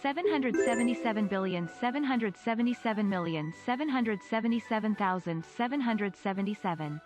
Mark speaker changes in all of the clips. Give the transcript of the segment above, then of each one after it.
Speaker 1: 777,777,777,777.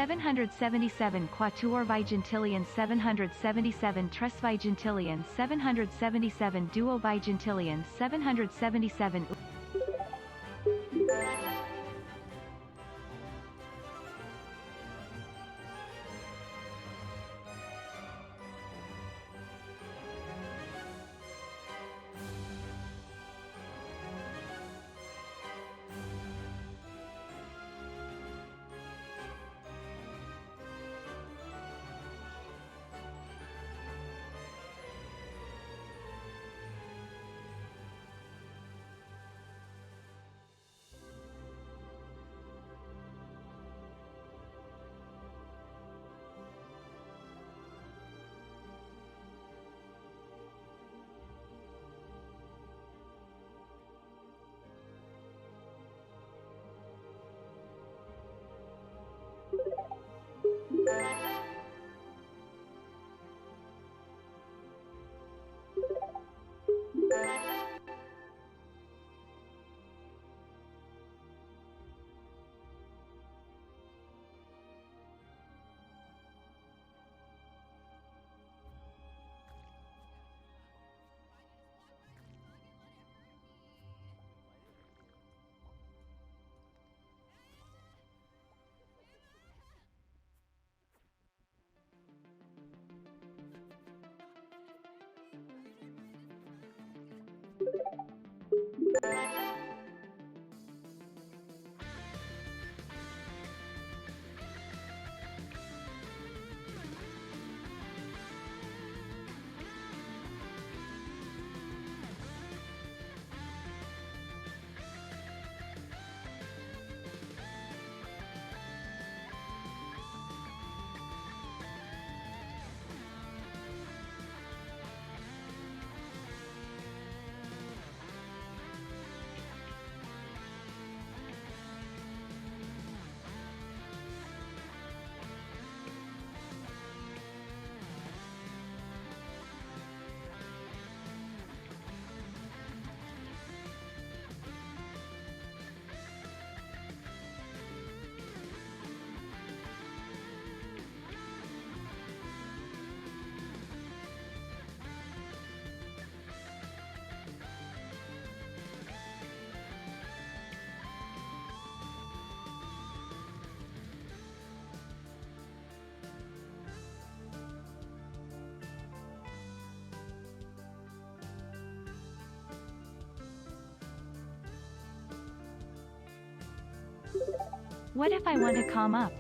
Speaker 1: 777 Quatuor Vigintillion 777 Tres Vigintillion 777 Duo Vigintillion 777 What if I want to calm up?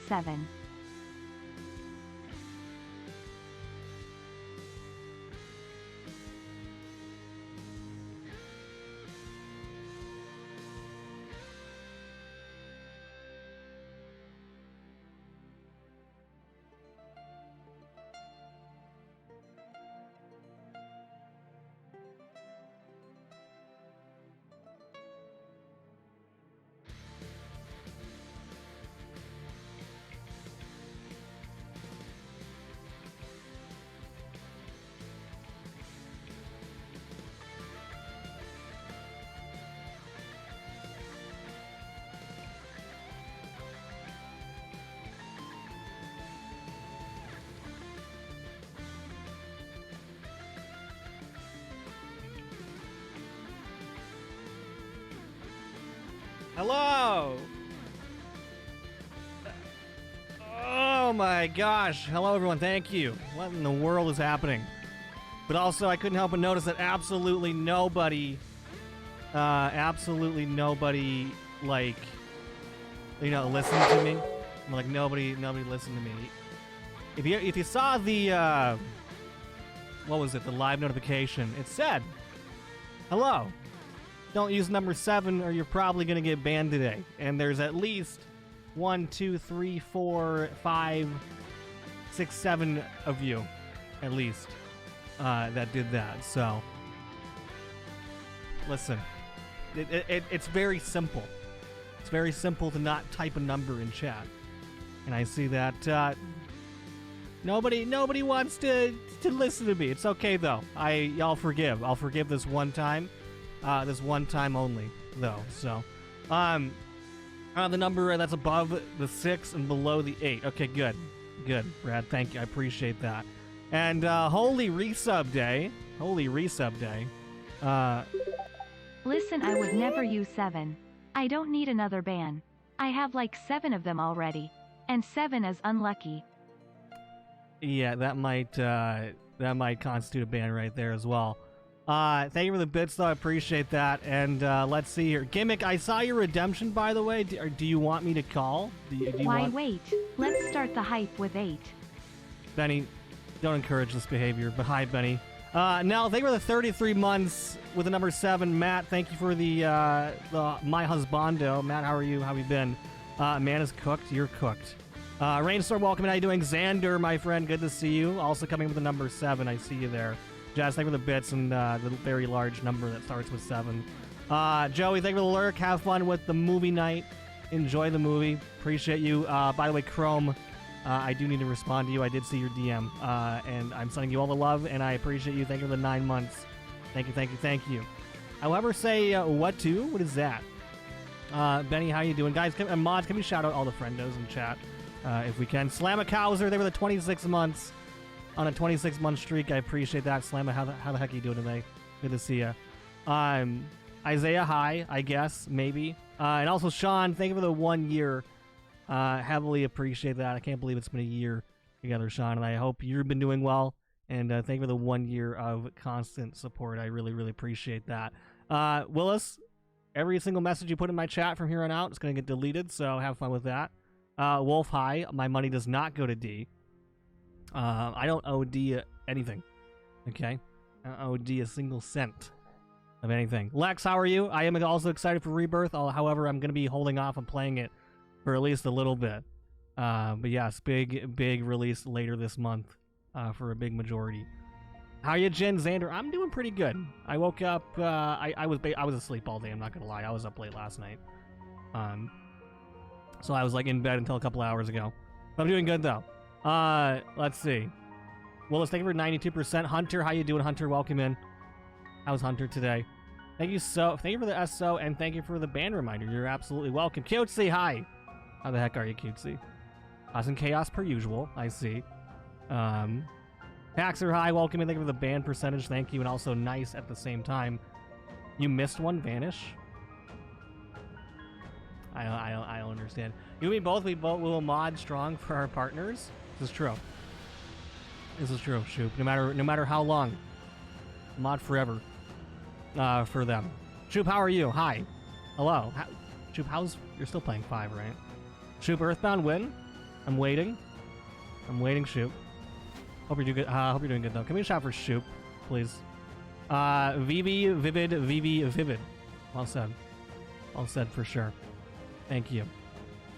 Speaker 1: Seven.
Speaker 2: Hello! Oh my gosh. Hello, everyone. Thank you. What in the world is happening? But also, I couldn't help but notice that absolutely nobody, like, you know, listened to me. Like, nobody listened to me. If you saw the, what was it, the live notification, it said, hello. Don't use number 7 or you're probably going to get banned today. And there's at least 1, 2, 3, 4, 5, 6, 7 of you, at least, that did that. So, listen, it's very simple. It's very simple to not type a number in chat. And I see that nobody wants to listen to me. It's okay though. I'll forgive. I'll forgive this one time. This one time only, though. So, the number that's above the 6 and below the 8. Okay, good, Brad. Thank you. I appreciate that. And holy resub day.
Speaker 1: Listen, I would never use 7. I don't need another ban. I have like 7 of them already, and 7 is unlucky.
Speaker 2: Yeah, that might constitute a ban right there as well. Thank you for the bits, though. I appreciate that. And let's see here. Gimmick, I saw your redemption, by the way. Do you want me to call?
Speaker 1: Wait. Let's start the hype with 8.
Speaker 2: Benny, don't encourage this behavior, but hi, Benny. Now, thank you for the 33 months with the number 7. Matt, thank you for the my husbando. Matt, how are you? How have you been? Man is cooked. You're cooked. Rainstorm, welcome. How you doing? Xander, my friend, good to see you. Also coming with the number 7. I see you there. Jazz, thank you for the bits and the very large number that starts with 7. Joey, thank you for the lurk. Have fun with the movie night. Enjoy the movie. Appreciate you. By the way, Chrome, I do need to respond to you. I did see your DM, and I'm sending you all the love, and I appreciate you. Thank you for the 9 months. Thank you. However, say what to? What is that? Benny, how you doing? Guys, mods, can we shout out all the friendos in chat if we can? Slamacowser, they were the 26 months. On a 26-month streak, I appreciate that. Slamma, how the heck are you doing today? Good to see you. Isaiah, hi, I guess, maybe. And also, Sean, thank you for the 1 year. Heavily appreciate that. I can't believe it's been a year together, Sean, and I hope you've been doing well. And thank you for the 1 year of constant support. I really, really appreciate that. Willis, every single message you put in my chat from here on out is going to get deleted, so have fun with that. Wolf, hi. My money does not go to D. I don't owe D anything, okay? I don't owe D a single cent of anything. Lex, how are you? I am also excited for Rebirth. However, I'm going to be holding off on playing it for at least a little bit. But yes, big release later this month for a big majority. How are you, Jen? Xander? I'm doing pretty good. I woke up, I was asleep all day, I'm not going to lie. I was up late last night. So I was like in bed until a couple hours ago. But I'm doing good though. Let's see. Willis, thank you for 92%. Hunter, how you doing, Hunter? Welcome in. How's Hunter today? Thank you for the SO, and thank you for the band reminder. You're absolutely welcome. Cutesy, hi. How the heck are you, Cutesy? Causing chaos per usual, I see. Paxer, hi, welcome in. Thank you for the band percentage. Thank you, and also nice at the same time. You missed one, Vanish. I don't understand. You and me both, we will mod strong for our partners. This is true. This is true, Shoop. No matter how long. Mod forever. For them. Shoop, how are you? Hi. Hello. Shoop, you're still playing 5, right? Shoop, Earthbound win? I'm waiting. Shoop. Hope you're doing good. Hope you're doing good though. Can we shout for Shoop, please? Vivid. Well said. Well said for sure. Thank you.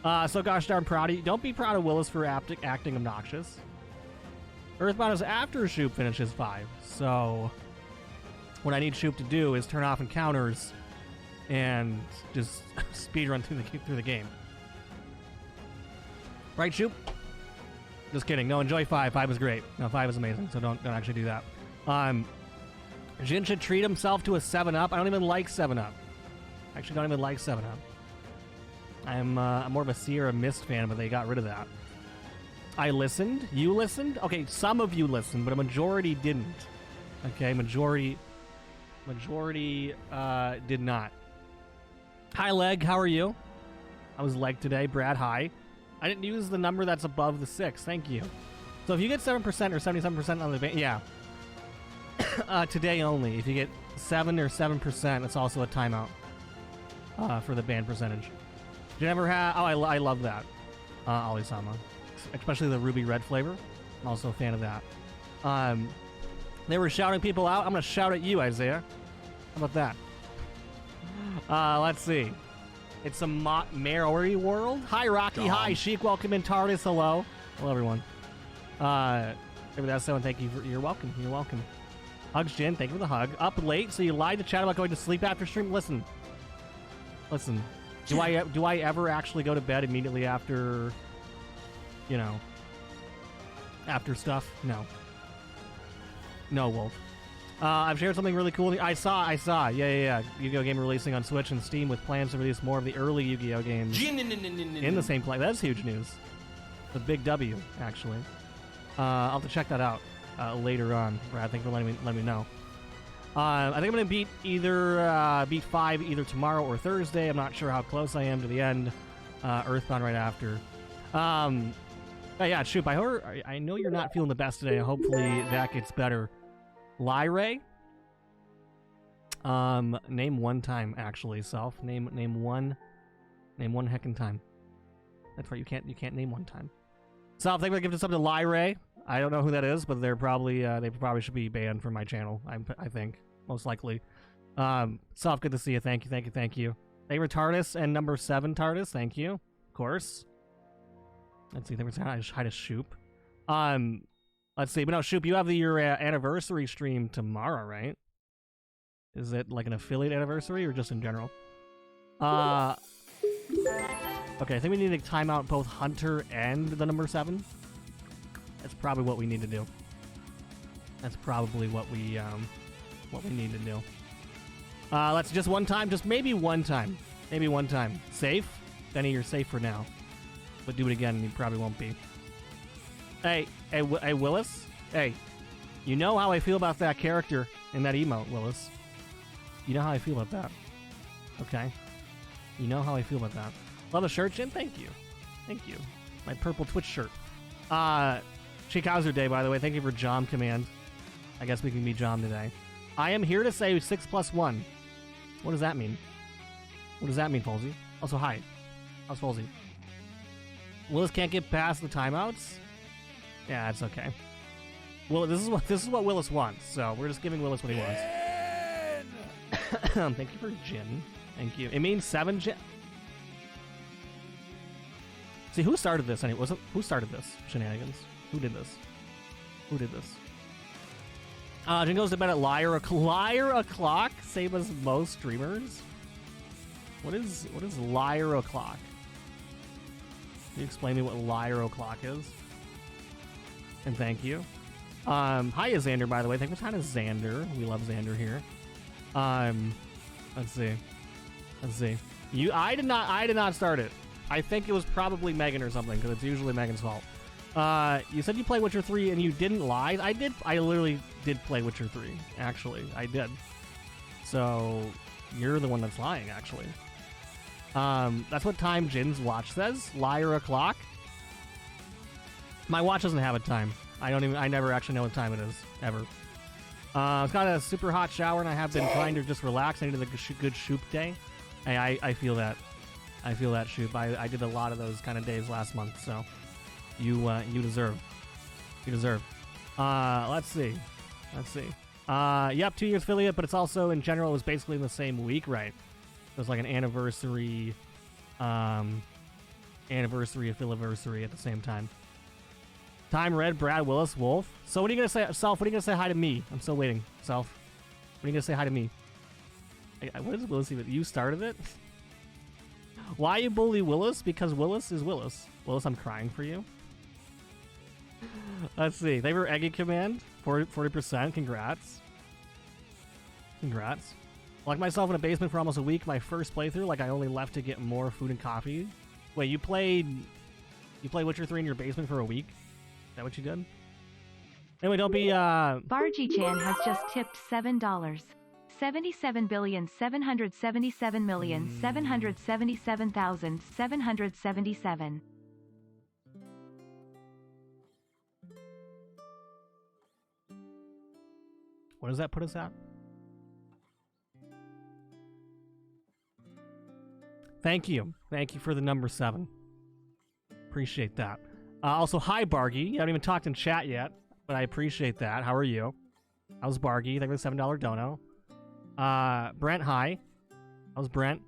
Speaker 2: So gosh darn proud of you. Don't be proud of Willis for acting obnoxious. Earthbound is after Shoop finishes 5, so what I need Shoop to do is turn off encounters and just speedrun through the game. Right, Shoop? Just kidding. No, enjoy 5. 5 is great. No, 5 is amazing, so don't actually do that. Jin should treat himself to a 7-Up. I don't even like 7-Up. Actually, don't even like 7-Up. I'm more of a Sierra Mist fan, but they got rid of that. I listened. You listened? Okay, some of you listened, but a majority didn't. Okay, majority did not. Hi, Leg. How are you? I was Leg today. Brad, hi. I didn't use the number that's above the 6. Thank you. So if you get 7% or 77% on the ban, yeah. Today only. If you get 7 or 7%, it's also a timeout for the ban percentage. Did you ever have? Oh, I love that. Alisama, especially the ruby red flavor. I'm also a fan of that. They were shouting people out. I'm gonna shout at you, Isaiah. How about that? Let's see. It's a Maori world. Hi, Rocky.
Speaker 3: Dom.
Speaker 2: Hi, Sheik. Welcome in. TARDIS. Hello. Hello, everyone. Maybe that's so. And thank you. You're welcome. You're welcome. Hugs, Jin. Thank you for the hug. Up late, so you lied to chat about going to sleep after stream. Listen. Do I ever actually go to bed immediately after, after stuff? No. No, Wolf. I've shared something really cool. I saw. Yeah. Yu-Gi-Oh! Game releasing on Switch and Steam with plans to release more of the early Yu-Gi-Oh! Games in the same place. That's huge news. The big W, actually. I'll have to check that out later on. Brad, thank you for letting me know. I think I'm going to beat 5 either tomorrow or Thursday. I'm not sure how close I am to the end. Earthbound right after. Yeah, Shoop, I know you're not feeling the best today. Hopefully that gets better. Lyrae? Name one time, actually, Self. Name one heckin' time. That's right, you can't name one time. Self, thank you for giving us up to Lyrae. I don't know who that is, but they probably should be banned from my channel. I think most likely. Self, good to see you. Thank you. Thank you for TARDIS and number 7 TARDIS. Thank you, of course. Let's see. Hi to Shoop. Let's see. But no, Shoop, you have your anniversary stream tomorrow, right? Is it like an affiliate anniversary or just in general? Okay, I think we need to time out both Hunter and the number 7. That's probably what we need to do. That's probably what we need to do. Let's just one time, just maybe one time. Maybe one time. Safe? Benny, you're safe for now. But do it again and you probably won't be. Hey, Willis? Hey, you know how I feel about that character in that emote, Willis. You know how I feel about that. Okay? You know how I feel about that. Love the shirt, Jim? Thank you. Thank you. My purple Twitch shirt. Chick, how's your day, by the way? Thank you for Jom command. I guess we can be Jom today. I am here to say 6+1. What does that mean? What does that mean, Folsey? Also, hi. How's Folsey? Willis can't get past the timeouts? Yeah, it's okay. Well, this is what Willis wants, so we're just giving Willis what he wants. Thank you for Jin. Thank you. It means 7 Jin. See, who started this anyway? Who started this shenanigans? Who did this? Jin goes to bed at liar o'clock, same as most streamers. What is Lyre O'Clock? Can you explain to me what Lyre O'Clock is? And thank you. Hi, Xander, by the way. Thank you for time, Xander. We love Xander here. Let's see. I did not start it. I think it was probably Megan or something, because it's usually Megan's fault. You said you played Witcher 3 and you didn't lie. I did. I literally did play Witcher 3, actually. I did. So, you're the one that's lying, actually. That's what time Jin's watch says. Lyre O'Clock. My watch doesn't have a time. I never actually know what time it is, ever. It's got a super hot shower, and I have been trying to just relax. I needed a good shoop day. I feel that. I feel that, Shoop. I did a lot of those kind of days last month, so you deserve. You deserve. Let's see. Yep, 2 years affiliate, but it's also, in general, it was basically in the same week, right? It was like an anniversary affiliversary at the same time. Time Red, Brad, Willis, Wolf. So what are you going to say, Self? What are you going to say hi to me? I'm still waiting, Self. What are you going to say hi to me? What is Willis even? You started it? Why you bully Willis? Because Willis is Willis. Willis, I'm crying for you. Let's see. They were Eggy Command. 40%. Congrats. Locked myself in a basement for almost a week. My first playthrough. Like I only left to get more food and coffee. Wait, you played Witcher 3 in your basement for a week? Is that what you did? Anyway, don't be
Speaker 1: Bargy-chan has just tipped $7. 77,777,777,777.
Speaker 2: What does that put us at? Thank you for the number 7. Appreciate that. Also, hi Bargy. You haven't even talked in chat yet, but I appreciate that. How are you? How's Bargy? Thank you for the $7 dono. Brent, hi. How's Brent?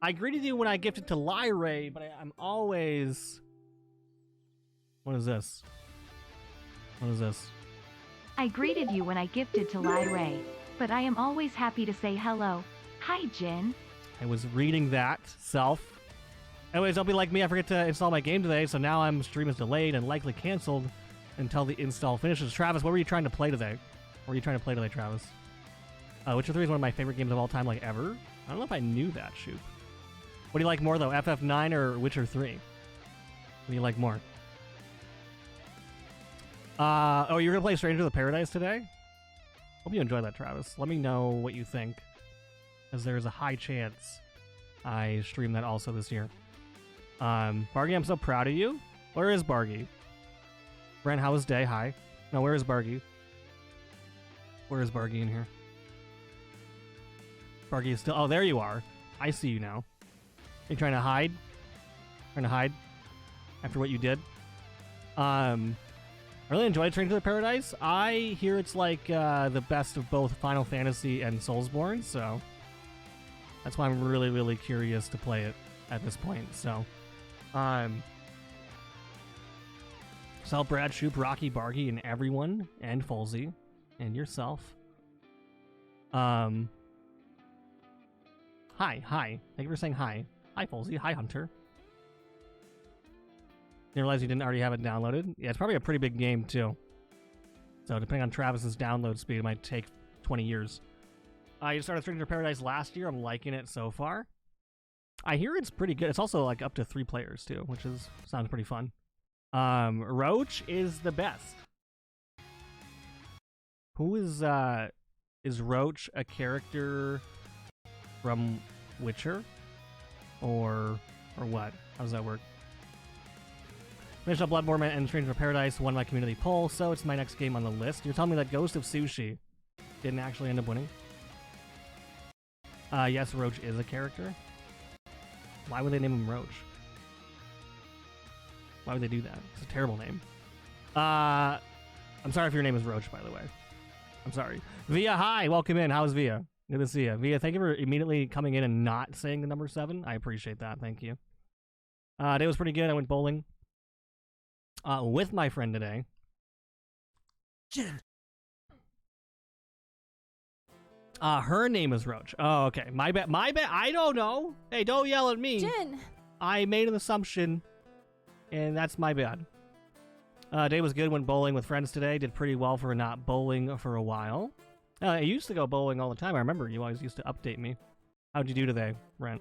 Speaker 2: I greeted you when I gifted to Lyre, but I'm always... What is this?
Speaker 1: I greeted you when I gifted to Lyre, but I am always happy to say hello. Hi, Jin.
Speaker 2: I was reading that, Self. Anyways, don't be like me. I forget to install my game today, so now stream is delayed and likely canceled until the install finishes. Travis, what were you trying to play today? Travis? Witcher 3 is one of my favorite games of all time, like ever. I don't know if I knew that, Shoot. What do you like more, though, FF9 or Witcher 3? What do you like more? Oh, you're going to play Stranger of the Paradise today? Hope you enjoy that, Travis. Let me know what you think, because there's a high chance I stream that also this year. Bargy, I'm so proud of you. Where is Bargy? Brent, how was day? Hi. No, where is Bargy? Where is Bargy in here? Bargy is still... Oh, there you are. I see you now. Are you trying to hide? After what you did? I really enjoyed Stranger of the Paradise. I hear it's like the best of both Final Fantasy and Soulsborne, so that's why I'm really, really curious to play it at this point. So, Sal, Brad, Shoop, Rocky, Bargy, and everyone, and Folsey, and yourself. Hi. Thank you for saying hi. Hi, Folsey. Hi, Hunter. Didn't realize you didn't already have it downloaded. Yeah, it's probably a pretty big game, too. So, depending on Travis's download speed, it might take 20 years. You started Stranger of Paradise last year. I'm liking it so far. I hear it's pretty good. It's also, like, up to 3 players, too, which sounds pretty fun. Roach is the best. Who is Roach a character from Witcher? Or what? How does that work? Finished up Bloodborne and Stranger of Paradise, won my community poll, so it's my next game on the list. You're telling me that Ghost of Sushi didn't actually end up winning? Yes, Roach is a character. Why would they name him Roach? Why would they do that? It's a terrible name. I'm sorry if your name is Roach, by the way. I'm sorry. Via, hi! Welcome in. How's Via? Good to see you. Via, thank you for immediately coming in and not saying the number 7. I appreciate that. Thank you. Day was pretty good. I went bowling with my friend today.
Speaker 3: Jin.
Speaker 2: Her name is Roach. Oh, okay. My bad. My bad. I don't know. Hey, don't yell at me.
Speaker 3: Jin!
Speaker 2: I made an assumption, and that's my bad. Day was good. Went bowling with friends today. Did pretty well for not bowling for a while. I used to go bowling all the time. I remember you always used to update me. How'd you do today, Brent?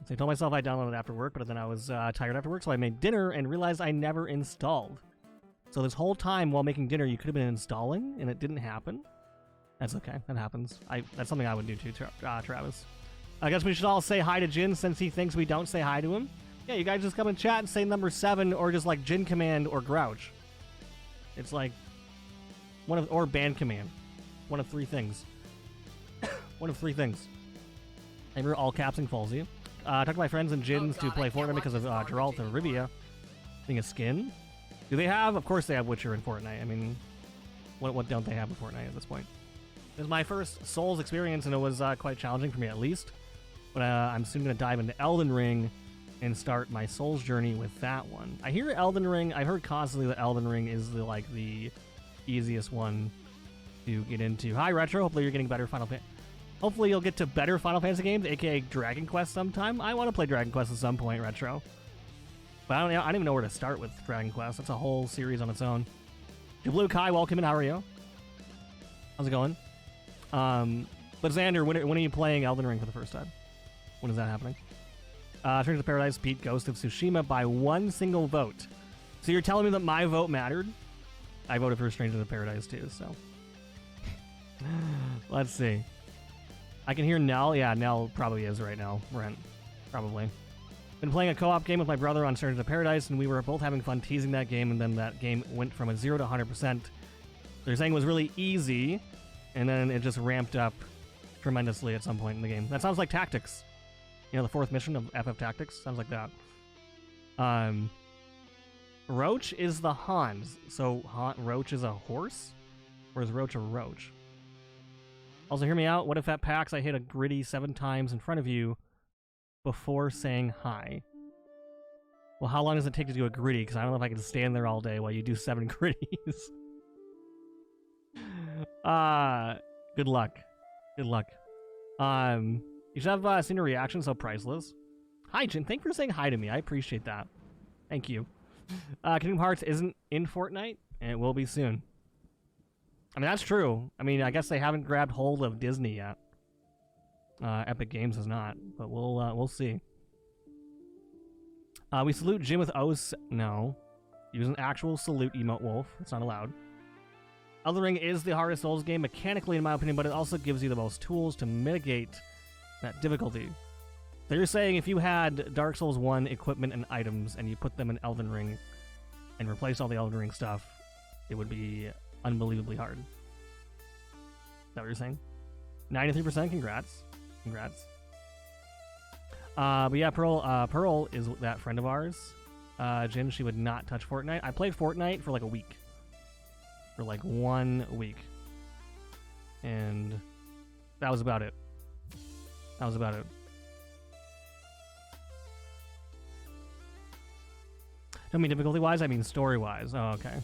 Speaker 2: So I told myself I'd download it after work, but then I was tired after work, so I made dinner and realized I never installed. So this whole time while making dinner, you could have been installing, and it didn't happen. That's okay. That happens. That's something I would do too, Travis. I guess we should all say hi to Jin since he thinks we don't say hi to him. Yeah, you guys just come in chat and say number 7 or just like Jin Command or Grouch. It's like or Band Command. One of 3 things. One of 3 things. And we're all capsing Falsey. I talked to my friends and Jins to play Fortnite because of Geralt and Rivia being a skin. Do they have? Of course they have Witcher in Fortnite. I mean, what don't they have in Fortnite at this point? It was my first Souls experience, and it was quite challenging for me at least. But I'm soon going to dive into Elden Ring and start my Souls journey with that one. I hear Elden Ring, I've heard constantly that Elden Ring is the easiest one to get into. Hi, Retro. Hopefully you're getting better Final Fantasy. Hopefully you'll get to better Final Fantasy games, aka Dragon Quest sometime. I want to play Dragon Quest at some point, Retro. But I don't even know where to start with Dragon Quest. That's a whole series on its own. Blue Kai, welcome in. How are you? How's it going? But Xander, when are you playing Elden Ring for the first time? When is that happening? Strangers of Paradise beat Ghost of Tsushima by 1 single vote. So you're telling me that my vote mattered? I voted for Strangers of Paradise too, so. Let's see. I can hear Nell. Yeah, Nell probably is right now. Brent, probably. Been playing a co-op game with my brother on Strangers of Paradise, and we were both having fun teasing that game, and then that game went from a 0 to 100%. They're saying it was really easy, and then it just ramped up tremendously at some point in the game. That sounds like Tactics. You know, the 4th mission of FF Tactics? Sounds like that. Roach is the Hans. So Roach is a horse? Or is Roach a roach? Also, hear me out. What if at PAX I hit a gritty 7 times in front of you before saying hi? Well, how long does it take to do a gritty? Because I don't know if I can stand there all day while you do 7 gritties. Good luck. Good luck. You should have seen a reaction, so priceless. Hi, Jin. Thank you for saying hi to me. I appreciate that. Thank you. Kingdom Hearts isn't in Fortnite, and it will be soon. I mean, that's true. I mean, I guess they haven't grabbed hold of Disney yet. Epic Games has not, but we'll see. We salute Jin with O's. No. Use an actual salute emote, Wolf. It's not allowed. Elden Ring is the hardest Souls game mechanically, in my opinion, but it also gives you the most tools to mitigate that difficulty. So you're saying if you had Dark Souls 1 equipment and items and you put them in Elden Ring and replace all the Elden Ring stuff, it would be unbelievably hard. Is that what you're saying? 93%, congrats. Congrats. But yeah, Pearl is that friend of ours. Jin, she would not touch Fortnite. I played Fortnite for like a week. For like 1 week. And that was about it. That was about it. Don't mean difficulty-wise, I mean story-wise. Oh, okay.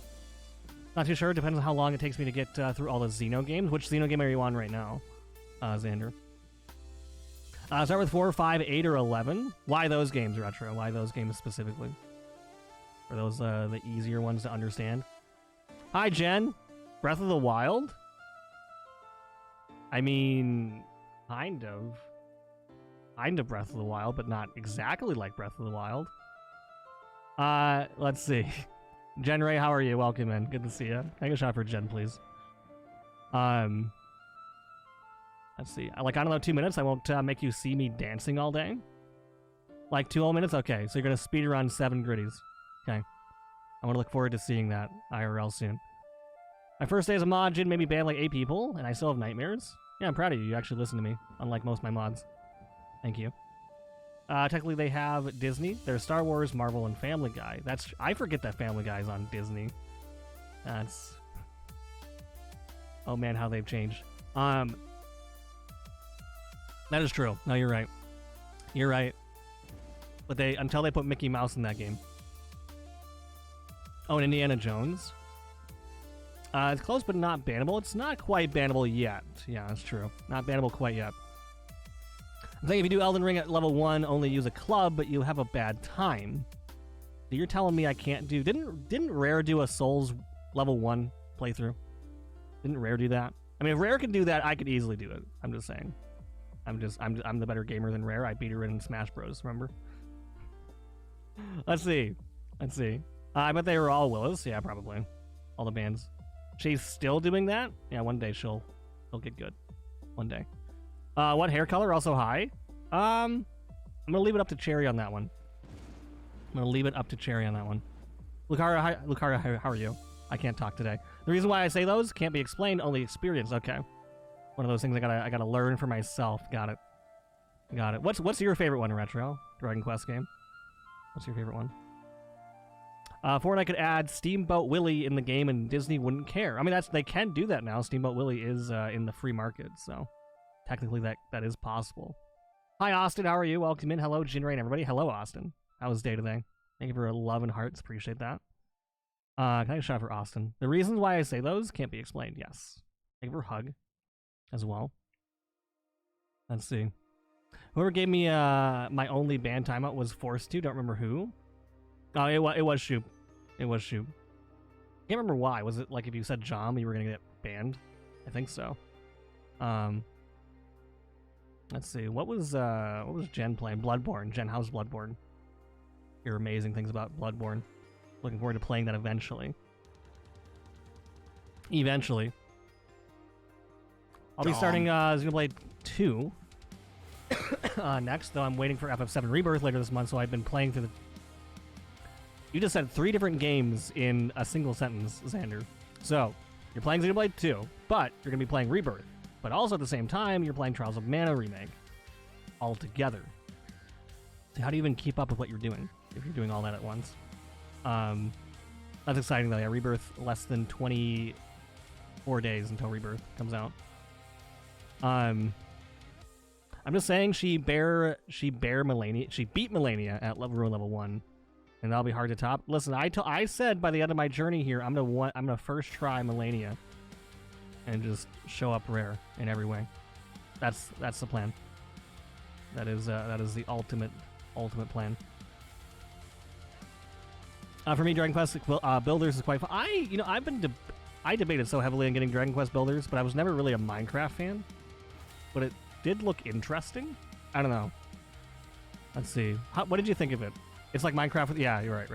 Speaker 2: Not too sure. Depends on how long it takes me to get through all the Xeno games. Which Xeno game are you on right now, Xander? Start with 4, 5, 8, or 11. Why those games, Retro? Why those games specifically? Are those the easier ones to understand? Hi, Jen. Breath of the Wild? I mean, kind of. Kind of Breath of the Wild, but not exactly like Breath of the Wild. Let's see. Jen Ray, how are you? Welcome in. Good to see you. Take a shot for Jen, please. Let's see. Like, I don't know, 2 minutes. I won't make you see me dancing all day. Like 2 whole minutes? Okay, so you're going to speed run 7 gritties. Okay. I want to look forward to seeing that IRL soon. My first day as a mod, Jin made me ban like 8 people, and I still have nightmares. Yeah, I'm proud of you. You actually listen to me, unlike most of my mods. Thank you. Technically, they have Disney. There's Star Wars, Marvel, and Family Guy. I forget that Family Guy is on Disney. That's... Oh man, how they've changed. That is true. No, you're right. You're right. But until they put Mickey Mouse in that game. Oh, and Indiana Jones. It's close, but not bannable. It's not quite bannable yet. Yeah, that's true. Not bannable quite yet. I think if you do Elden Ring at level 1, only use a club, but you have a bad time. So you're telling me I can't do... Didn't Rare do a Souls level 1 playthrough? Didn't Rare do that? I mean, if Rare can do that, I could easily do it. I'm just saying. I'm the better gamer than Rare. I beat her in Smash Bros, remember? Let's see. I bet they were all Willows. Yeah, probably. All the bands. She's still doing that? Yeah, one day she'll get good. One day. What hair color? Also high. I'm gonna leave it up to Cherry on that one. Lucaria, how are you? I can't talk today. The reason why I say those can't be explained, only experienced. Okay. One of those things I gotta learn for myself. Got it. What's your favorite one, Retro? Dragon Quest game? What's your favorite one? Fortnite could add Steamboat Willie in the game and Disney wouldn't care. I mean, they can do that now. Steamboat Willie is in the free market, so technically that is possible. Hi, Austin. How are you? Welcome in. Hello, Jinray and everybody. Hello, Austin. How was day today? Thank you for love and hearts. Appreciate that. Can I get a shout for Austin? The reasons why I say those can't be explained. Yes. Thank you for a hug as well. Let's see. Whoever gave me my only ban timeout was forced to. Don't remember who. Oh, it was Shoop. It was Shoop. Can't remember why. Was it like if you said Jom, you were gonna get banned? I think so. Let's see. What was Jen playing? Bloodborne. Jen, how's Bloodborne? Hear amazing things about Bloodborne. Looking forward to playing that eventually. I'll be starting Xenoblade 2 next, though I'm waiting for FF7 Rebirth later this month, so I've been playing through the... You just said 3 different games in a single sentence, Xander. So, you're playing Xenoblade 2, but you're going to be playing Rebirth. But also at the same time, you're playing Trials of Mana Remake. All together. So how do you even keep up with what you're doing if you're doing all that at once? That's exciting though. Yeah, Rebirth less than 24 days until Rebirth comes out. I'm just saying she beat Melania at level 1, and that'll be hard to top. Listen, I said by the end of my journey here, I'm gonna first try Melania and just show up rare in every way. That's the plan. That is the ultimate plan. For me, Dragon Quest Builders is quite fun. I debated so heavily on getting Dragon Quest Builders, but I was never really a Minecraft fan. But it did look interesting. I don't know. Let's see. What did you think of it? It's like Minecraft. Yeah, you're right.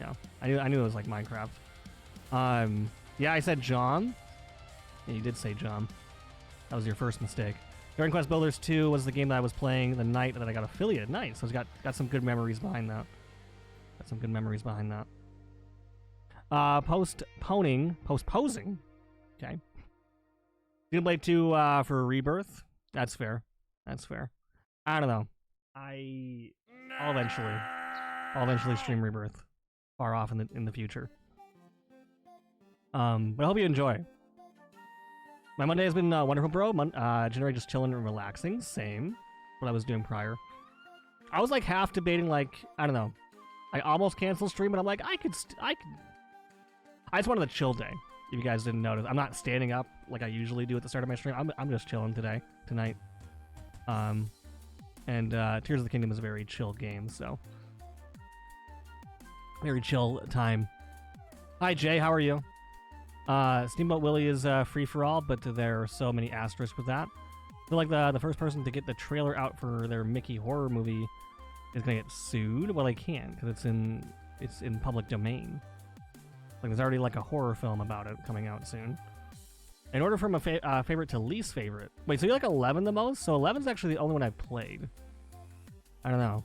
Speaker 2: Yeah, I knew it was like Minecraft. Yeah, I said John. Yeah, you did say John. That was your first mistake. Dragon Quest Builders 2 was the game that I was playing the night that I got affiliated. Nice. So it's got some good memories behind that. Postposing. Okay. Xenoblade 2 for Rebirth. That's fair. I don't know. I'll eventually stream Rebirth. Far off in the future. But I hope you enjoy. My Monday has been wonderful, bro. Generally just chilling and relaxing. Same. What I was doing prior. I was like half debating, like, I don't know. I almost canceled stream, but I'm like, I just wanted a chill day. If you guys didn't notice, I'm not standing up like I usually do at the start of my stream. I'm just chilling tonight. And Tears of the Kingdom is a very chill game, so very chill time. Hi Jay, how are you? Steamboat Willie is free for all, but there are so many asterisks with that. I feel like the first person to get the trailer out for their Mickey horror movie is gonna get sued. Well, they can't because it's in public domain. Like there's already like a horror film about it coming out soon. In order from a favorite to least favorite. Wait, so you like 11 the most? So 11's actually the only one I've played. I don't know.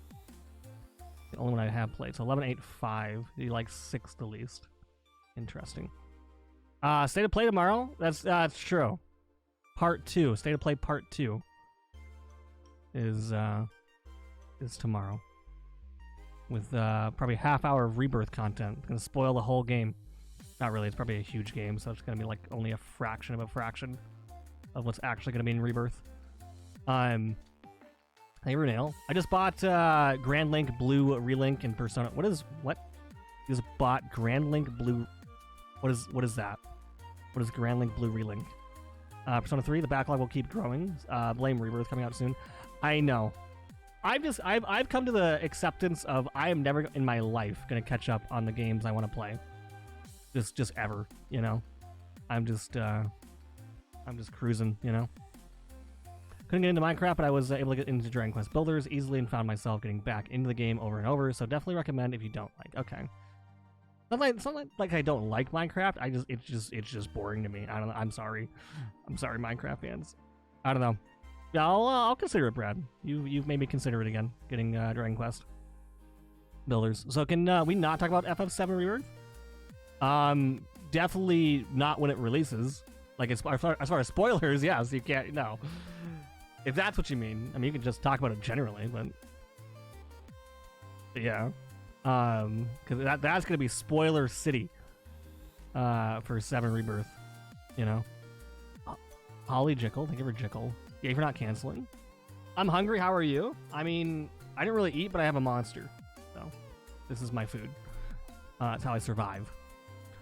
Speaker 2: The only one I have played. So 11, 8, 5. You like 6 the least. Interesting. State of Play tomorrow? That's true. Part 2. State of Play Part 2 is tomorrow. With probably half hour of Rebirth content. Gonna spoil the whole game. Not really, it's probably a huge game, so it's gonna be like only a fraction of what's actually gonna be in Rebirth. Hey Runale. I just bought Grand Link Blue Relink and Persona. What? You just bought Grand Link Blue. What is that? What is Grand Link Blue Relink? Persona 3, the backlog will keep growing. Blame Rebirth coming out soon. I know. I've come to the acceptance of I am never in my life gonna catch up on the games I want to play. Just ever, you know. I'm just cruising, you know. Couldn't get into Minecraft, but I was able to get into Dragon Quest Builders easily and found myself getting back into the game over and over. So definitely recommend if you don't like. Okay. Something like I don't like Minecraft. It's just boring to me. I don't know. I'm sorry, Minecraft fans. I don't know. Yeah, I'll consider it, Brad. You've made me consider it again. Getting Dragon Quest Builders. So can we not talk about FF7 Rebirth? Definitely not when it releases. Like as far as spoilers, yes, you can't. No, if that's what you mean. I mean, you can just talk about it generally, but yeah. Because that's gonna be spoiler city for 7 Rebirth, you know. Holly Jickle, thank you for Jickle. Yeah, for not canceling. I'm hungry. How are you? I mean, I didn't really eat, but I have a monster, so this is my food. It's how I survive.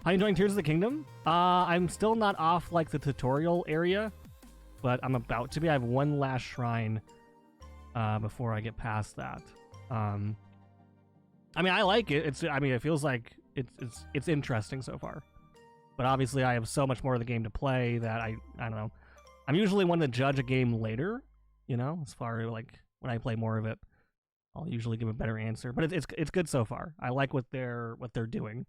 Speaker 2: How you enjoying Tears of the Kingdom? I'm still not off like the tutorial area, but I'm about to be. I have one last shrine before I get past that. I mean, I like it. It feels like it's interesting so far. But obviously, I have so much more of the game to play that I don't know. I'm usually one to judge a game later, you know, as far as like when I play more of it, I'll usually give a better answer. But it's good so far. I like what they're doing.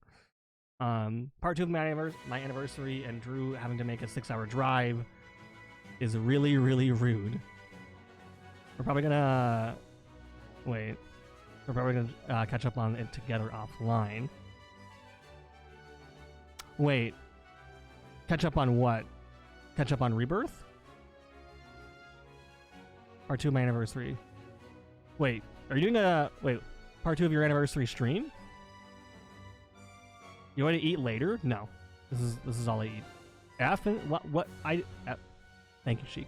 Speaker 2: Part 2 of my anniversary and Drew having to make a 6-hour drive is really, really rude. We're probably gonna wait. We're probably going to catch up on it together offline. Wait. Catch up on what? Catch up on Rebirth? Part 2 of my anniversary. Wait. Are you doing wait. Part 2 of your anniversary stream? You want to eat later? No. This is all I eat. F and what thank you, Sheik.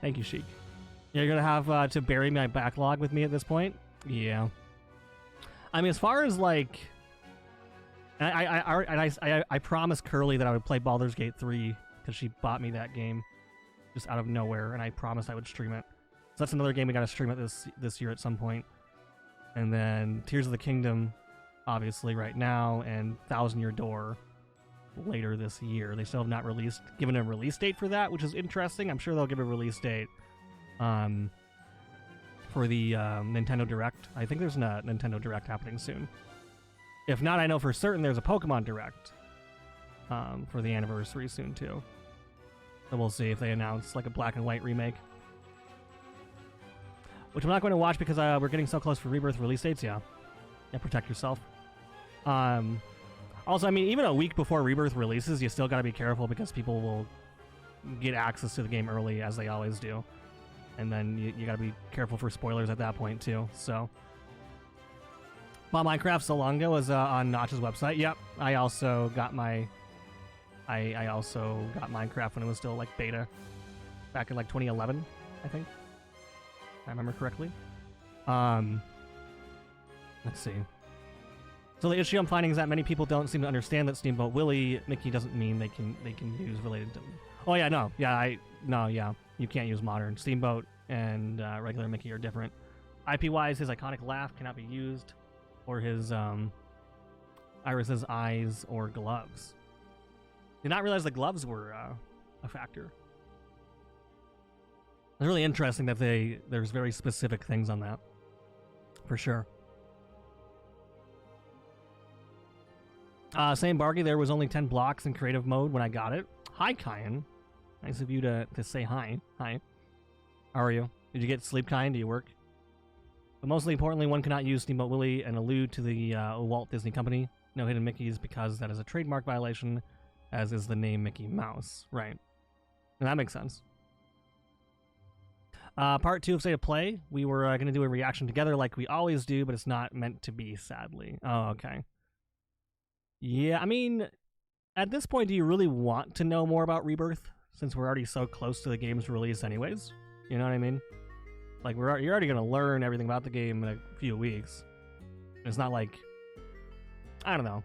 Speaker 2: Thank you, Sheik. You're gonna have to bury my backlog with me at this point? Yeah. I mean, as far as like, I promised Curly that I would play Baldur's Gate 3 because she bought me that game just out of nowhere, and I promised I would stream it. So that's another game we gotta stream it this year at some point. And then Tears of the Kingdom, obviously right now, and Thousand Year Door later this year. They still have not given a release date for that, which is interesting. I'm sure they'll give a release date. For the Nintendo Direct. I think there's a Nintendo Direct happening soon. If not, I know for certain there's a Pokemon Direct for the anniversary soon too. So we'll see if they announce like a black and white remake. Which I'm not going to watch because we're getting so close for Rebirth release dates. Yeah, protect yourself. Also, I mean, even a week before Rebirth releases, you still got to be careful because people will get access to the game early, as they always do. And then you gotta be careful for spoilers at that point too. So, bought Minecraft so long ago was on Notch's website. Yep, I also got Minecraft when it was still like beta, back in like 2011, I think. If I remember correctly. Let's see. So the issue I'm finding is that many people don't seem to understand that Steamboat Willie Mickey doesn't mean they can use related to. Oh yeah, no, yeah. You can't use modern. Steamboat and regular Mickey are different. IP-wise, his iconic laugh cannot be used, or his Iris's eyes or gloves. Did not realize the gloves were a factor. It's really interesting that there's very specific things on that, for sure. Same Bargy, there was only 10 blocks in creative mode when I got it. Hi, Kyan. Nice of you to say hi. Hi. How are you? Did you get sleep, Kyan? Do you work? But mostly importantly, one cannot use Steamboat Willie and allude to the Walt Disney Company. No hidden Mickeys because that is a trademark violation, as is the name Mickey Mouse. Right. And that makes sense. Part 2 of State of Play. We were going to do a reaction together like we always do, but it's not meant to be, sadly. Oh, okay. Yeah, I mean, at this point, do you really want to know more about Rebirth? Since we're already so close to the game's release anyways? You know what I mean? Like, you're already going to learn everything about the game in a few weeks. It's not like... I don't know.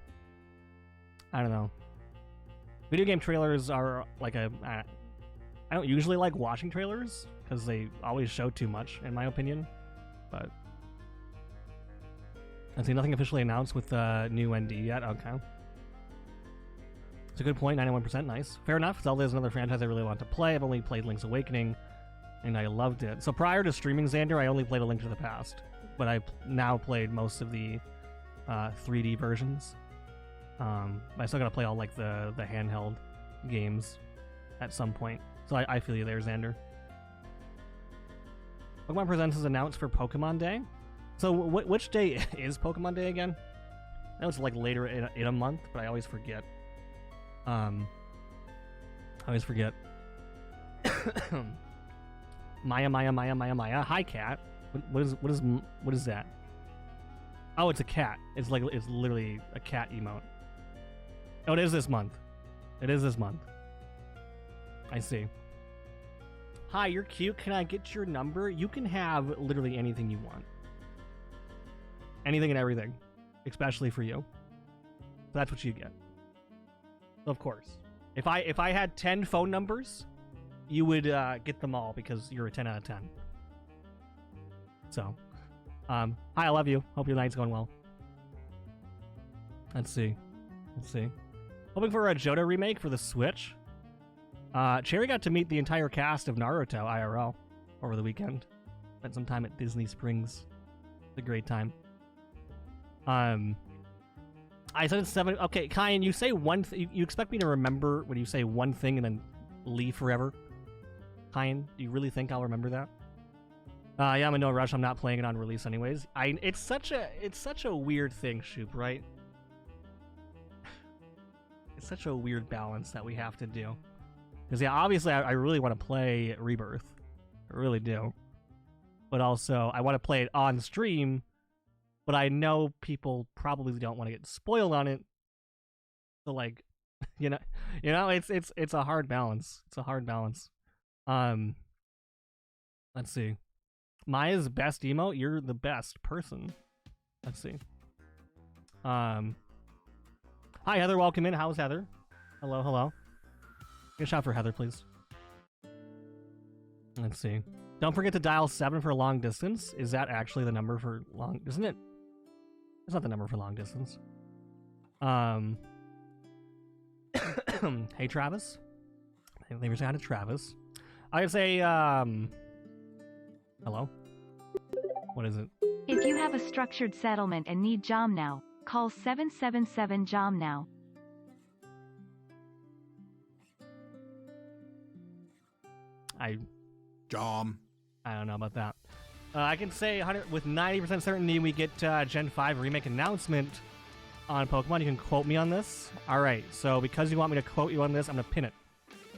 Speaker 2: Video game trailers are like I don't usually like watching trailers because they always show too much, in my opinion. But I see nothing officially announced with new ND yet. Okay. It's a good point, 91%, nice. Fair enough, Zelda is another franchise I really want to play. I've only played Link's Awakening, and I loved it. So prior to streaming Xander, I only played A Link to the Past, but I've now played most of the 3D versions. I still gotta play all like the handheld games at some point. So I feel you there, Xander. Pokemon Presents is announced for Pokemon Day. So which day is Pokemon Day again? I know it's like later in a month, but I always forget. I always forget. Maya. Hi, cat. What is that? Oh, it's a cat. It's literally a cat emote. Oh, it is this month. It is this month. I see. Hi, you're cute. Can I get your number? You can have literally anything you want. Anything and everything, especially for you. So that's what you get. Of course. If I had 10 phone numbers, you would get them all because you're a 10 out of 10. So, hi, I love you. Hope your night's going well. Let's see. Hoping for a Johto remake for the Switch. Cherry got to meet the entire cast of Naruto IRL over the weekend. Spent some time at Disney Springs. It's a great time. I said it's 7. Okay, Kyan, you say one thing. You expect me to remember when you say one thing and then leave forever? Kyan, do you really think I'll remember that? Yeah, I'm in no rush. I'm not playing it on release anyways. It's such a weird thing, Shoop, right? It's such a weird balance that we have to do. Because yeah, obviously I really want to play Rebirth. I really do. But also, I want to play it on stream. But I know people probably don't want to get spoiled on it. So like, you know, it's a hard balance. It's a hard balance. Let's see. Maya's best emote. You're the best person. Let's see. Hi Heather, welcome in. How's Heather? Hello. Get a shot for Heather, please. Let's see. Don't forget to dial 7 for long distance. Is that actually the number for long? Isn't it? It's not the number for long distance. Hey Travis. Thank you for saying hi to Travis. I can say hello. What is it?
Speaker 1: If you have a structured settlement and need JOM now, call 777 JOM now.
Speaker 3: JOM.
Speaker 2: I don't know about that. I can say with 90% certainty we get Gen 5 remake announcement on Pokemon. You can quote me on this. All right, so because you want me to quote you on this, I'm going to pin it.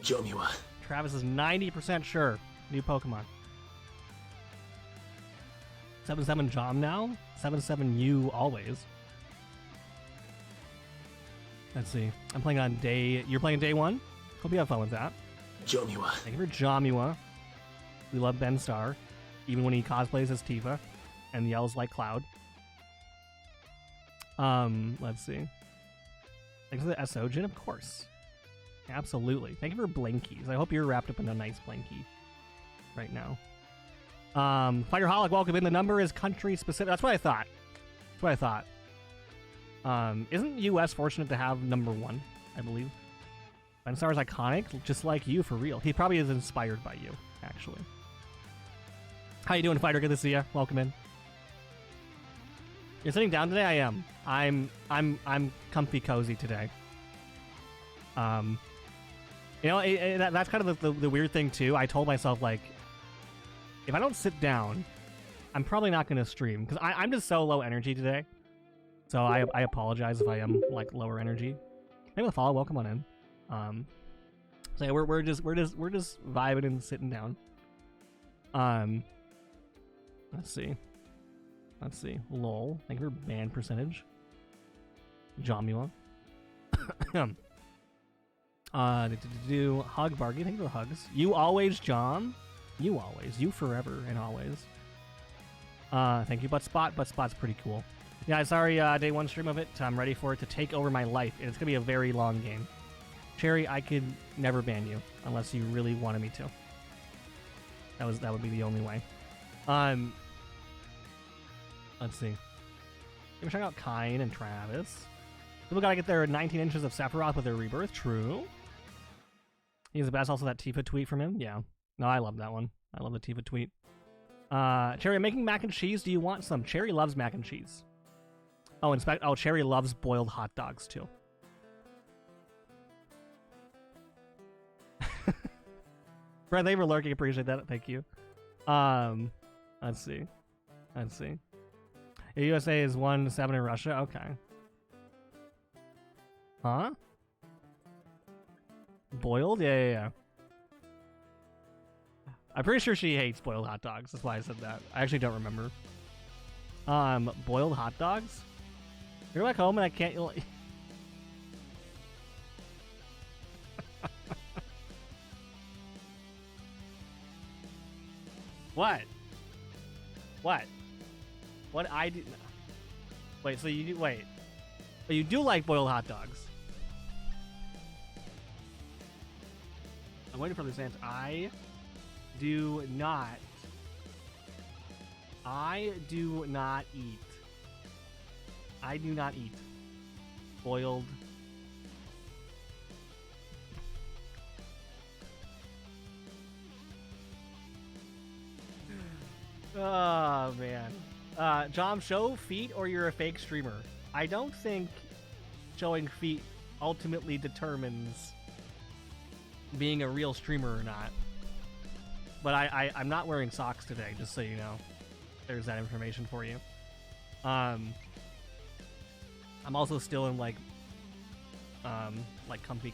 Speaker 2: Travis is 90% sure. New Pokemon. 77 JOM now? 77 you always. Let's see. I'm playing on day... You're playing day 1? Hope you have fun with that. Thank you for Jomiwa. We love Ben Starr, even when he cosplays as Tifa and yells like Cloud. Let's see. Thanks for the SO-Gen, of course. Absolutely. Thank you for Blankies. I hope you're wrapped up in a nice blankie right now. Fighterholic, welcome in. The number is country specific. That's what I thought. Isn't US fortunate to have number 1, I believe? Ben Starr is iconic, just like you, for real. He probably is inspired by you, actually. How you doing, Fighter? Good to see you. Welcome in. You're sitting down today? I am. I'm comfy cozy today. You know, that's kind of the weird thing too. I told myself, like, if I don't sit down, I'm probably not going to stream because I'm just so low energy today. So I apologize if I am like lower energy. Maybe the follow. Welcome on in. So yeah, we're just vibing and sitting down. Let's see. Lol. Thank you for ban percentage. Jomula. Hug Bargy. Thank you for the hugs. You always, Jom. You always. You forever and always. Thank you, Buttspot. Buttspot's pretty cool. Yeah, sorry, day 1 stream of it. I'm ready for it to take over my life. And it's gonna be a very long game. Cherry, I could never ban you unless you really wanted me to. That would be the only way. Let's see. We're checking out Kine and Travis. People gotta get their 19 inches of Sephiroth with their rebirth. True. He's the best. Also, that Tifa tweet from him. Yeah. No, I love that one. I love the Tifa tweet. Cherry, I'm making mac and cheese. Do you want some? Cherry loves mac and cheese. Oh, Cherry loves boiled hot dogs too. Brad, they were lurking. Appreciate that. Thank you. Let's see. The USA is 1-7 in Russia. Okay. Huh? Boiled? Yeah. I'm pretty sure she hates boiled hot dogs. That's why I said that. I actually don't remember. Boiled hot dogs? You're back home and I can't... What? What I do... Wait, so you do... Wait. But you do like boiled hot dogs. I'm waiting for this answer. I do not eat. I do not eat boiled. Oh, man. John, show feet or you're a fake streamer. I don't think showing feet ultimately determines being a real streamer or not. But I'm not wearing socks today, just so you know. There's that information for you. I'm also still in like comfy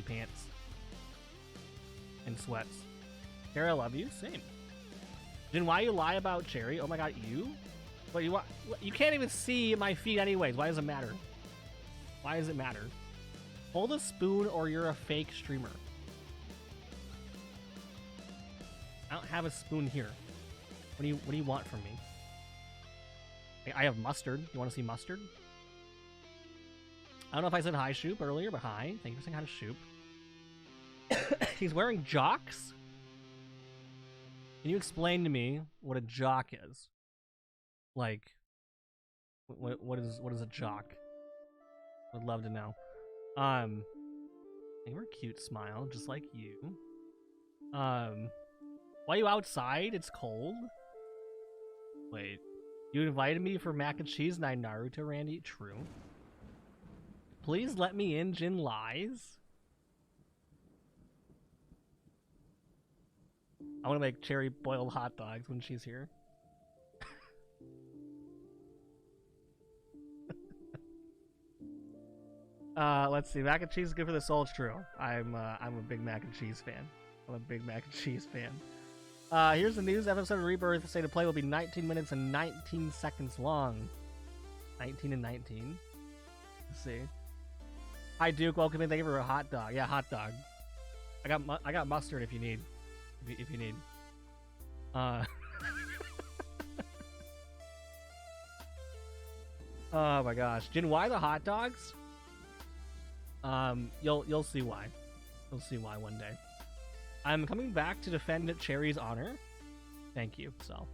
Speaker 2: pants and sweats. Sarah, I love you. Same. Then why you lie about Cherry? Oh my god, you? What you want? You can't even see my feet anyways. Why does it matter? Why does it matter? Hold a spoon or you're a fake streamer. I don't have a spoon here. What do you want from me? I have mustard. You want to see mustard? I don't know if I said hi, Shoop, earlier, but hi. Thank you for saying hi to Shoop. He's wearing jocks? Can you explain to me what a jock is? Like, what is a jock? I'd love to know. They were cute smile, just like you. Why are you outside? It's cold. Wait, you invited me for mac and cheese and I Naruto Randy? True. Please let me in, Jin lies. I want to make Cherry boiled hot dogs when she's here. Let's see. Mac and cheese is good for the soul. It's true. I'm a big mac and cheese fan. Here's the news. Episode of Rebirth State of Play will be 19 minutes and 19 seconds long. 19 and 19. Let's see. Hi Duke, welcome in. Thank you for a hot dog. Yeah, hot dog. I got mustard if you need. If you need. Oh my gosh. Jin, why the hot dogs? You'll see why. You'll see why one day. I'm coming back to defend Cherry's honor. Thank you, so.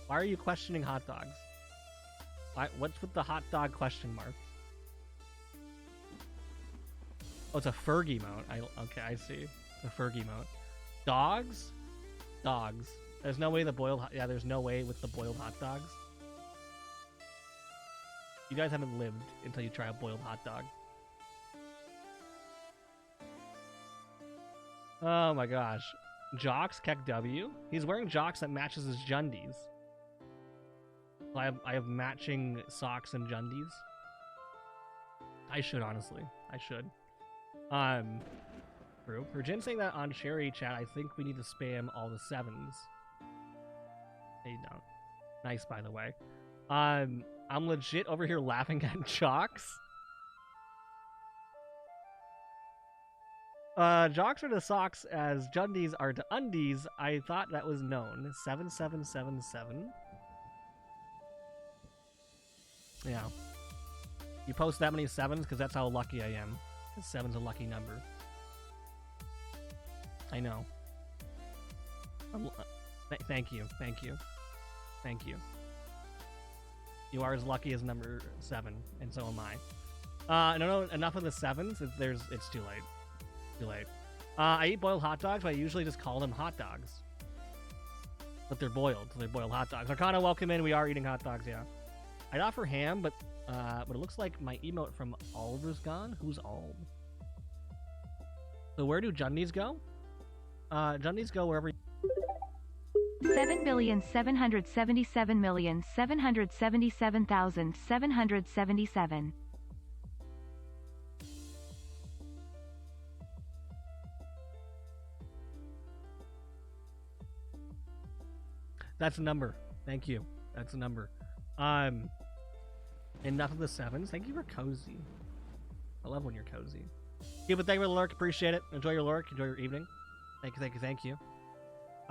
Speaker 2: Why are you questioning hot dogs? What's with the hot dog question mark? Oh, it's a Fergie mode. Okay, I see. It's a Fergie mode. Dogs? Dogs. There's no way there's no way with the boiled hot dogs. You guys haven't lived until you try a boiled hot dog. Oh my gosh. Jocks, Keck W. He's wearing jocks that matches his Jundies. I have matching socks and Jundies. I should, honestly. I should. True. For Jin saying that on Cherry chat, I think we need to spam all the 7s. Hey, don't. Nice, by the way. I'm legit over here laughing at jocks. Jocks are to socks as Jundies are to undies. I thought that was known. 7777. Yeah. You post that many 7s because that's how lucky I am. Seven's a lucky number. I know. Thank you. You are as lucky as number 7, and so am I. No, enough of the 7s. It's too late. Too late. I eat boiled hot dogs, but I usually just call them hot dogs. But they're boiled, so they're boiled hot dogs. Arcana, welcome in. We are eating hot dogs, yeah. I'd offer ham, but it looks like my emote from Alb is gone. Who's Alb? So where do Jundies go? Jundies go wherever.
Speaker 1: 7,777,777,777.
Speaker 2: That's a number. Thank you. That's a number. Enough of the 7s. Thank you for cozy. I love when you're cozy. But thank you for the lurk. Appreciate it. Enjoy your lurk. Enjoy your evening. Thank you.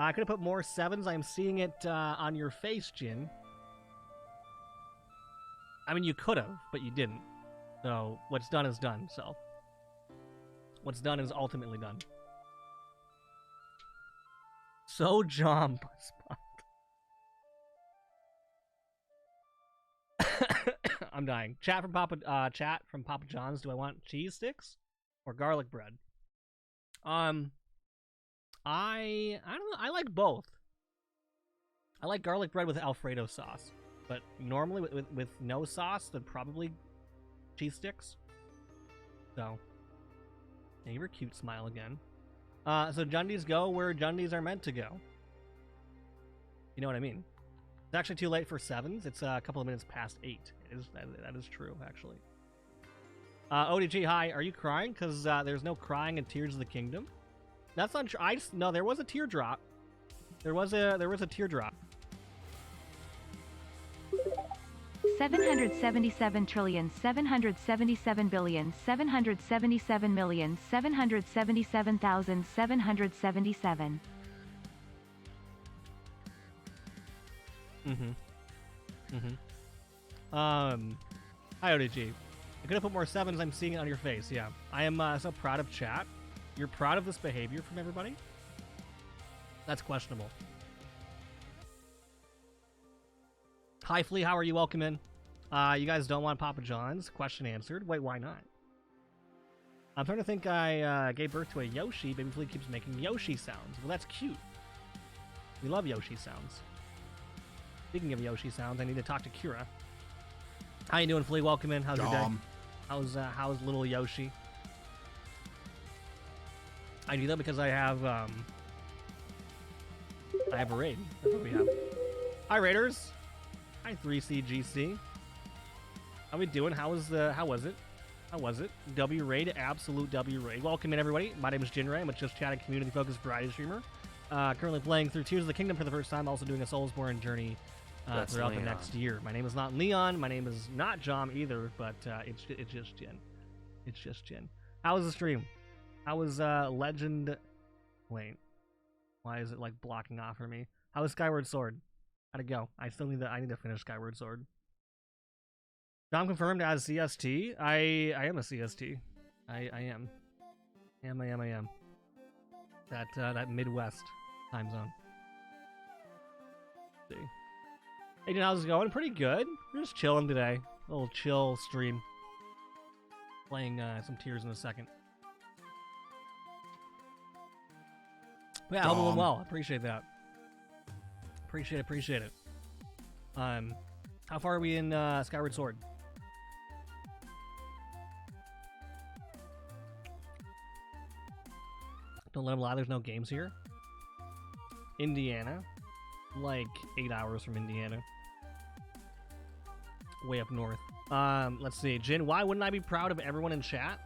Speaker 2: I could have put more 7s. I am seeing it on your face, Jin. I mean, you could have, but you didn't. So, what's done is done, so. What's done is ultimately done. So jump. I'm dying. Chat from Papa John's. Do I want cheese sticks or garlic bread? I don't know. I like both. I like garlic bread with Alfredo sauce, but normally with no sauce, then probably cheese sticks. So, yeah, you were cute. Smile again. So Jundies go where Jundies are meant to go. You know what I mean? It's actually too late for 7s. It's a couple of minutes past 8. That is true, actually. ODG, hi. Are you crying? Because there's no crying in Tears of the Kingdom. That's not true. No, there was a teardrop. There was a teardrop.
Speaker 1: 777,777,777,777,777.
Speaker 2: Hi, ODG. I could have put more 7s. I'm seeing it on your face. Yeah. I am so proud of chat. You're proud of this behavior from everybody? That's questionable. Hi, Flea. How are you? Welcome in. You guys don't want Papa John's? Question answered. Wait, why not? I'm trying to think. I gave birth to a Yoshi. Baby Flea keeps making Yoshi sounds. Well, that's cute. We love Yoshi sounds. Speaking of Yoshi sounds, I need to talk to Kira. How you doing, Flea? Welcome in. How's your day? How's little Yoshi? I do that because I have a raid. That's what we have. Hi, Raiders. Hi, 3CGC. How we doing? How was it? W raid, absolute W raid. Welcome in, everybody. My name is Jinray. I'm a just chatting community-focused variety streamer. Currently playing through Tears of the Kingdom for the first time. Also doing a Soulsborne journey throughout the next year. My name is not Leon. My name is not Jom either. But it's just Jin. It's just Jin. How was the stream? How was Legend? Wait, why is it like blocking off for me? How was Skyward Sword? How'd it go? I need to finish Skyward Sword. Dom confirmed as CST. I am a CST. I am. That Midwest time zone. Let's see. Hey, Jen, how's it going? Pretty good. We're just chilling today. A little chill stream. Playing some Tears in a second. Yeah, I hope it went well. Appreciate that. Appreciate it. How far are we in Skyward Sword? Don't let them lie, there's no games here. Indiana. Like 8 hours from Indiana. Way up north. Let's see. Jin, why wouldn't I be proud of everyone in chat?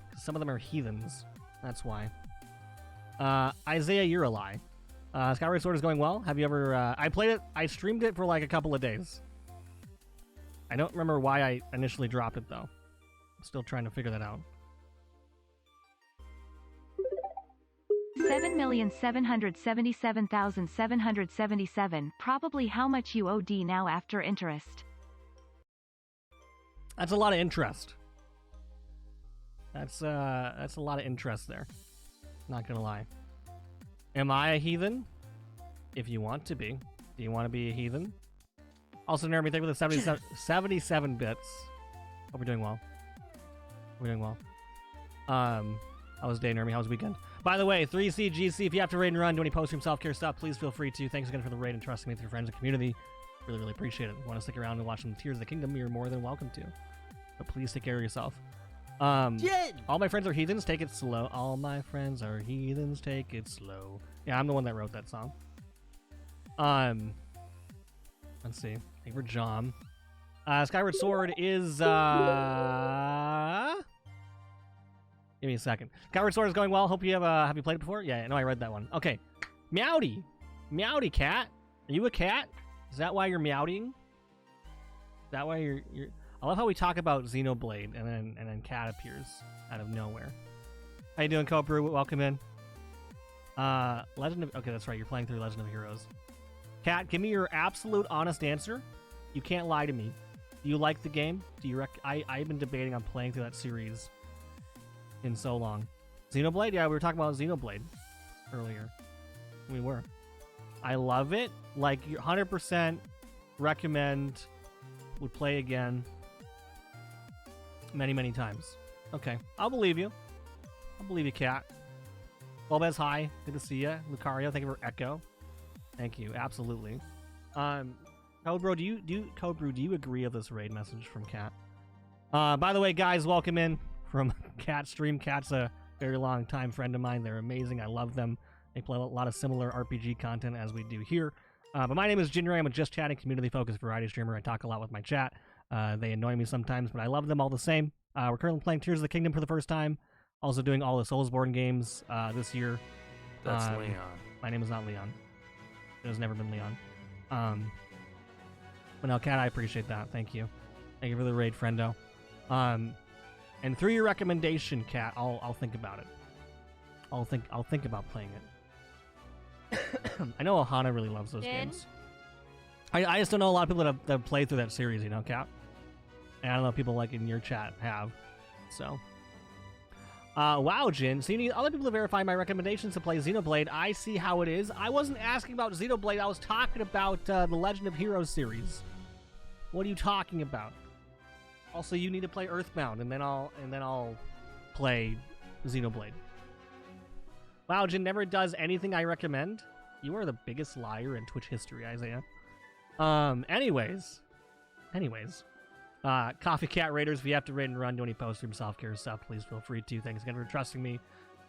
Speaker 2: Because some of them are heathens. That's why. Isaiah, you're a lie. Skyward Sword is going well. Have you ever... I played it... I streamed it for like a couple of days. I don't remember why I initially dropped it, though. I'm still trying to figure that out.
Speaker 1: 7,777,777. Probably how much you owe D now after interest.
Speaker 2: That's a lot of interest. That's a lot of interest there. Not gonna lie. Am I a heathen? If you want to be. Do you want to be a heathen? Also, Nermy, thank you for the 77 bits. Hope we're doing well. We're doing well. How was day, Nermy? How was the weekend? By the way, 3CGC, if you have to raid and run, do any post-stream self-care stuff, please feel free to. Thanks again for the raid and trusting me with your friends and community. Really, really appreciate it. If you want to stick around and watch some Tears of the Kingdom, you're more than welcome to. But please take care of yourself. All my friends are heathens, take it slow. All my friends are heathens, take it slow. Yeah, I'm the one that wrote that song. Let's see. Thank you for John. Skyward Sword is, give me a second. Skyward Sword is going well. Hope you have you played it before? Yeah, I know I read that one. Okay. Meowdy. Meowdy, cat. Are you a cat? Is that why you're meowing? Is that why you're... I love how we talk about Xenoblade and then cat appears out of nowhere. How you doing, Cobra? Welcome in. Legend of... Okay, that's right. You're playing through Legend of Heroes. Cat, give me your absolute honest answer. You can't lie to me. Do you like the game? Do you I've been debating on playing through that series in so long. Xenoblade? Yeah, we were talking about Xenoblade earlier. We were. I love it. Like, 100% recommend. Would play again. Many, many times. Okay. I'll believe you. I'll believe you, Cat. Lopez, hi. Good to see you. Lucario, thank you for Echo. Thank you. Absolutely. Codebro, do you agree with this raid message from Cat? By the way, guys, welcome in from Cat Stream. Cat's a very long time friend of mine. They're amazing. I love them. They play a lot of similar RPG content as we do here. But my name is Ginger. I'm a just chatting, community-focused variety streamer. I talk a lot with my chat. They annoy me sometimes, but I love them all the same. We're currently playing Tears of the Kingdom for the first time. Also doing all the Soulsborne games this year.
Speaker 3: That's Leon.
Speaker 2: My name is not Leon. It has never been Leon. But no, Cat, I appreciate that. Thank you. Thank you for the raid, friendo. And through your recommendation, Cat, I'll think about it. I'll think about playing it. I know Ohana really loves those games. I just don't know a lot of people that have played through that series, you know, Cat. And I don't know if people like in your chat have. So. Wow, Jin. So you need other people to verify my recommendations to play Xenoblade. I see how it is. I wasn't asking about Xenoblade. I was talking about the Legend of Heroes series. What are you talking about? Also, you need to play Earthbound, and then I'll play Xenoblade. Wow, Jin never does anything I recommend. You are the biggest liar in Twitch history, Isaiah. Anyways. Coffee Cat Raiders, if you have to raid and run, do any post-stream self-care stuff, please feel free to. Thanks again for trusting me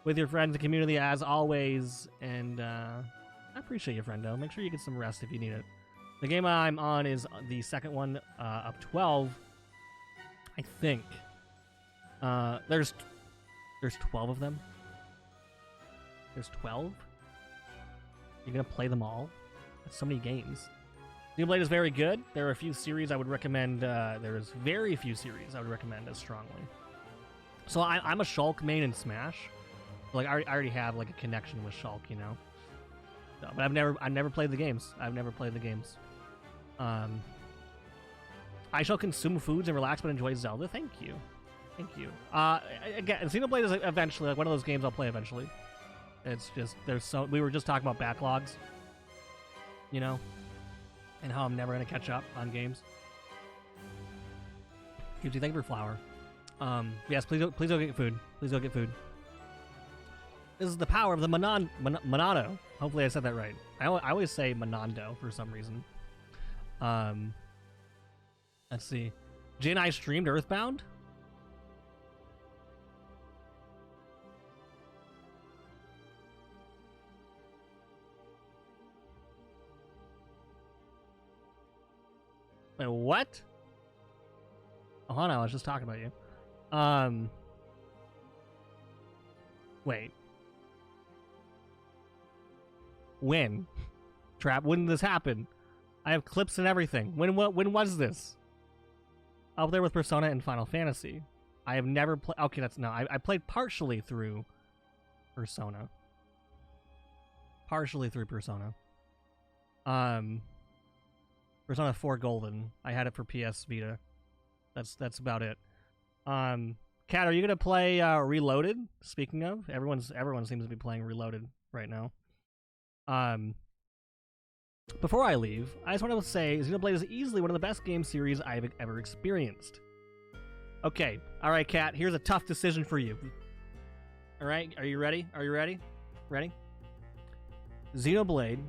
Speaker 2: with your friends and community as always. And I appreciate you, friendo. Make sure you get some rest if you need it. The game I'm on is the second one of 12. I think. There's 12 of them. There's 12? You're gonna play them all? That's so many games. Xenoblade is very good. There are a few series I would recommend. There's very few series I would recommend as strongly. So I'm a Shulk main in Smash. Like I already have like a connection with Shulk, you know. So, but I've never played the games. I've never played the games. I shall consume foods and relax, but enjoy Zelda. Thank you. Again, Xenoblade is eventually like one of those games I'll play eventually. It's just we were just talking about backlogs, you know, and how I'm never gonna catch up on games. Thank you for flour. Yes, please go get food. Please go get food. This is the power of the Monado. Hopefully I said that right. I always say Monando for some reason. Let's see. Jin, I streamed Earthbound. Wait, what? Oh, hold on, I was just talking about you. Wait. When? Trap, when did this happen? I have clips and everything. When was this? Up there with Persona and Final Fantasy. I have never played... Okay, I played partially through Persona. Persona 4 Golden. I had it for PS Vita. That's about it. Kat, are you gonna play Reloaded? Speaking of, everyone seems to be playing Reloaded right now. Before I leave, I just want to say Xenoblade is easily one of the best game series I've ever experienced. Okay, all right, Kat. Here's a tough decision for you. All right, are you ready? Are you ready? Ready? Xenoblade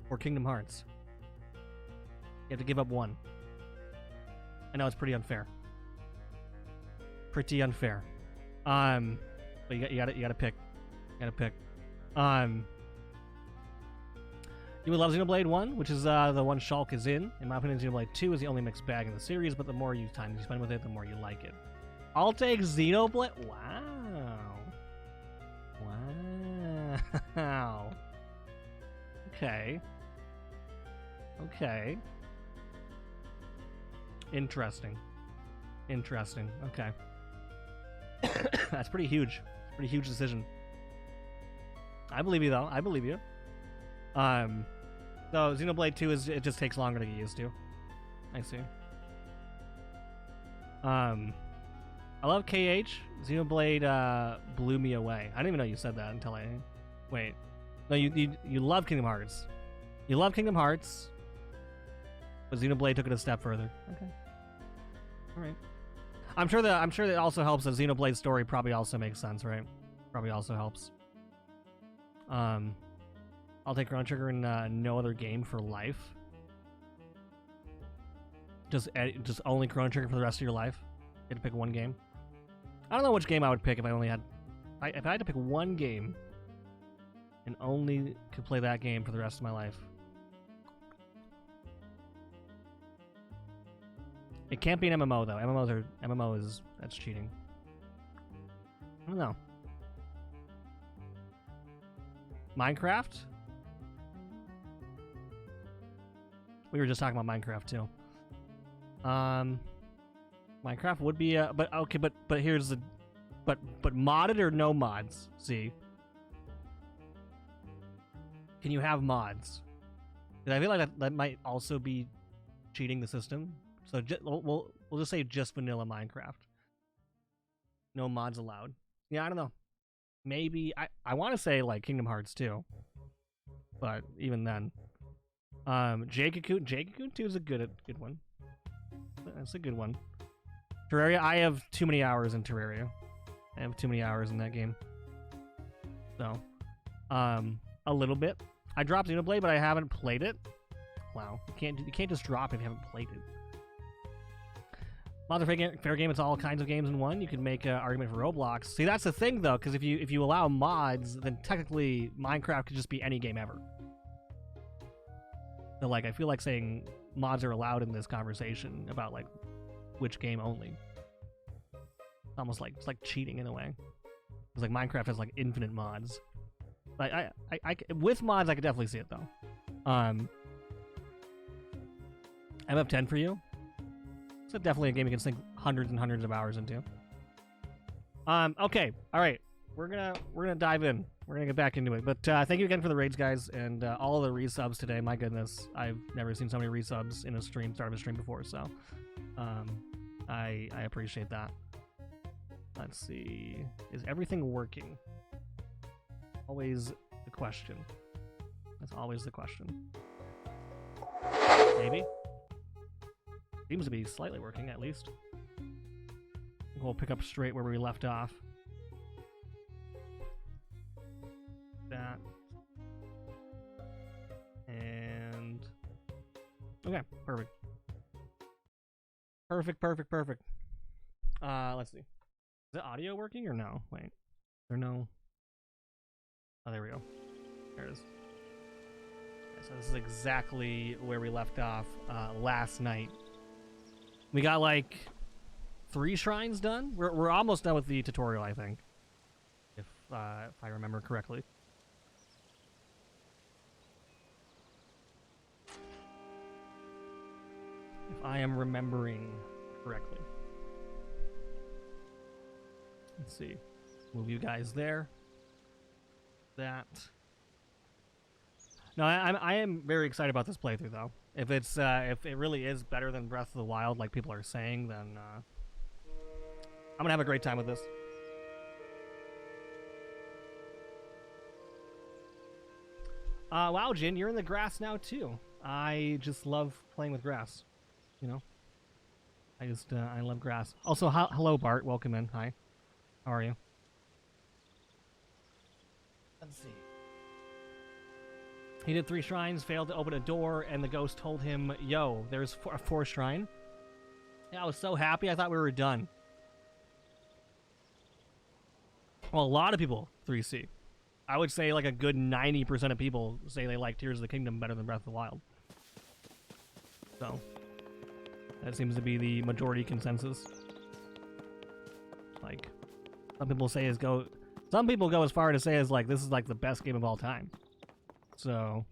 Speaker 2: or Kingdom Hearts? You have to give up one. I know it's pretty unfair. Pretty unfair. But you gotta pick. You gotta pick. You would love Xenoblade 1, which is the one Shulk is in. In my opinion, Xenoblade 2 is the only mixed bag in the series, but the more time you spend with it, the more you like it. I'll take Xenoblade. Wow. Okay. Interesting. Okay. That's pretty huge. Pretty huge decision. I believe you, though. I believe you. So Xenoblade 2 it just takes longer to get used to. I see. I love KH. Xenoblade blew me away. I didn't even know you said that until I... Wait. No, you love Kingdom Hearts. You love Kingdom Hearts, but Xenoblade took it a step further. Okay. All right. I'm sure that also helps that Xenoblade's story probably also makes sense, right? Probably also helps. I'll take Chrono Trigger in no other game for life. Just only Chrono Trigger for the rest of your life. You had to pick one game. I don't know which game I would pick if I only had... If I had to pick one game and only could play that game for the rest of my life. It can't be an MMO though. That's cheating. I don't know. Minecraft? We were just talking about Minecraft too. Minecraft would be but okay, but here's the but modded or no mods? See, can you have mods? Because I feel like that might also be cheating the system. So we'll just say just vanilla Minecraft. No mods allowed. Yeah, I don't know. Maybe I want to say like Kingdom Hearts 2, but even then, Jake-Coon 2 is a good one. That's a good one. Terraria, I have too many hours in Terraria. I have too many hours in that game. So, a little bit. I dropped Xenoblade, but I haven't played it. Wow, you can't just drop if you haven't played it. Mods are fair game. It's all kinds of games in one. You can make an argument for Roblox. See, that's the thing though, because if you allow mods, then technically Minecraft could just be any game ever. So like, I feel like saying mods are allowed in this conversation about like which game only. It's almost like cheating in a way. It's like Minecraft has like infinite mods. Like I with mods I could definitely see it though. MF10 for you. It's definitely a game you can sink hundreds and hundreds of hours into. Okay, all right, we're gonna dive in. We're gonna get back into it. But thank you again for the raids, guys, and all the resubs today. My goodness, I've never seen so many resubs in a start of a stream before. So, I appreciate that. Let's see, is everything working? Always the question. That's always the question. Maybe. Seems to be slightly working, at least. We'll pick up straight where we left off. That. And... okay, perfect. Perfect. Let's see. Is the audio working or no? Wait. Or no? Oh, there we go. There it is. Okay, so this is exactly where we left off last night. We got like 3 shrines done. We're almost done with the tutorial, I think, if I remember correctly. If I am remembering correctly. Let's see. Move you guys there. That. No, I am very excited about this playthrough though. If it really is better than Breath of the Wild, like people are saying, then I'm gonna have a great time with this. Wow, Jin, you're in the grass now too. I just love playing with grass. You know, I love grass. Also, hello Bart, welcome in. Hi, how are you? Let's see. He did 3 shrines, failed to open a door, and the ghost told him, "Yo, there's a 4th shrine." Yeah, I was so happy. I thought we were done. Well, a lot of people 3C. I would say like a good 90% of people say they like Tears of the Kingdom better than Breath of the Wild. So, that seems to be the majority consensus. Like, some people go as far to say as like, this is like the best game of all time. So,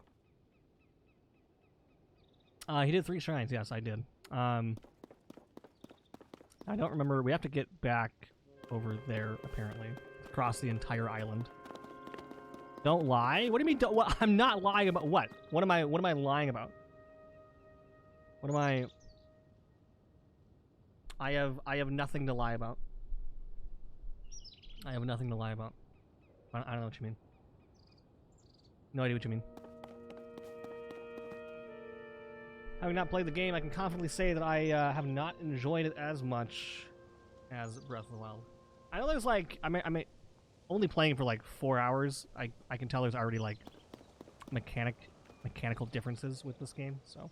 Speaker 2: he did 3 shrines. Yes, I did. I don't remember. We have to get back over there, apparently. Across the entire island. Don't lie? What do you mean? What? I'm not lying about what? What am I lying about? What am I? I have nothing to lie about. I have nothing to lie about. I don't know what you mean. No idea what you mean. Having not played the game, I can confidently say that I have not enjoyed it as much as Breath of the Wild. I know there's like, I mean, only playing for like 4 hours. I can tell there's already like mechanical differences with this game. So,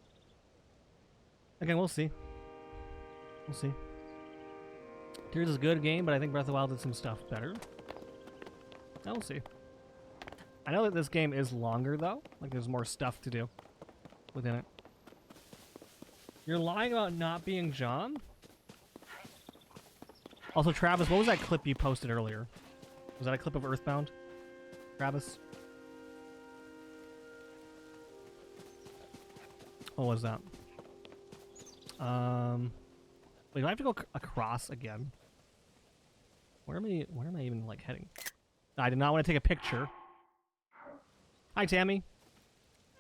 Speaker 2: again, we'll see. We'll see. Tears is a good game, but I think Breath of the Wild did some stuff better. I will see. I know that this game is longer though. Like there's more stuff to do within it. You're lying about not being John? Also, Travis, what was that clip you posted earlier? Was that a clip of Earthbound? Travis? What was that? Wait, do I have to go across again? Where am I even, like, heading? I did not want to take a picture. Hi, Tammy.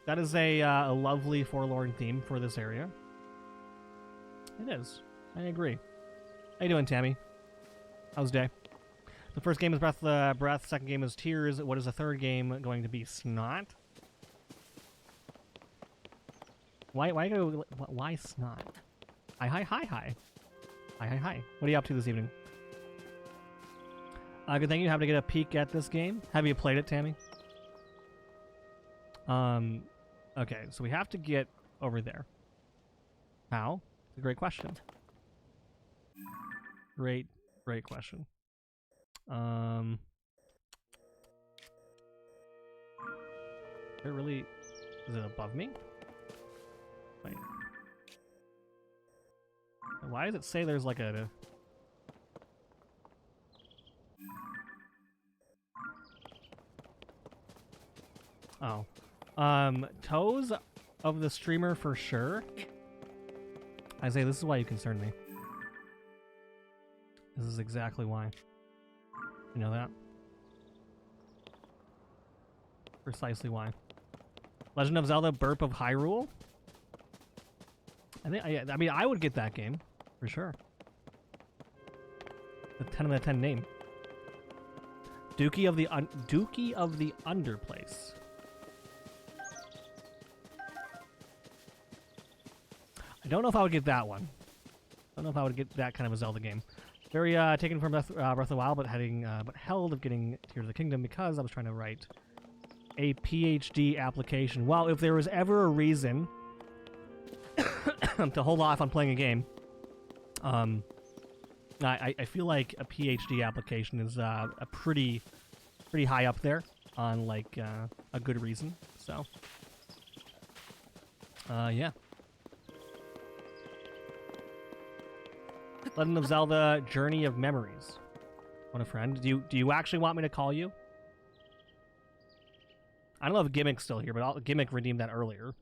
Speaker 2: That is a lovely forlorn theme for this area. It is. I agree. How you doing, Tammy? How's day? The first game is Breath. Second game is Tears. What is the third game going to be? Snot? Why Snot? Hi. What are you up to this evening? Good thing you have to get a peek at this game. Have you played it, Tammy? Okay, so we have to get over there. How? It's a great question. Great question. It really... Is it above me? Wait. Why does it say there's like a... Oh. Toes of the streamer for sure. I say this is why you concern me. This is exactly why. You know that? Precisely why. Legend of Zelda Burp of Hyrule? I mean, I would get that game. For sure. The 10 out of 10 name. Dookie of the Underplace. I don't know if I would get that one. I don't know if I would get that kind of a Zelda game. Very taken from Breath of the Wild, but held of getting Tears of the Kingdom because I was trying to write a PhD application. Well, if there was ever a reason to hold off on playing a game, I feel like a PhD application is a pretty high up there on like a good reason. So, yeah. Legend of Zelda: Journey of Memories. What a friend. Do you actually want me to call you? I don't know if Gimmick's still here, but Gimmick redeemed that earlier.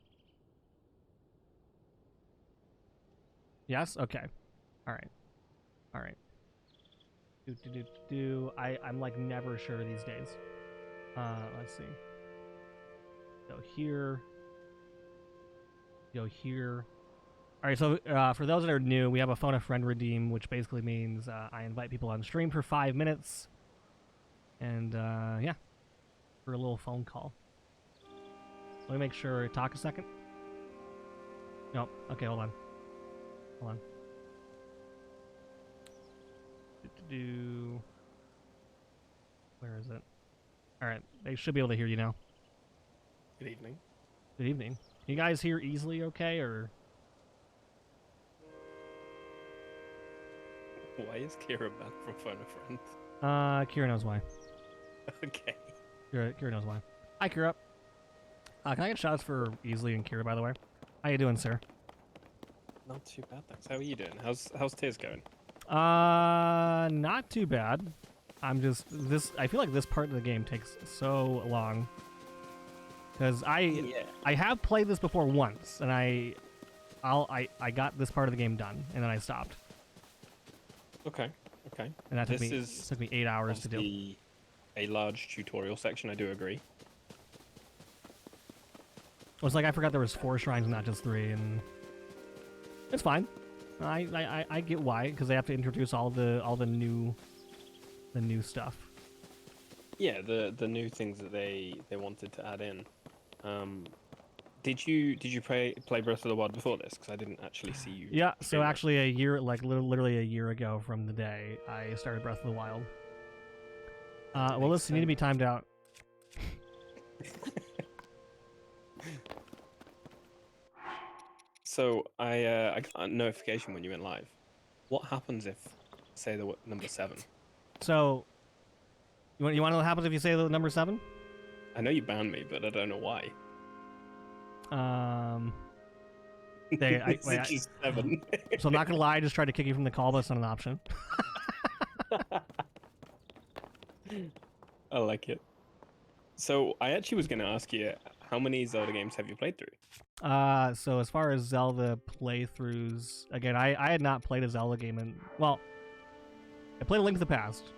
Speaker 2: Yes? Okay. Alright. Alright. I'm like never sure these days. Let's see. Go here. Go here. All right, so for those that are new, we have a phone a friend redeem, which basically means I invite people on stream for 5 minutes, and yeah, for a little phone call. Let me make sure. Talk a second. Nope. Okay, hold on. Hold on. Where is it? All right, they should be able to hear you now.
Speaker 3: Good evening.
Speaker 2: Good evening. Can you guys hear easily okay, or?
Speaker 3: Why is Kira back from Phone a Friend?
Speaker 2: Kira knows why.
Speaker 3: Okay.
Speaker 2: Kira knows why. Hi, Kira. Can I get shots for Easily and Kira, by the way? How you doing, sir?
Speaker 3: Not too bad, thanks. How are you doing? How's Tears going?
Speaker 2: Not too bad. I feel like this part of the game takes so long. Because I have played this before once, and I got this part of the game done, and then I stopped.
Speaker 3: Okay.
Speaker 2: And that took me 8 hours to do.
Speaker 3: A large tutorial section, I do agree.
Speaker 2: Well, it's like I forgot there was 4 shrines, not just 3, and it's fine. I get why, because they have to introduce all the new stuff.
Speaker 3: Yeah, the new things that they wanted to add in. Did you play Breath of the Wild before this? Because I didn't actually see you.
Speaker 2: Yeah, so actually a year, literally a year ago from the day I started Breath of the Wild. Well, listen, you need to be timed out.
Speaker 3: So I got a notification when you went live. What happens if, say, the number 7?
Speaker 2: So, you want to know what happens if you say the number 7?
Speaker 3: I know you banned me, but I don't know why.
Speaker 2: Wait,
Speaker 3: just 7.
Speaker 2: So I'm not gonna lie, I just tried to kick you from the call, but it's not an option.
Speaker 3: I like it. So I actually was going to ask you, how many Zelda games have you played through?
Speaker 2: So as far as Zelda playthroughs, again, I had not played a Zelda game I played A Link to the Past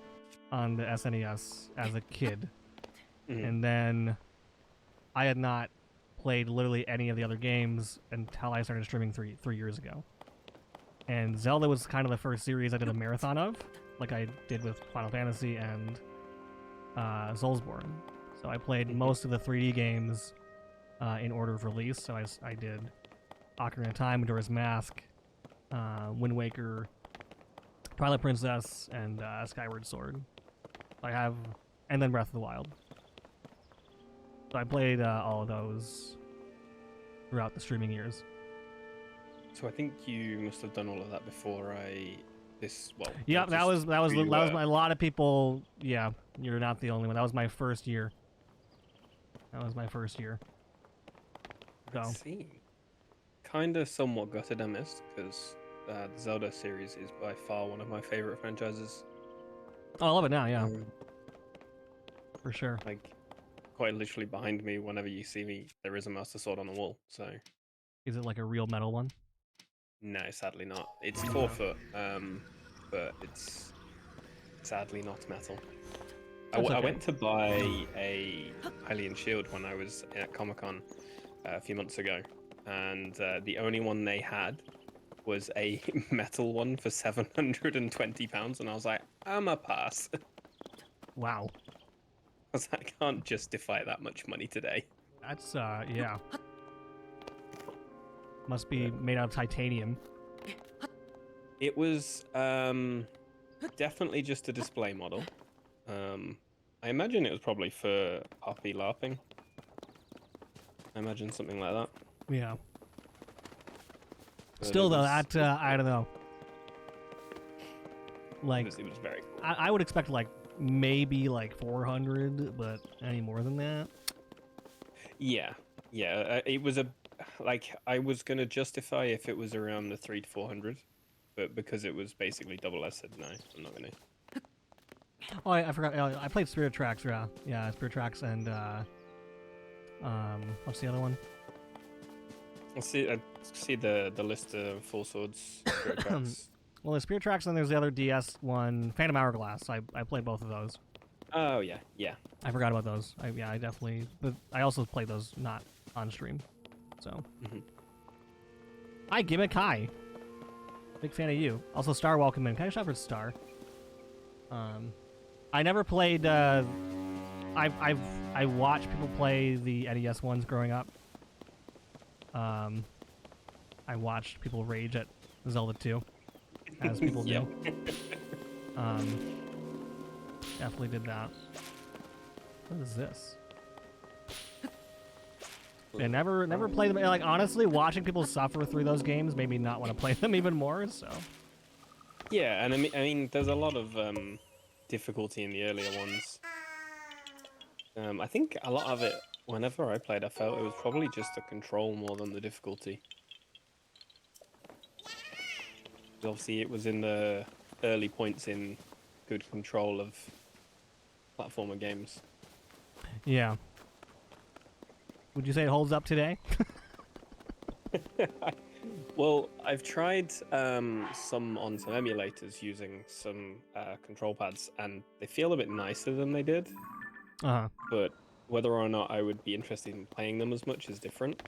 Speaker 2: on the SNES as a kid, and then I had not played literally any of the other games until I started streaming three years ago. And Zelda was kind of the first series I did a marathon of, like I did with Final Fantasy and Soulsborne. So I played most of the 3D games in order of release. So I did Ocarina of Time, Majora's Mask, Wind Waker, Twilight Princess, and Skyward Sword. And then Breath of the Wild. So I played all of those throughout the streaming years.
Speaker 3: So I think you must have done all of that before
Speaker 2: Yeah, that was a lot of people. Yeah, you're not the only one. That was my first year. So.
Speaker 3: I see. Kinda somewhat gutted I missed, because the Zelda series is by far one of my favorite franchises.
Speaker 2: Oh, I love it now, yeah. For sure.
Speaker 3: Like, quite literally behind me, whenever you see me, there is a Master Sword on the wall, so...
Speaker 2: Is it like a real metal one?
Speaker 3: No, sadly not. It's 4 foot, but it's sadly not metal. I went to buy a Hylian shield when I was at Comic-Con a few months ago, and the only one they had was a metal one for £720, and I was like, I'm a pass.
Speaker 2: Wow.
Speaker 3: Because I can't justify that much money today.
Speaker 2: That's, yeah. Must be made out of titanium.
Speaker 3: It was definitely just a display model. I imagine it was probably for Poppy LARPing. I imagine something like that.
Speaker 2: Yeah.
Speaker 3: But
Speaker 2: Still, though, that, I don't know. Like,
Speaker 3: it was very cool.
Speaker 2: I would expect, like, maybe, like, 400, but any more than that?
Speaker 3: Yeah. It was I was going to justify if it was around the 300 to 400, but because it was basically double, I said no, I'm not going to.
Speaker 2: Oh, I forgot. I played Spirit Tracks, yeah. Yeah, Spirit Tracks and, what's the other one?
Speaker 3: I see the list of Full Swords Spirit Tracks.
Speaker 2: Well, there's Spirit Tracks and there's the other DS one, Phantom Hourglass. I played both of those.
Speaker 3: Oh, yeah.
Speaker 2: I forgot about those. I definitely... But I also played those not on stream, so... Hi, Gimmick. Hi. Big fan of you. Also, Star, welcome in. Can I shout for Star? I never played. I watched people play the NES ones growing up. I watched people rage at Zelda 2, as people do. Definitely did that. What is this? Yeah, never played them. Like, honestly, watching people suffer through those games made me not want to play them even more. So.
Speaker 3: Yeah, and I mean, there's a lot of difficulty in the earlier ones. I think a lot of it, whenever I played, I felt it was probably just the control more than the difficulty. Obviously, it was in the early points in good control of platformer games.
Speaker 2: Yeah. Would you say it holds up today?
Speaker 3: Well, I've tried some on some emulators using some control pads, and they feel a bit nicer than they did. But whether or not I would be interested in playing them as much is different.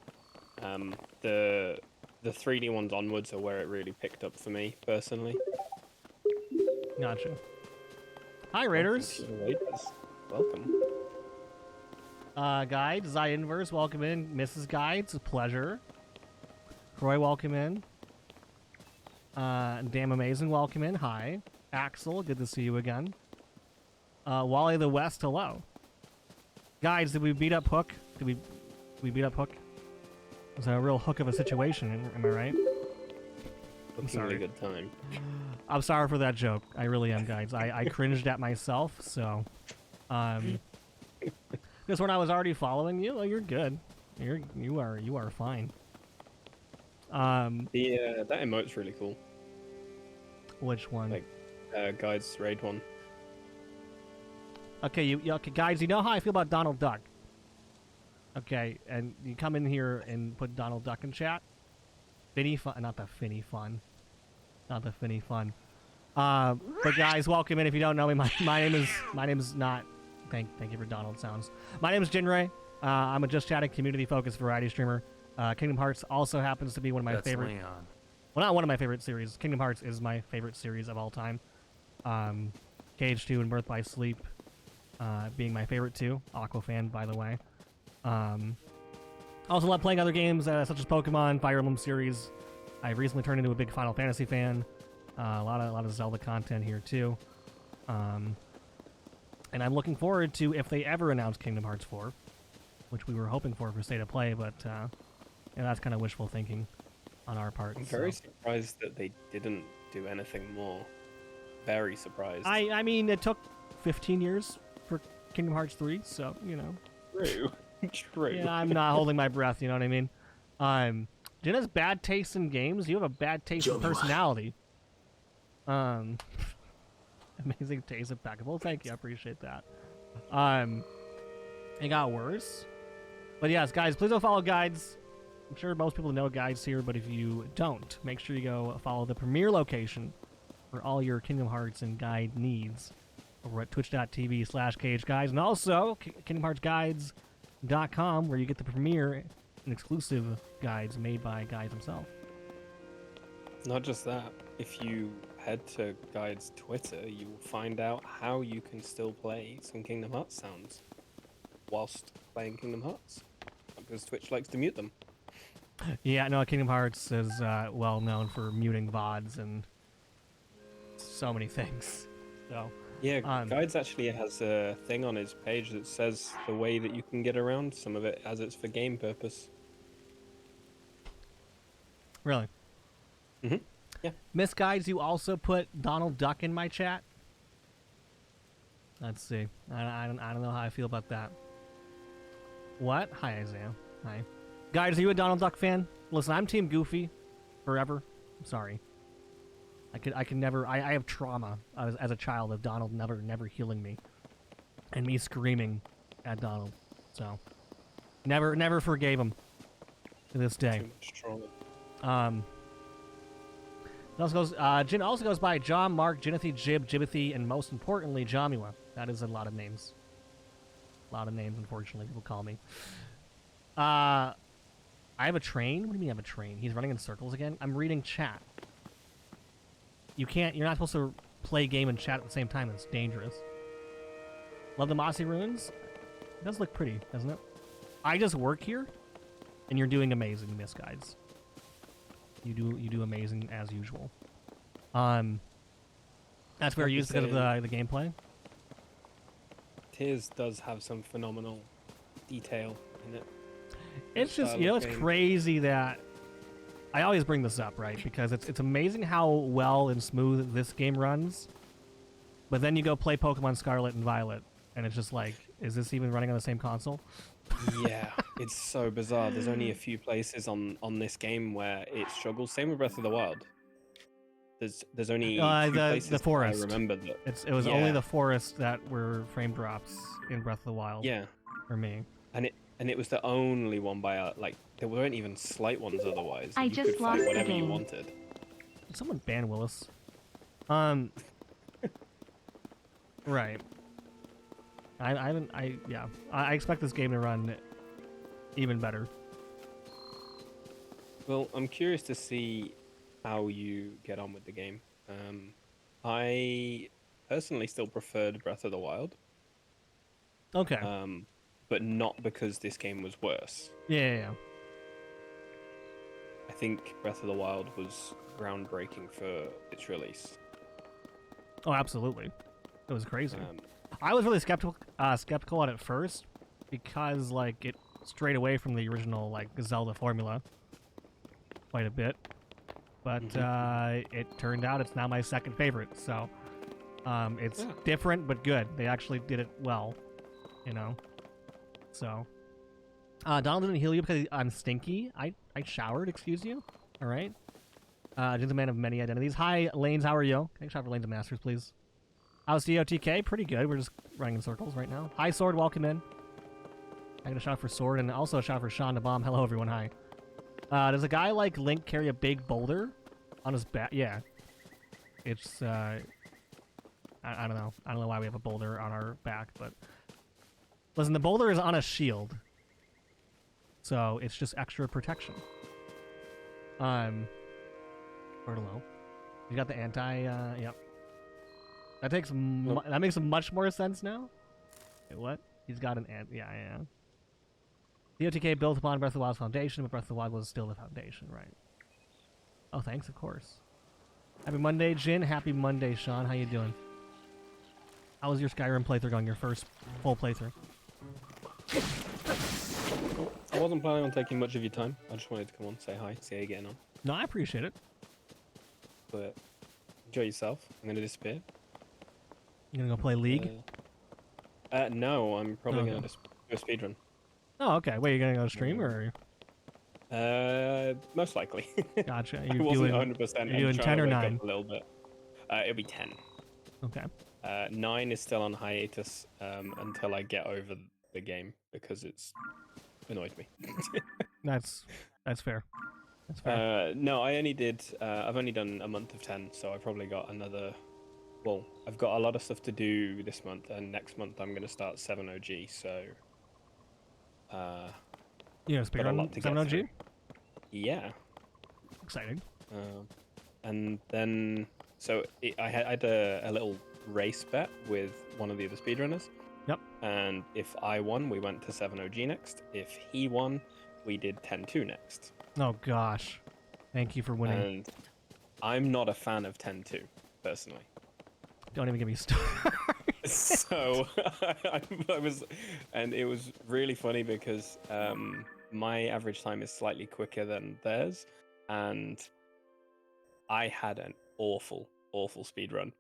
Speaker 3: The 3D ones onwards are where it really picked up for me personally.
Speaker 2: Gotcha. Hi, Raiders.
Speaker 3: Welcome.
Speaker 2: Guide, Zy Inverse, welcome in. Mrs. Guide, it's a pleasure. Croy, welcome in. Damn Amazing, welcome in. Hi. Axel, good to see you again. Wally the West, hello. Guys, did we beat up Hook? Did we beat up Hook? It was a real hook of a situation, am I right?
Speaker 3: I'm sorry. A good time.
Speaker 2: I'm sorry for that joke. I really am, guys. I cringed at myself, so because when I was already following you, well, you're good. You are fine.
Speaker 3: That emote's really cool.
Speaker 2: Which one?
Speaker 3: Like Guide's raid one.
Speaker 2: Okay, okay, guys, you know how I feel about Donald Duck. Okay, and you come in here and put Donald Duck in chat. Finny fun, not the Finny fun. Not the Finny fun. But guys, welcome in. If you don't know me, my name is not. Thank you for Donald sounds. My name is Jinray. I'm a just chatting community-focused variety streamer. Kingdom Hearts also happens to be one of my favorite. Leon. Well, not one of my favorite series. Kingdom Hearts is my favorite series of all time. Cage 2 and Birth by Sleep being my favorite too. Aqua fan, by the way. Also love playing other games such as Pokemon, Fire Emblem series. I've recently turned into a big Final Fantasy fan. A lot of Zelda content here too. And I'm looking forward to if they ever announce Kingdom Hearts 4, which we were hoping for State of Play, but that's kind of wishful thinking on our part.
Speaker 3: I'm very surprised that they didn't do anything more. Very surprised.
Speaker 2: I mean, it took 15 years for Kingdom Hearts 3, so, you know.
Speaker 3: True. True.
Speaker 2: Yeah, I'm not holding my breath, you know what I mean? Jen has bad taste in games. You have a bad taste in personality. Amazing taste, impeccable. Thank you, I appreciate that. It got worse. But yes, guys, please don't follow guides. I'm sure most people know guides here, but if you don't, make sure you go follow the premier location for all your Kingdom Hearts and guide needs over at twitch.tv/cageguides, and also KingdomHeartsGuides.com, where you get the premier and exclusive guides made by Guides himself.
Speaker 3: Not just that, if you head to Guide's Twitter, you will find out how you can still play some Kingdom Hearts sounds whilst playing Kingdom Hearts, because Twitch likes to mute them.
Speaker 2: Yeah, no, Kingdom Hearts is well known for muting VODs and so many things. So
Speaker 3: yeah, Guides actually has a thing on his page that says the way that you can get around some of it as it's for game purpose.
Speaker 2: Really?
Speaker 3: Mm-hmm. Yeah.
Speaker 2: Miss Guides, you also put Donald Duck in my chat? Let's see. I don't know how I feel about that. What? Hi, Isaiah. Hi. Guys, are you a Donald Duck fan? Listen, I'm Team Goofy forever. I'm sorry. I can never. I have trauma as a child of Donald never healing me, and me screaming at Donald. So, never forgave him to this day.
Speaker 3: Too much trauma.
Speaker 2: It also goes. Jin also goes by John, Mark, Jinathy, Jib, Jibbathy, and most importantly, Jamua. That is a lot of names. A lot of names, unfortunately, people call me. I have a train? What do you mean I have a train? He's running in circles again? I'm reading chat. You're not supposed to play game and chat at the same time. It's dangerous. Love the mossy ruins? It does look pretty, doesn't it? I just work here, and you're doing amazing, Miss Guides. You do amazing as usual. That's fair use because of the gameplay.
Speaker 3: Tears does have some phenomenal detail in it.
Speaker 2: It's just, it's crazy that I always bring this up, right? Because it's amazing how well and smooth this game runs. But then you go play Pokemon Scarlet and Violet, and it's just like, is this even running on the same console?
Speaker 3: Yeah, it's so bizarre. There's only a few places on this game where it struggles. Same with Breath of the Wild. There's only two places
Speaker 2: the forest.
Speaker 3: I remember that.
Speaker 2: It was only the forest that were frame drops in Breath of the Wild.
Speaker 3: Yeah,
Speaker 2: for me.
Speaker 3: And it was the only one by like there weren't even slight ones otherwise.
Speaker 1: I just
Speaker 3: could
Speaker 1: lost
Speaker 3: fight
Speaker 1: the
Speaker 3: whatever
Speaker 1: game.
Speaker 3: you wanted.
Speaker 2: Did someone ban Willis? Right. I expect this game to run even better.
Speaker 3: Well, I'm curious to see how you get on with the game. I personally still preferred Breath of the Wild.
Speaker 2: Okay.
Speaker 3: But not because this game was worse.
Speaker 2: Yeah.
Speaker 3: I think Breath of the Wild was groundbreaking for its release.
Speaker 2: Oh, absolutely. It was crazy. I was really skeptical on it first because like it strayed away from the original like Zelda formula quite a bit. But it turned out it's now my second favorite. So it's different but good. They actually did it well, So Donald didn't heal you because I'm stinky. I showered, excuse you. All right. He's a man of many identities. Hi, Lanes. How are you? Can I shout for Lanes and Masters, please? How's ToTK? Pretty good. We're just running in circles right now. Hi, Sword. Welcome in. I'm gonna shout for Sword and also a shout for Sean the Bomb. Hello, everyone. Hi. Does a guy like Link carry a big boulder on his back? Yeah. It's I don't know. I don't know why we have a boulder on our back, but listen, the boulder is on a shield, so it's just extra protection. Bertolo. You got the anti. Yep. That makes much more sense now. Wait, what? He's got an ant. Yeah. ToTK built upon Breath of the Wild's foundation, but Breath of the Wild was still the foundation, right? Oh, thanks, of course. Happy Monday, Jin. Happy Monday, Sean. How you doing? How was your Skyrim playthrough going? Your first full playthrough?
Speaker 3: I wasn't planning on taking much of your time. I just wanted to come on, say hi, see how you're getting on.
Speaker 2: No, I appreciate it.
Speaker 3: But enjoy yourself. I'm gonna disappear.
Speaker 2: You gonna go play League?
Speaker 3: No, I'm probably gonna do a speedrun.
Speaker 2: Oh, okay. Wait, you gonna go stream or?
Speaker 3: Most likely.
Speaker 2: Gotcha.
Speaker 3: I wasn't 100%.
Speaker 2: You're doing 10 or 9?
Speaker 3: A little bit. It'll be 10.
Speaker 2: Okay.
Speaker 3: 9 is still on hiatus until I get over the game because it's annoyed me.
Speaker 2: That's fair. That's fair.
Speaker 3: No, I only did. I've only done a month of 10, so I probably got another. Well, I've got a lot of stuff to do this month, and next month I'm going to start 7 OG. So.
Speaker 2: You know, speedrun 7 OG?
Speaker 3: Yeah.
Speaker 2: Exciting.
Speaker 3: And then, I had a little race bet with one of the other speedrunners.
Speaker 2: Yep.
Speaker 3: And if I won, we went to 7 OG next. If he won, we did 10-2 next.
Speaker 2: Oh, gosh. Thank you for winning.
Speaker 3: And I'm not a fan of 10-2, personally.
Speaker 2: Don't even get me started.
Speaker 3: So I was, and it was really funny because my average time is slightly quicker than theirs, and I had an awful speed run.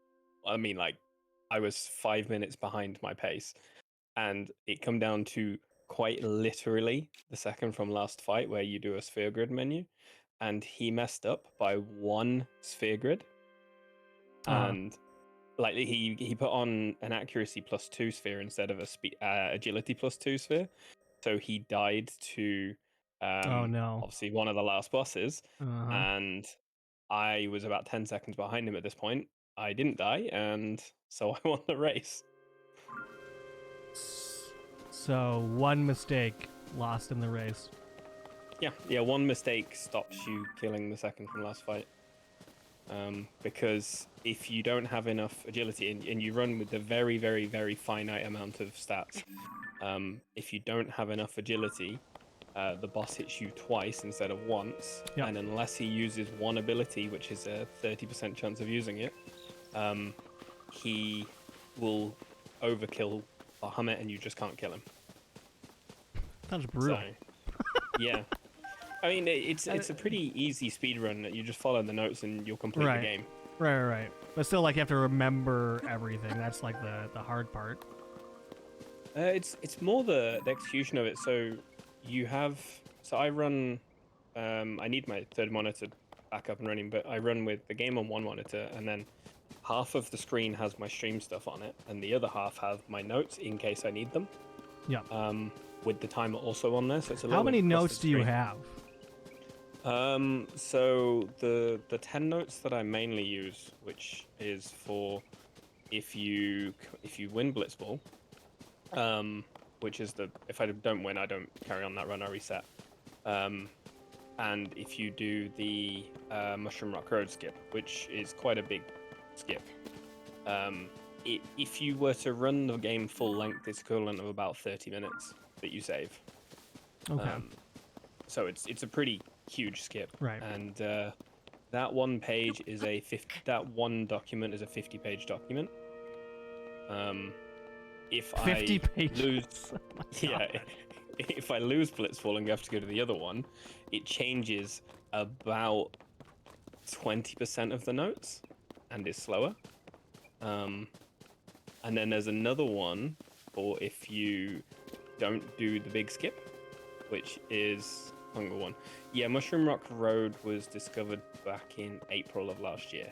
Speaker 3: I mean, like, I was 5 minutes behind my pace, and it come down to quite literally the second from last fight where you do a sphere grid menu, and he messed up by 1 sphere grid, and like he put on an accuracy +2 sphere instead of a agility +2 sphere, so he died to
Speaker 2: oh no,
Speaker 3: obviously one of the last bosses, and I was about 10 seconds behind him at this point. I didn't die, and so I won the race.
Speaker 2: So 1 mistake lost in the race.
Speaker 3: Yeah. One mistake stops you killing the second from last fight. Because if you don't have enough agility and you run with a very, very, very finite amount of stats, if you don't have enough agility, the boss hits you twice instead of once.
Speaker 2: Yep.
Speaker 3: And unless he uses one ability, which is a 30% chance of using it, he will overkill Bahamut and you just can't kill him.
Speaker 2: Sounds brutal.
Speaker 3: So, yeah. I mean, it's a pretty easy speed run. You just follow the notes and you'll complete the game.
Speaker 2: Right. But still, like, you have to remember everything. That's like the hard part.
Speaker 3: It's more the execution of it. So I run. I need my third monitor back up and running, but I run with the game on one monitor, and then half of the screen has my stream stuff on it, and the other half have my notes in case I need them.
Speaker 2: Yeah.
Speaker 3: With the timer also on there, so it's a little.
Speaker 2: How many notes do you have?
Speaker 3: So the 10 notes that I mainly use, which is for if you win Blitzball, which is if I don't win, I don't carry on that run, I reset. And if you do the Mushroom Rock Road skip, which is quite a big skip, if you were to run the game full length, it's equivalent of about 30 minutes that you save.
Speaker 2: Okay.
Speaker 3: So it's a pretty huge skip.
Speaker 2: Right.
Speaker 3: And that one page is that one document is a 50-page document. If
Speaker 2: 50
Speaker 3: I
Speaker 2: pages.
Speaker 3: lose, if I lose Blitzball and have to go to the other one, it changes about 20% of the notes and is slower. And then there's another one for if you don't do the big skip, which is longer one. Yeah, Mushroom Rock Road was discovered back in April of last year.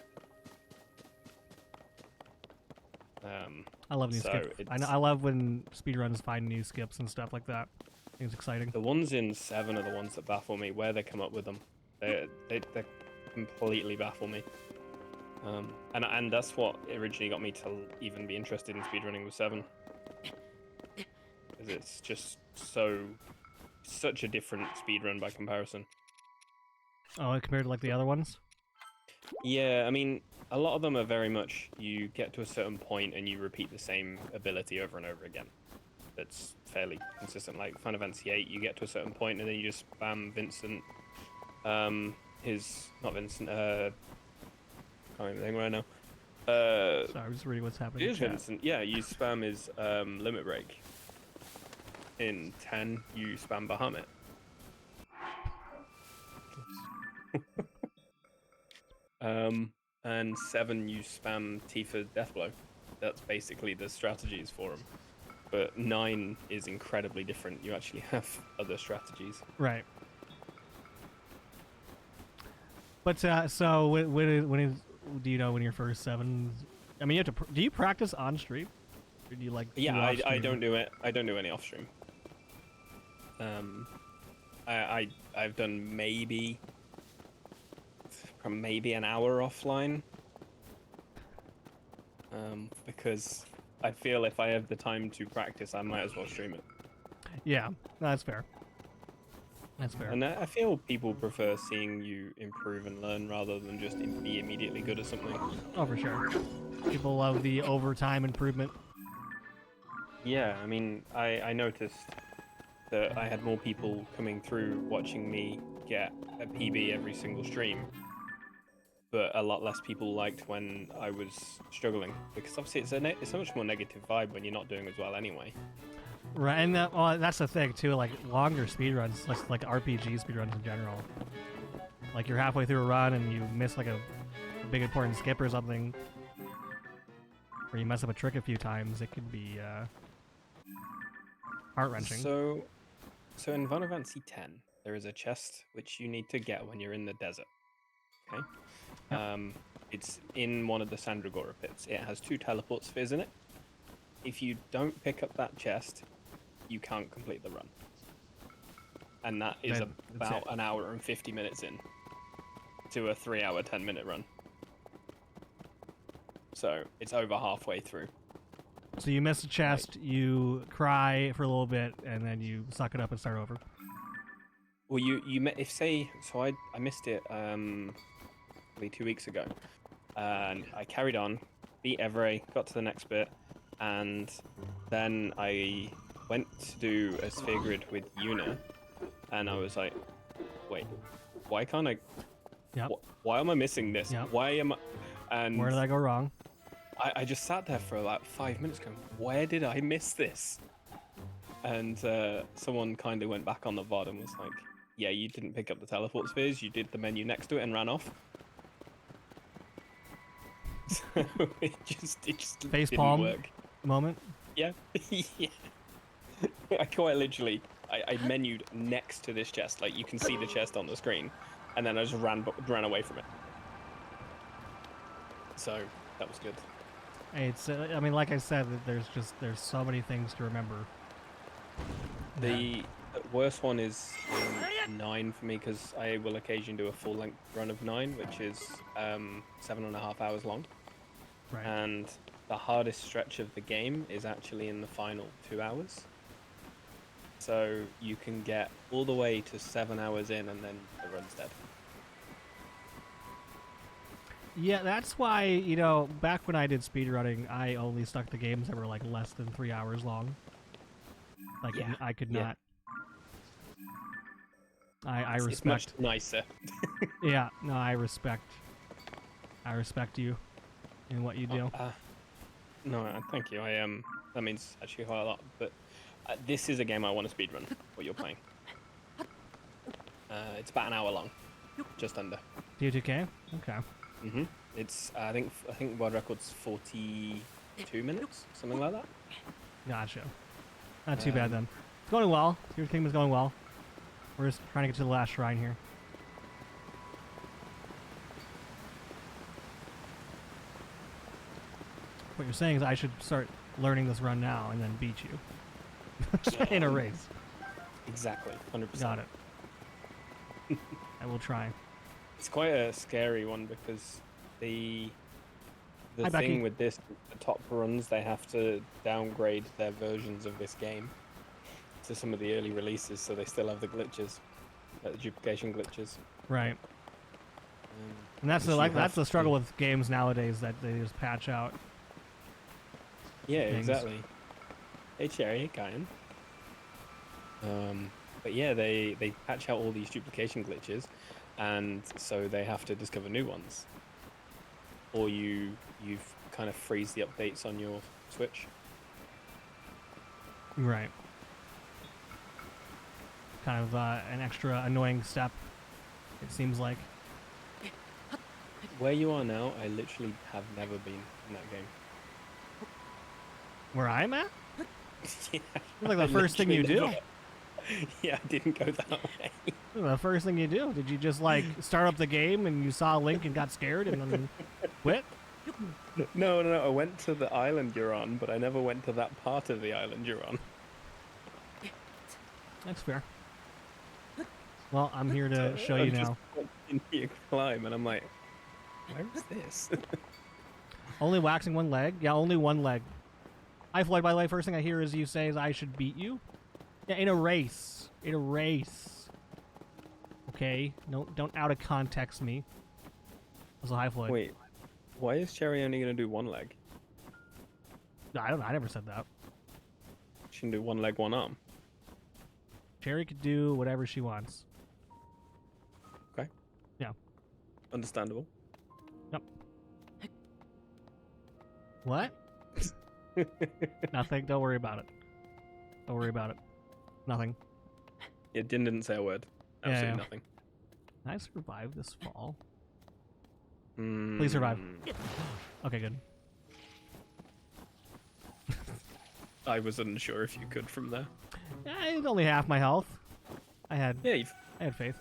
Speaker 2: I love new skips. I love when speedruns find new skips and stuff like that. I think it's exciting.
Speaker 3: The ones in 7 are the ones that baffle me, where they come up with them. They completely baffle me. And that's what originally got me to even be interested in speedrunning with 7. Because it's just such a different speedrun by comparison.
Speaker 2: Oh, compared to like the other ones?
Speaker 3: Yeah, I mean, a lot of them are very much you get to a certain point and you repeat the same ability over and over again. That's fairly consistent. Like Final Fantasy VIII, you get to a certain point and then you just spam Vincent. Not Vincent. Can't even think right now.
Speaker 2: Sorry, I'm just reading what's happening.
Speaker 3: It is Vincent. Yeah, you spam his limit break. In 10, you spam Bahamut. And 7, you spam Tifa Deathblow. That's basically the strategies for him. But 9 is incredibly different. You actually have other strategies.
Speaker 2: Right. But so when do you know when your first 7? I mean, you have to. Do you practice on stream? Or do you like?
Speaker 3: Yeah, I don't do it. I don't do any off stream. I've done maybe an hour offline. Because I feel if I have the time to practice, I might as well stream it.
Speaker 2: Yeah, that's fair. That's fair.
Speaker 3: And I feel people prefer seeing you improve and learn rather than just be immediately good at something.
Speaker 2: Oh, for sure. People love the overtime improvement.
Speaker 3: Yeah, I mean, I noticed that I had more people coming through watching me get a PB every single stream, but a lot less people liked when I was struggling, because obviously it's a much more negative vibe when you're not doing as well anyway. Right,
Speaker 2: and that's the thing too. Like longer speedruns, like RPG speedruns in general. Like you're halfway through a run and you miss like a big important skip or something, or you mess up a trick a few times. It could be heart-wrenching.
Speaker 3: So in Final Fantasy X, there is a chest which you need to get when you're in the desert. Okay.
Speaker 2: Yep.
Speaker 3: It's in one of the Sandragora pits. It has 2 teleport spheres in it. If you don't pick up that chest, you can't complete the run. And that is about an hour and 50 minutes in to a 3-hour, 10-minute run. So it's over halfway through.
Speaker 2: So you miss a chest, you cry for a little bit, and then you suck it up and start over.
Speaker 3: Well, if say so I missed it probably 2 weeks ago, and I carried on, beat Everett, got to the next bit, and then I went to do a sphere grid with Yuna, and I was like, wait, why can't I?
Speaker 2: Yep.
Speaker 3: Why am I missing this?
Speaker 2: Yep.
Speaker 3: Why am I? And
Speaker 2: Where did I go wrong?
Speaker 3: I just sat there for about 5 minutes going, where did I miss this? And someone kindly went back on the VOD and was like, yeah, you didn't pick up the teleport spheres, you did the menu next to it and ran off. So it just
Speaker 2: Face
Speaker 3: didn't
Speaker 2: palm
Speaker 3: work.
Speaker 2: moment.
Speaker 3: Yeah. Yeah. I quite literally, I menued next to this chest, like you can see the chest on the screen, and then I just ran away from it. So that was good.
Speaker 2: Hey, it's I mean, like I said, there's so many things to remember.
Speaker 3: The worst one is in 9 for me, because I will occasionally do a full length run of 9, which is 7.5 hours long.
Speaker 2: Right.
Speaker 3: And the hardest stretch of the game is actually in the final 2 hours. So you can get all the way to 7 hours in and then the run's dead.
Speaker 2: Yeah, that's why, you know, back when I did speedrunning, I only stuck to games that were like less than 3 hours long. Like,
Speaker 3: Yeah.
Speaker 2: I could
Speaker 3: Yeah.
Speaker 2: not. I respect.
Speaker 3: It's much nicer.
Speaker 2: Yeah, no, I respect you in what you do.
Speaker 3: No, thank you. That means actually quite a lot. But this is a game I want to speedrun. What you're playing? It's about an hour long, just under.
Speaker 2: ToTK? Okay.
Speaker 3: It's I think world record's 42 minutes, something like that.
Speaker 2: Gotcha. Not too bad then. It's going well. Your team is going well. We're just trying to get to the last shrine here. What you're saying is I should start learning this run now and then beat you in a race.
Speaker 3: Exactly, 100%.
Speaker 2: Got it. I will try.
Speaker 3: It's quite a scary one because the
Speaker 2: Hi, Becky.
Speaker 3: thing with this, the top runs, they have to downgrade their versions of this game to some of the early releases, so they still have the glitches, the duplication glitches.
Speaker 2: Right. And that's that's the struggle with games nowadays, that they just patch out.
Speaker 3: Yeah,
Speaker 2: things.
Speaker 3: exactly. Hey Cherry, hey Kyan. But yeah, they patch out all these duplication glitches, and so they have to discover new ones. Or you've kind of freeze the updates on your Switch.
Speaker 2: Right. Kind of an extra annoying step, it seems like.
Speaker 3: Where you are now, I literally have never been in that game.
Speaker 2: Where I'm at?
Speaker 3: Yeah,
Speaker 2: It's like the first thing you do.
Speaker 3: Yeah, I didn't go that way.
Speaker 2: The first thing you do. Did you just like start up the game and you saw Link and got scared and then quit?
Speaker 3: No. I went to the island you're on, but I never went to that part of the island you're on.
Speaker 2: That's fair. Well, I'm here to show you now.
Speaker 3: You climb, and I'm like, where is this?
Speaker 2: Only waxing one leg? Yeah, only one leg. Hi, Floyd, by the way, first thing I hear is you say is I should beat you. Yeah, in a race. In a race. Okay? No, don't out of context me. Also, hi, Floyd.
Speaker 3: Wait, why is Cherry only going to do one leg?
Speaker 2: No, I don't know. I never said that.
Speaker 3: She can do one leg, one arm.
Speaker 2: Cherry could do whatever she wants.
Speaker 3: Okay.
Speaker 2: Yeah.
Speaker 3: Understandable.
Speaker 2: Yep. What? Nothing. Don't worry about it. Don't worry about it. Nothing.
Speaker 3: It didn't say a word. Absolutely
Speaker 2: Yeah.
Speaker 3: nothing.
Speaker 2: Can I survive this fall? Please survive. Okay, good.
Speaker 3: I was unsure if you could from there.
Speaker 2: It's only half my health. I had
Speaker 3: Yeah,
Speaker 2: faith.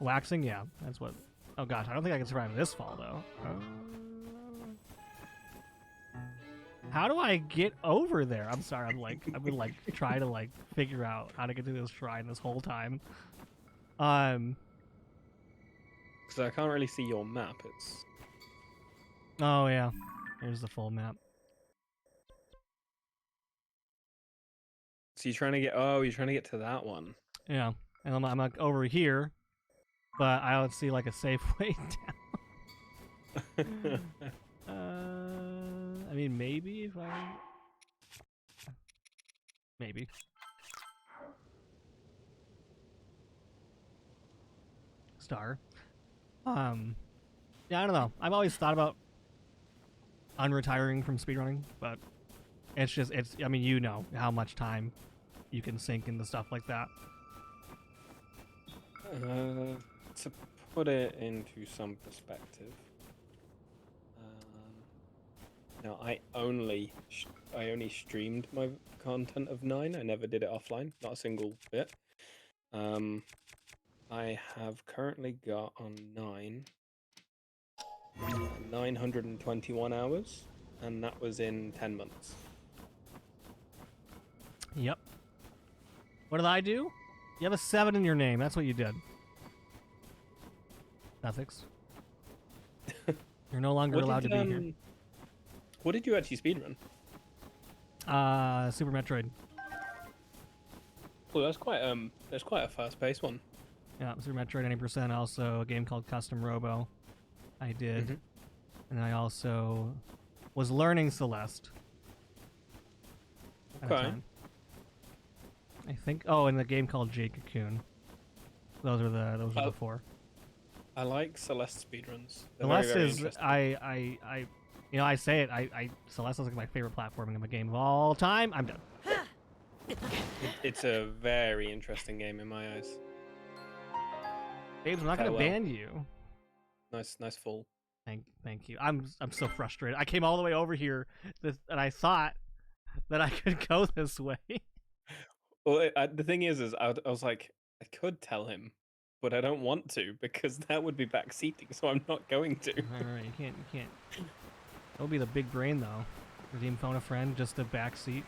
Speaker 2: Waxing, yeah, that's what. Oh gosh, I don't think I can survive this fall though. How do I get over there? I'm sorry. I've been like trying to like figure out how to get to this shrine this whole time.
Speaker 3: Because I can't really see your map. It's
Speaker 2: Oh yeah, here's the full map.
Speaker 3: So you're trying to get? Oh, you're trying to get to that one.
Speaker 2: Yeah, and I'm like over here, but I don't see like a safe way down. I mean, maybe if I, maybe. Star. Yeah, I don't know. I've always thought about unretiring from speedrunning, but it's just, I mean, you know how much time you can sink into stuff like that.
Speaker 3: To put it into some perspective, now I only streamed my content of 9. I never did it offline, not a single bit. I have currently got on 9 921 hours, and that was in 10 months.
Speaker 2: Yep. What did I do? You have a 7 in your name. That's what you did. Ethics. You're no longer allowed to be here.
Speaker 3: What did you actually speedrun?
Speaker 2: Super Metroid.
Speaker 3: Well, that's quite a fast-paced one.
Speaker 2: Yeah, Super Metroid 90%. Also, a game called Custom Robo. I did, and I also was learning Celeste.
Speaker 3: Okay.
Speaker 2: I think. Oh, and the game called Jade Cocoon. Those are the 4.
Speaker 3: I like Celeste speedruns.
Speaker 2: Celeste is I say it. Celeste is like my favorite platforming in the game of all time. I'm done.
Speaker 3: It's a very interesting game in my eyes.
Speaker 2: Babes, I'm not gonna ban you.
Speaker 3: Nice full.
Speaker 2: Thank you. I'm so frustrated. I came all the way over here, and I thought that I could go this way.
Speaker 3: Well, the thing is I was like, I could tell him, but I don't want to because that would be backseating, so I'm not going to.
Speaker 2: All right, you can't. That would be the big brain though. Redeem phone a friend, just a backseat.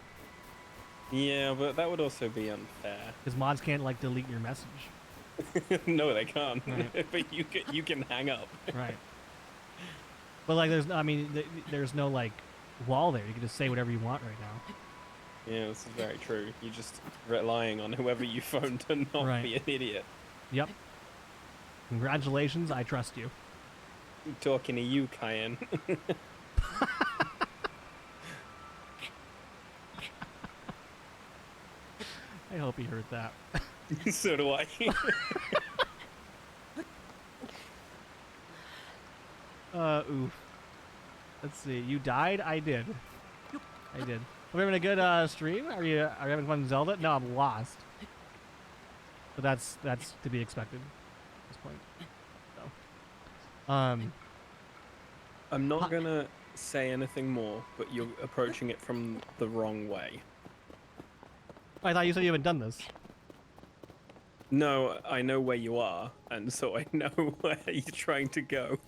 Speaker 3: Yeah, but that would also be unfair.
Speaker 2: Because mods can't like delete your message.
Speaker 3: No, they can't.
Speaker 2: Right.
Speaker 3: But you can hang up.
Speaker 2: Right. But like, there's no like wall there. You can just say whatever you want right now.
Speaker 3: Yeah, this is very true. You're just relying on whoever you phone to not be an idiot.
Speaker 2: Yep. Congratulations, I trust you.
Speaker 3: I'm talking to you, Cayenne.
Speaker 2: I hope he heard that.
Speaker 3: So do I.
Speaker 2: Oof. Let's see. You died? I did. I did. Are we having a good stream? Are you having fun with Zelda? No, I'm lost. But that's to be expected at this point. So,
Speaker 3: I'm not gonna say anything more, but you're approaching it from the wrong way.
Speaker 2: I thought you said you haven't done this.
Speaker 3: No, I know where you are, and so I know where you're trying to go.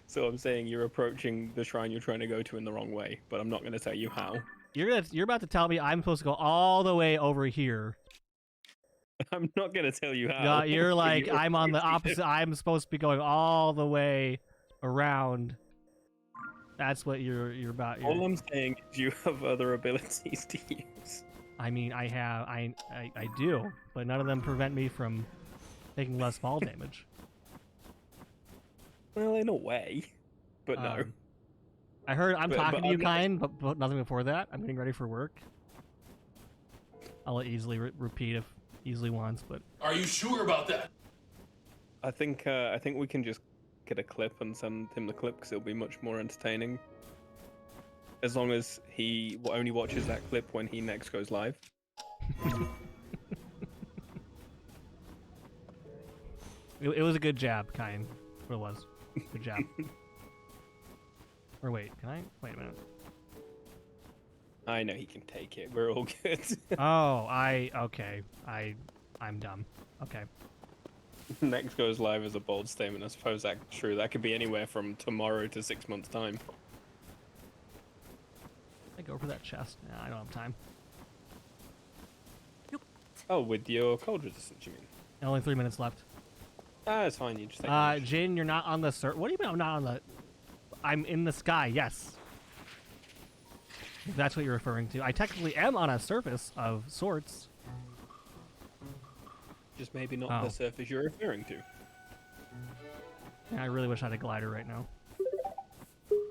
Speaker 3: So I'm saying you're approaching the shrine you're trying to go to in the wrong way, but I'm not going to tell you how.
Speaker 2: You're about to tell me I'm supposed to go all the way over here.
Speaker 3: I'm not going to tell you how.
Speaker 2: No, you're like, I'm on the opposite. I'm supposed to be going all the way around. That's what you're about.
Speaker 3: All I'm saying is you have other abilities to use.
Speaker 2: I mean, I do, but none of them prevent me from taking less fall damage.
Speaker 3: Well, in a way, but no.
Speaker 2: I heard I'm talking to you, kind, but nothing before that. I'm getting ready for work. I'll easily repeat if easily once, but.
Speaker 4: Are you sure about that?
Speaker 3: I think we can just get a clip and send him the clip because it'll be much more entertaining. As long as he only watches that clip when he next goes live.
Speaker 2: It was a good jab, kind. What it was. Good job. Or wait, can I? Wait a minute.
Speaker 3: I know he can take it. We're all good.
Speaker 2: Oh, okay. I'm dumb. Okay.
Speaker 3: Next goes live as a bold statement. I suppose that's true. That could be anywhere from tomorrow to 6 months' time.
Speaker 2: I go for that chest. Nah, I don't have time.
Speaker 3: Oh, with your cold resistance, you mean?
Speaker 2: Only 3 minutes left.
Speaker 3: Ah, it's fine. You just take
Speaker 2: Jin, you're not on the What do you mean I'm not on the... I'm in the sky, yes. If that's what you're referring to. I technically am on a surface of sorts.
Speaker 3: Just maybe not the surface you're referring to.
Speaker 2: Yeah, I really wish I had a glider right now.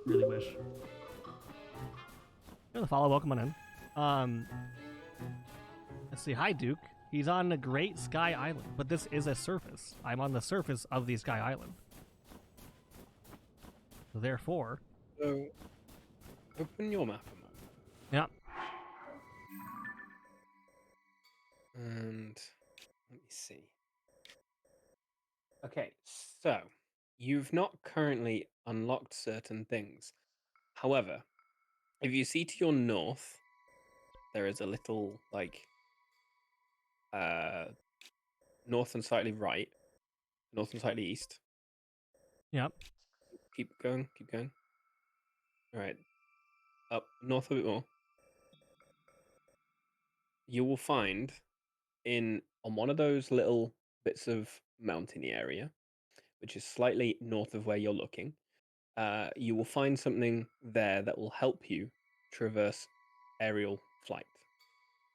Speaker 2: Really wish. The follow, welcome on in. Let's see. Hi, Duke. He's on the Great Sky Island, but this is a surface. I'm on the surface of the Sky Island. Therefore...
Speaker 3: So, open your map a moment.
Speaker 2: Yeah.
Speaker 3: And let me see. Okay, so you've not currently unlocked certain things. However, if you see to your north, there is a little like north and slightly right, north and slightly east.
Speaker 2: Yep.
Speaker 3: Keep going, keep going. All right, up north a bit more. You will find on one of those little bits of mountainy area, which is slightly north of where you're looking, you will find something there that will help you traverse aerial flight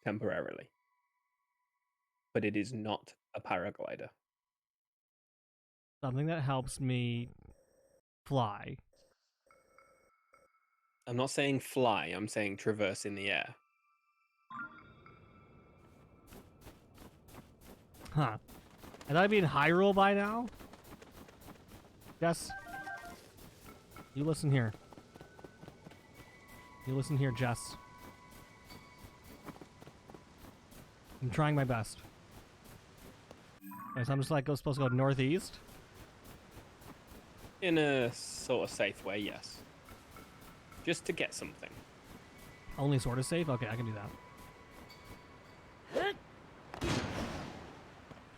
Speaker 3: temporarily. But it is not a paraglider.
Speaker 2: Something that helps me fly.
Speaker 3: I'm not saying fly, I'm saying traverse in the air.
Speaker 2: Huh. And I'd be in Hyrule by now? Jess? You listen here. You listen here, Jess. I'm trying my best. Okay, so I'm just like supposed to go northeast?
Speaker 3: In a sort of safe way, yes. Just to get something.
Speaker 2: Only sort of safe? Okay, I can do that.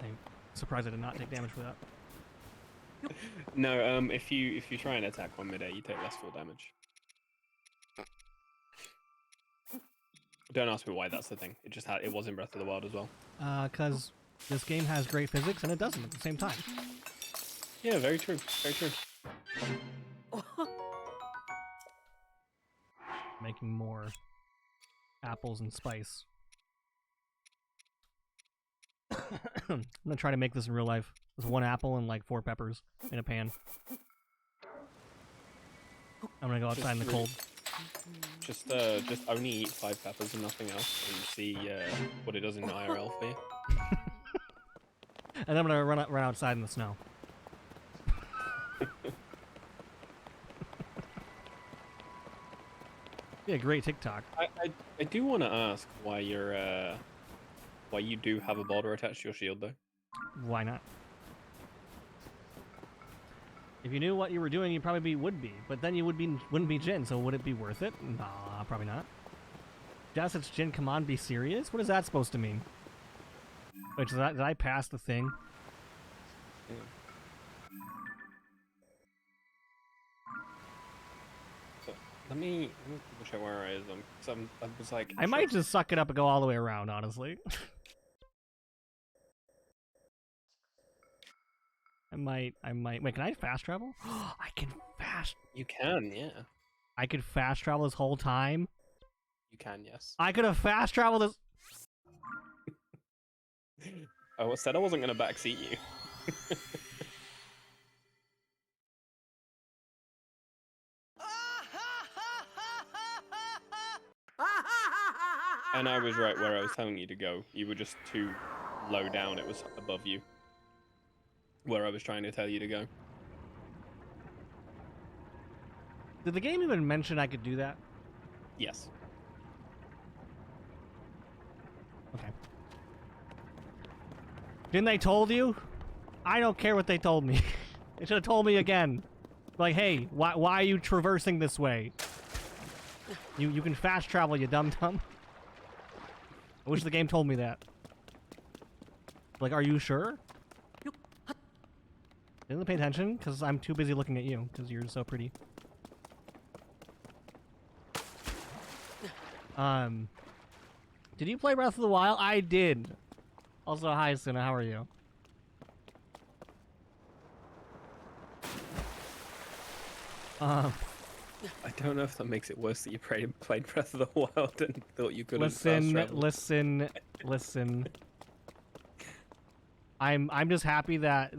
Speaker 2: I'm surprised I did not take damage for that.
Speaker 3: No, if you try and attack one midair, you take less full damage. Don't ask me why that's the thing. It was in Breath of the Wild as well.
Speaker 2: Cause this game has great physics and it doesn't at the same time.
Speaker 3: Yeah, very true. Very true.
Speaker 2: Making more apples and spice. I'm gonna try to make this in real life. There's 1 apple and like 4 peppers in a pan. I'm gonna go outside in the cold.
Speaker 3: Just only eat 5 peppers and nothing else, and see what it does in IRL for you.
Speaker 2: And I'm gonna run outside in the snow. Yeah, great TikTok.
Speaker 3: I do want to ask why you do have a boulder attached to your shield though.
Speaker 2: Why not? If you knew what you were doing, you probably would be. But then you wouldn't be Jin, so would it be worth it? Nah, probably not. Jess, it's Jin, come on, be serious? What is that supposed to mean? Wait, did I pass the thing?
Speaker 3: Yeah. So, let me double check where I is. I was like...
Speaker 2: I might just suck it up and go all the way around, honestly. I might. Wait, can I fast travel? I can fast.
Speaker 3: You can, yeah.
Speaker 2: I could fast travel this whole time?
Speaker 3: You can, yes.
Speaker 2: I could have fast traveled this...
Speaker 3: I said I wasn't going to backseat you. And I was right where I was telling you to go. You were just too low down. It was above you. Where I was trying to tell you to go.
Speaker 2: Did the game even mention I could do that?
Speaker 3: Yes.
Speaker 2: Okay. Didn't they told you? I don't care what they told me. They should have told me again. Like, hey, why are you traversing this way? You can fast travel, you dum-dum. I wish the game told me that. Like, are you sure? Didn't pay attention? Because I'm too busy looking at you, because you're so pretty. Did you play Breath of the Wild? I did. Also, hi, Suna, how are you?
Speaker 3: I don't know if that makes it worse that you played Breath of the Wild and thought you couldn't fast
Speaker 2: Listen,
Speaker 3: travel.
Speaker 2: listen. I'm just happy that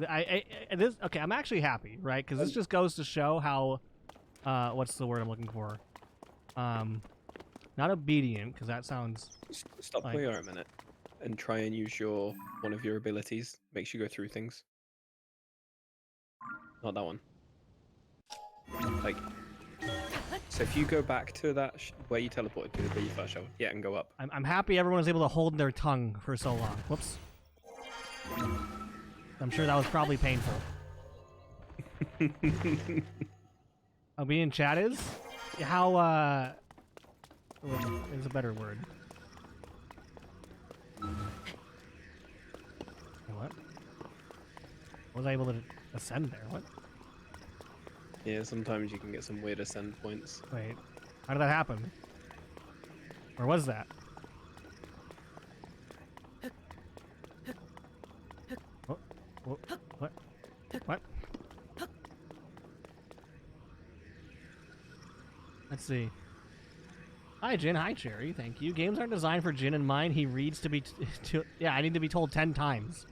Speaker 2: this. Okay, I'm actually happy, right? Because this just goes to show how, what's the word I'm looking for? Not obedient, because that sounds.
Speaker 3: Stop
Speaker 2: like...
Speaker 3: where you are a minute and try and use one of your abilities. Makes you go through things. Not that one. Like, so if you go back to that where you teleported to, where you first showed, yeah, and go up.
Speaker 2: I'm happy everyone was able to hold their tongue for so long. Whoops. I'm sure that was probably painful. Obedient chat is? How, is a better word. What? Was I able to ascend there? What?
Speaker 3: Yeah, sometimes you can get some weird ascend points.
Speaker 2: Wait. How did that happen? Where was that? What? What? Let's see. Hi, Jin. Hi, Cherry. Thank you. Games aren't designed for Jin in mind. He reads to be... yeah, I need to be told 10 times.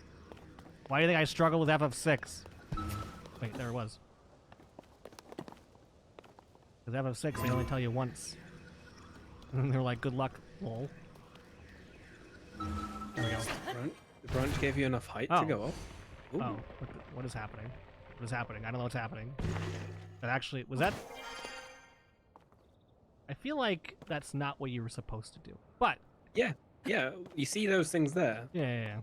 Speaker 2: Why do you think I struggle with FF6? Wait, there it was. Because FF6, they only tell you once. And then they're like, good luck, lol. There we go.
Speaker 3: The branch gave you enough height to go up. Ooh.
Speaker 2: Oh, what is happening? What is happening? I don't know what's happening. That actually... Was that... I feel like that's not what you were supposed to do. But...
Speaker 3: Yeah, yeah. You see those things there?
Speaker 2: Yeah.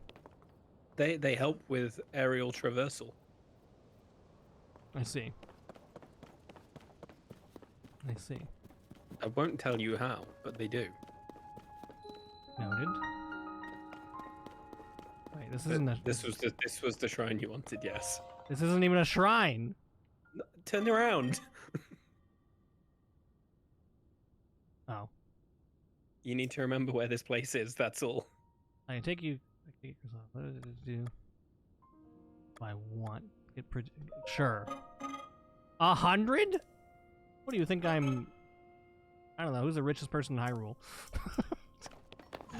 Speaker 3: They help with aerial traversal.
Speaker 2: I see. I see.
Speaker 3: I won't tell you how, but they do.
Speaker 2: Noted. Wait, this isn't a...
Speaker 3: This was the shrine you wanted, yes.
Speaker 2: This isn't even a shrine!
Speaker 3: No, turn around!
Speaker 2: Oh.
Speaker 3: You need to remember where this place is, that's all.
Speaker 2: I take you... What did it do? I want... It sure. 100? What do you think I'm... I don't know, who's the richest person in Hyrule?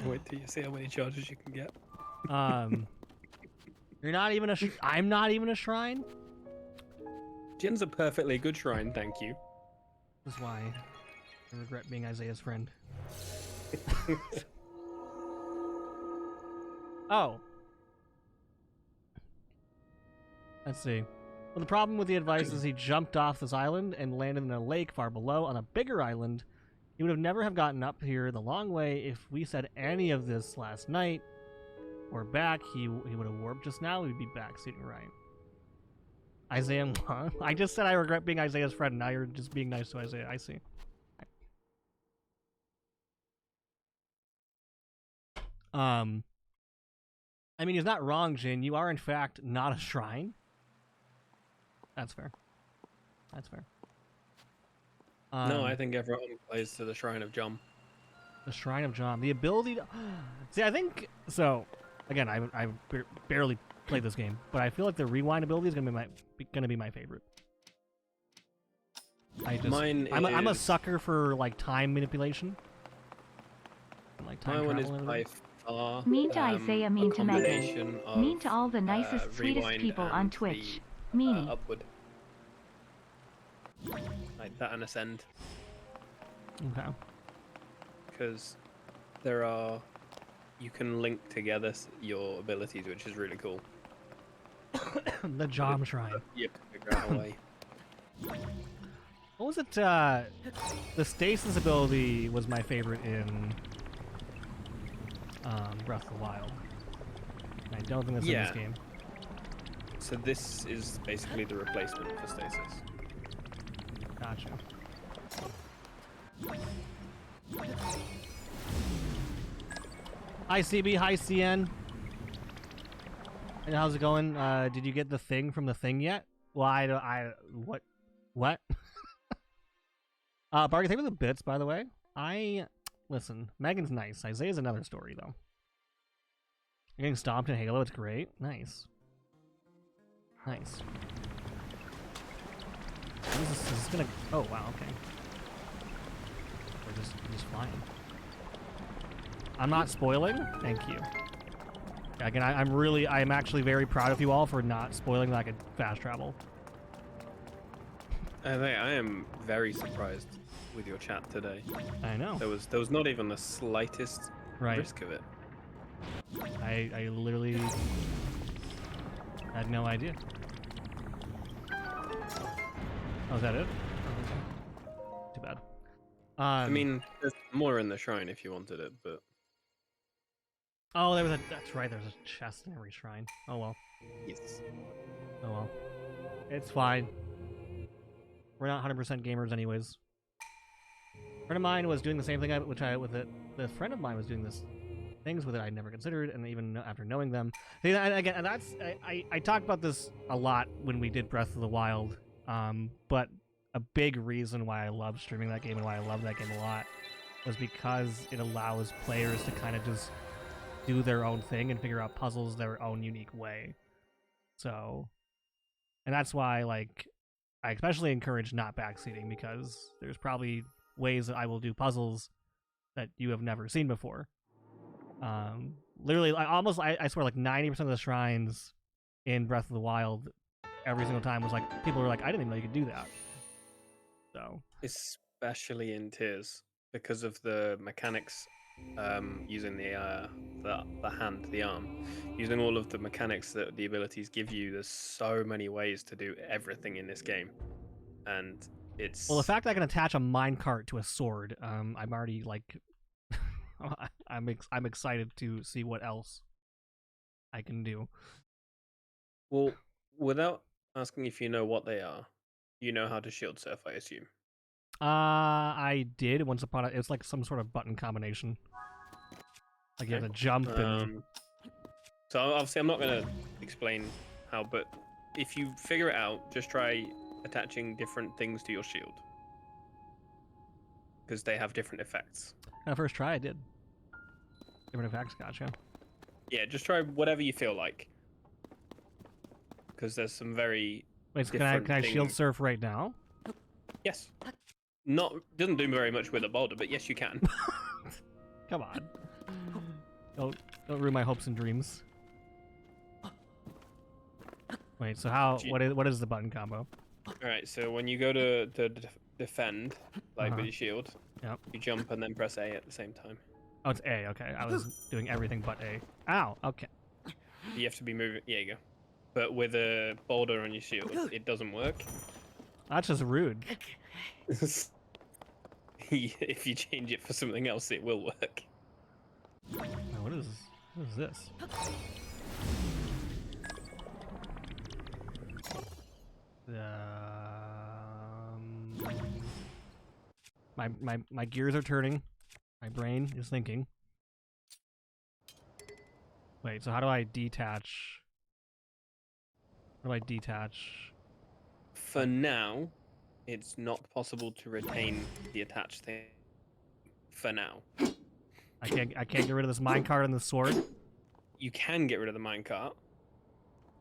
Speaker 3: Wait till you see how many charges you can get.
Speaker 2: You're not even a I'm not even a shrine?
Speaker 3: Jin's a perfectly good shrine, thank you.
Speaker 2: That's why I regret being Isaiah's friend. Oh. Let's see. Well, the problem with the advice is he jumped off this island and landed in a lake far below on a bigger island. He would have never have gotten up here the long way if we said any of this last night. Or back, he would have warped just now. We'd be back sitting right. Isaiah, I just said I regret being Isaiah's friend. Now you're just being nice to Isaiah. I see. I mean, he's not wrong, Jin. You are in fact not a shrine. That's fair. That's fair.
Speaker 3: No, I think everyone plays to the Shrine of Jom.
Speaker 2: The Shrine of Jom. The ability to... See, I think... So, again, I've barely played this game, but I feel like the rewind ability is gonna be my favorite. I'm a sucker for like time manipulation. And, like time
Speaker 3: My one is
Speaker 2: travel and
Speaker 3: by
Speaker 2: everything.
Speaker 3: far
Speaker 1: Mean to Isaiah, mean to Megan.
Speaker 3: combination of,
Speaker 1: Mean to all the nicest, sweetest
Speaker 3: rewind
Speaker 1: people on
Speaker 3: and
Speaker 1: Twitch.
Speaker 3: the,
Speaker 1: Meanie.
Speaker 3: upward. Like that and ascend.
Speaker 2: Okay.
Speaker 3: Because you can link together your abilities, which is really cool.
Speaker 2: The Jom Shrine.
Speaker 3: You have to figure out a way.
Speaker 2: What was it? The stasis ability was my favorite in Breath of the Wild. I don't think that's in this game.
Speaker 3: So this is basically the replacement for stasis.
Speaker 2: Gotcha. Hi CB, hi CN. And how's it going? Did you get the thing from the thing yet? Well, what? Bargain, thank you for the bits, by the way. Listen, Megan's nice. Isaiah's another story, though. You're getting stomped in Halo, it's great. Nice. Nice. This is gonna... Oh, wow, okay. We're just flying. I'm not spoiling. Thank you. Again, I'm actually very proud of you all for not spoiling that I could fast travel.
Speaker 3: I am very surprised with your chat today.
Speaker 2: I know.
Speaker 3: There was not even the slightest risk of it.
Speaker 2: I literally had no idea. Oh, is that it? Oh, okay. Too bad.
Speaker 3: I mean, there's more in the shrine if you wanted it, but...
Speaker 2: Oh, that's right, there's a chest in every shrine. Oh well.
Speaker 3: Yes.
Speaker 2: Oh well. It's fine. We're not 100% gamers anyways. A friend of mine was doing the same thing with it. The friend of mine was doing things with it I'd never considered, and even after knowing them. And again, and I talked about this a lot when we did Breath of the Wild, but a big reason why I love streaming that game and why I love that game a lot was because it allows players to kind of just do their own thing and figure out puzzles their own unique way. So, and that's why, like, I especially encourage not backseating, because there's probably ways that I will do puzzles that you have never seen before. Literally, I swear, like 90% of the shrines in Breath of the Wild, every single time was like, people were like, I didn't even know you could do that. So,
Speaker 3: especially in Tears, because of the mechanics, using the hand, the arm, using all of the mechanics that the abilities give you. There's so many ways to do everything in this game, and it's...
Speaker 2: Well, the fact that I can attach a minecart to a sword, I'm already like, I'm excited to see what else I can do.
Speaker 3: Well, without asking if you know what they are, you know how to shield surf, I assume.
Speaker 2: I did once upon a... It's like some sort of button combination. Like you have to jump and...
Speaker 3: So obviously I'm not going to explain how, but if you figure it out, just try attaching different things to your shield. Because they have different effects.
Speaker 2: First try I did. Different effects, gotcha.
Speaker 3: Yeah, just try whatever you feel like. Because there's some very...
Speaker 2: Wait, so can I shield surf right now?
Speaker 3: Yes. Doesn't do very much with a boulder, but yes, you can.
Speaker 2: Come on. Don't ruin my hopes and dreams. Wait, so what is the button combo?
Speaker 3: Alright, so when you go to defend, like with your shield,
Speaker 2: yep,
Speaker 3: you jump and then press A at the same time.
Speaker 2: Oh, it's A, okay. I was doing everything but A. Ow, okay.
Speaker 3: You have to be moving, yeah, you go. But with a boulder on your shield, it doesn't work.
Speaker 2: That's just rude.
Speaker 3: If you change it for something else, it will work.
Speaker 2: What is this? My gears are turning. My brain is thinking. Wait, so how do I detach? How do I detach?
Speaker 3: For now, it's not possible to retain the attached thing. For now.
Speaker 2: I can't get rid of this minecart and the sword?
Speaker 3: You can get rid of the minecart.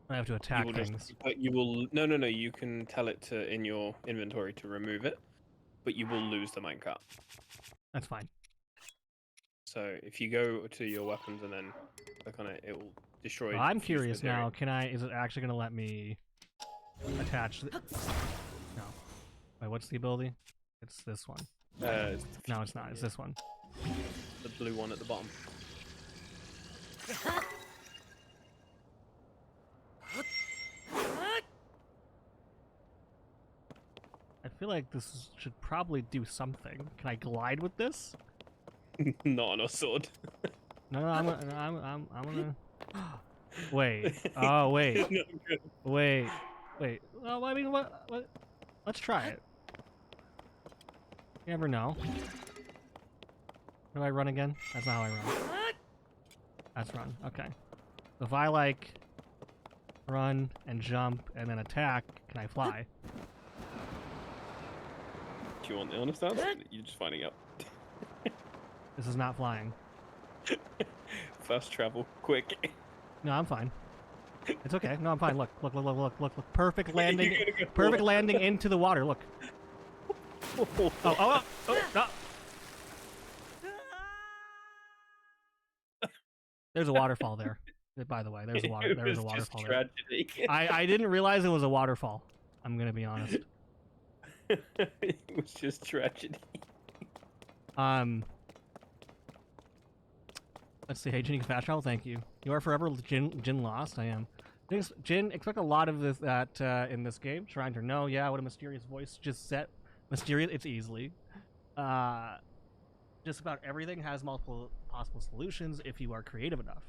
Speaker 2: I have to attack things.
Speaker 3: But you will... No, you can tell it to in your inventory to remove it, but you will lose the minecart.
Speaker 2: That's fine.
Speaker 3: So if you go to your weapons and then click on it, it will destroy...
Speaker 2: Well, I'm curious now, is it actually going to let me attach... No. Wait, what's the ability? It's this one. No, it's not. It's this one.
Speaker 3: The blue one at the bottom.
Speaker 2: I feel like this should probably do something. Can I glide with this?
Speaker 3: Not on a sword.
Speaker 2: No, I'm gonna... Wait. Oh, wait. Wait. Oh, I mean, what? Let's try it. You never know. How do I run again? That's not how I run. That's run. Okay. So if I, like, run and jump and then attack, can I fly?
Speaker 3: Do you want the honest answer? You're just finding out.
Speaker 2: This is not flying.
Speaker 3: Fast travel, quick.
Speaker 2: No, I'm fine. It's okay. No, I'm fine. Look. Perfect landing. Perfect landing into the water. Look. Oh, no. There's a waterfall there. By the way, there's a
Speaker 3: It
Speaker 2: There's
Speaker 3: was
Speaker 2: a
Speaker 3: just
Speaker 2: waterfall there.
Speaker 3: tragedy.
Speaker 2: I didn't realize it was a waterfall. I'm gonna be honest.
Speaker 3: It was just tragedy.
Speaker 2: Um. Let's see. Hey, Jin, you can fast travel. Thank you. You are forever Jin lost. I am. Jin, expect a lot of this in this game. Trying to know. Yeah, what a mysterious voice just said. Mysterious. It's easily. Just about everything has multiple possible solutions if you are creative enough.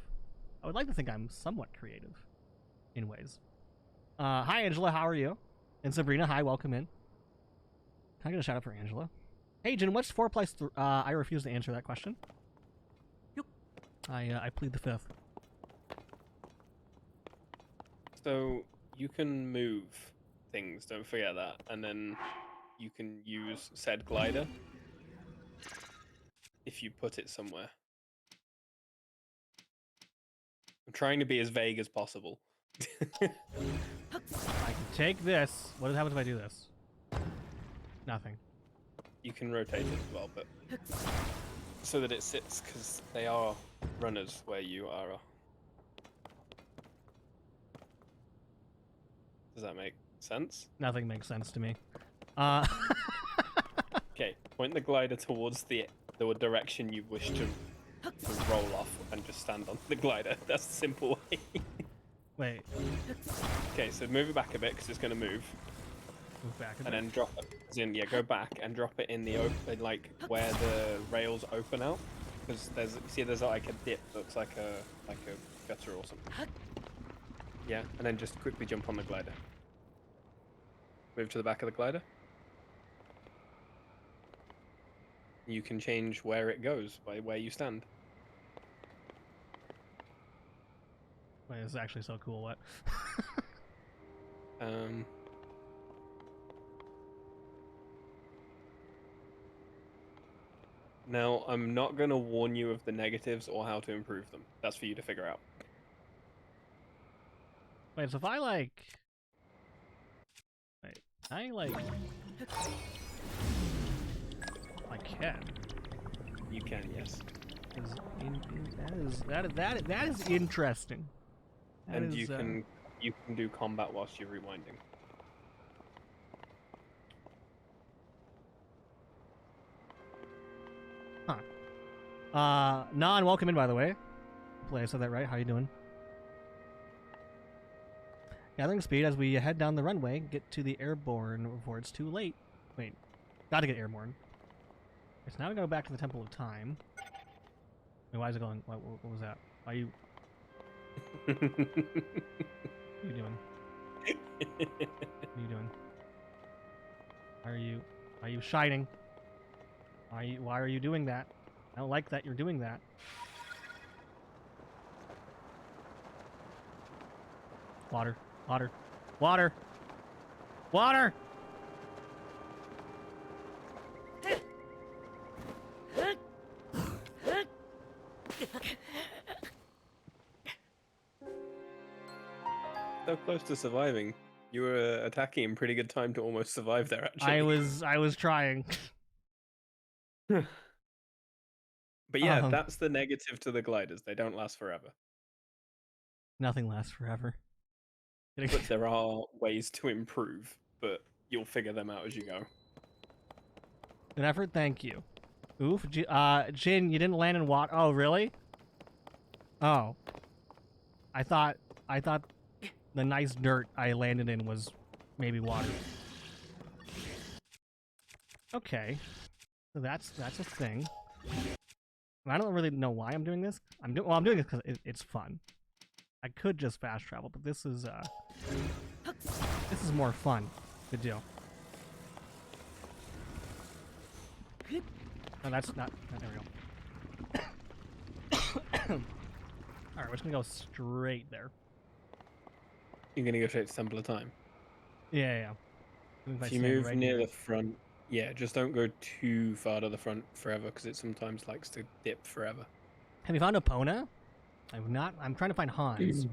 Speaker 2: I would like to think I'm somewhat creative, in ways. Hi, Angela. How are you? And Sabrina, hi. Welcome in. Can I get a shout out for Angela? Hey, Jin, what's 4 plus 3? I refuse to answer that question. I plead the fifth.
Speaker 3: So you can move things, don't forget that. And then you can use said glider if you put it somewhere. I'm trying to be as vague as possible.
Speaker 2: I can take this. What happens if I do this? Nothing.
Speaker 3: You can rotate it as well, but so that it sits, because they are runners where you are. Does that make sense?
Speaker 2: Nothing makes sense to me.
Speaker 3: Okay, point the glider towards the direction you wish to roll off and just stand on the glider. That's the simple way.
Speaker 2: Wait.
Speaker 3: Okay, so move it back a bit because it's going to move.
Speaker 2: Move back a bit.
Speaker 3: And then drop it. As in, yeah, go back and drop it in the open, like where the rails open out. Because there's like a dip that looks like a gutter or something. Yeah, and then just quickly jump on the glider. Move to the back of the glider. You can change where it goes by where you stand.
Speaker 2: Wait, this is actually so cool. What?
Speaker 3: Now, I'm not going to warn you of the negatives or how to improve them. That's for you to figure out.
Speaker 2: Wait, so if I like... Wait, I can.
Speaker 3: You can, yes.
Speaker 2: That is interesting.
Speaker 3: And you can do combat whilst you're rewinding.
Speaker 2: Huh. Non, welcome in, by the way. Hopefully I said that right. How you doing? Gathering speed as we head down the runway, get to the airborne before it's too late. Wait, gotta get airborne. Okay, so now we go back to the Temple of Time. Wait, why is it going? What was that? Why are you... What are you doing? What are you doing? Are you shining? Why are you doing that? I don't like that you're doing that. Water. Water. Water! Water!
Speaker 3: So close to surviving. You were attacking in pretty good time to almost survive there, actually.
Speaker 2: I was trying.
Speaker 3: But yeah, that's the negative to the gliders. They don't last forever.
Speaker 2: Nothing lasts forever.
Speaker 3: But there are ways to improve, but you'll figure them out as you go.
Speaker 2: Good effort, thank you. Oof, Jin, you didn't land in water. Oh, really? Oh. I thought the nice dirt I landed in was maybe water. Okay. So that's a thing. I don't really know why I'm doing this. I'm doing it because it's fun. I could just fast travel, but this is more fun to do. No, that's not. There we go. Alright, we're just gonna go straight there.
Speaker 3: You're gonna go straight to Temple of Time.
Speaker 2: Yeah.
Speaker 3: If you move right near the front, yeah, just don't go too far to the front forever, because it sometimes likes to dip forever.
Speaker 2: Have you found Epona? I'm trying to find Hans.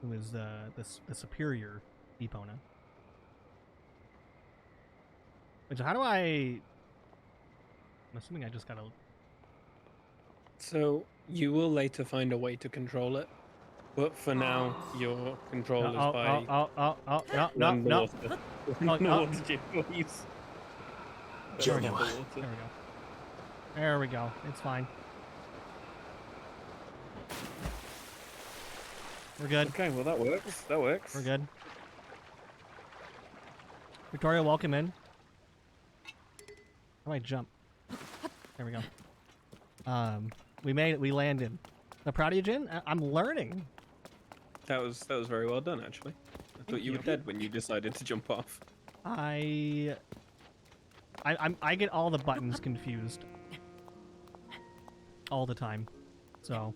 Speaker 2: Who is the superior Epona. Wait, so how do I... I'm assuming I just gotta...
Speaker 3: So you will later find a way to control it, but for now, your control is by
Speaker 2: No,
Speaker 3: land the
Speaker 2: no.
Speaker 3: water. Land the water, Jim, please.
Speaker 2: There we
Speaker 3: Land
Speaker 2: go.
Speaker 3: the water.
Speaker 2: There we go. There we go. It's fine. We're good.
Speaker 3: Okay, well that works. That works.
Speaker 2: We're good. Victoria, welcome in. How do I jump? There we go. We made it. We landed. I'm proud of you, Jin. I'm learning.
Speaker 3: That was very well done, actually. I thought you were dead when you decided to jump off.
Speaker 2: I get all the buttons confused all the time. So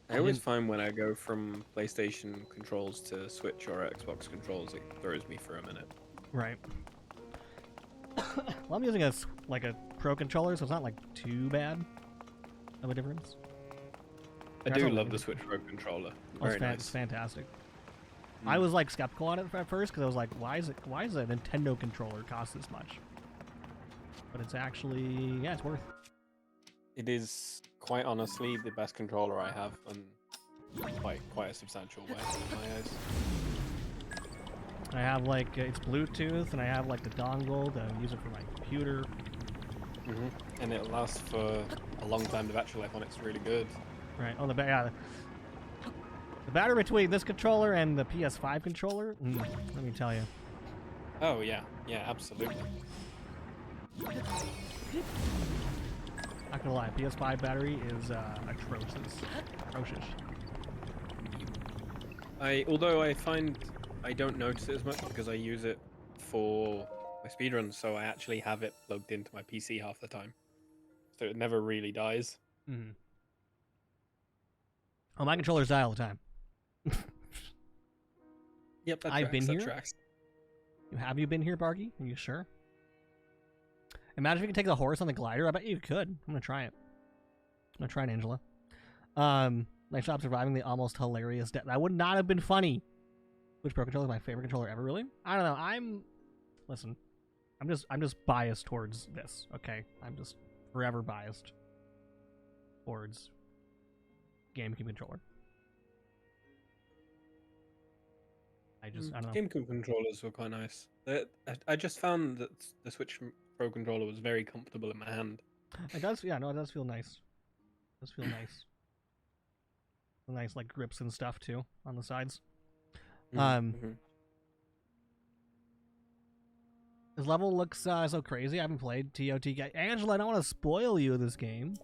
Speaker 3: I always find when I go from PlayStation controls to Switch or Xbox controls, it throws me for a minute.
Speaker 2: right. Well, I'm using a pro controller, so it's not like too bad of a difference.
Speaker 3: I do love the Switch Pro controller. Very nice.
Speaker 2: It's fantastic. I was like skeptical on it at first because I was like, why is a Nintendo controller cost this much? But it's actually, yeah, it's worth.
Speaker 3: It is quite honestly the best controller I have, and quite a substantial way in my eyes.
Speaker 2: I have like it's Bluetooth, and I have like the dongle to use it for my computer.
Speaker 3: And it lasts for a long time. The battery life on it's really good.
Speaker 2: Right. Oh, the battery between this controller and the PS5 controller. Let me tell you.
Speaker 3: Oh yeah, absolutely.
Speaker 2: Not gonna lie, PS5 battery is atrocious.
Speaker 3: Although I find I don't notice it as much because I use it for my speedruns, so I actually have it plugged into my PC half the time, so it never really dies.
Speaker 2: Oh, my controllers die all the time.
Speaker 3: Yep,
Speaker 2: I've been here.
Speaker 3: Tracks.
Speaker 2: Have you been here, Bargy? Are you sure? Imagine if you could take the horse on the glider. I bet you could. I'm gonna try it. I'm gonna try it, Angela. Nice job surviving the almost hilarious death. That would not have been funny. Which Pro controller is my favorite controller ever? Really? I don't know. Listen. I'm just biased towards this. Okay, I'm just forever biased towards GameCube controller. I don't know.
Speaker 3: GameCube controllers were quite nice. I just found that the Switch Pro controller was very comfortable in my hand.
Speaker 2: It does, yeah, no, it does feel nice. It does feel nice. Nice, like, grips and stuff, too, on the sides. This level looks so crazy. I haven't played ToTK. Angela, I don't want to spoil you this game.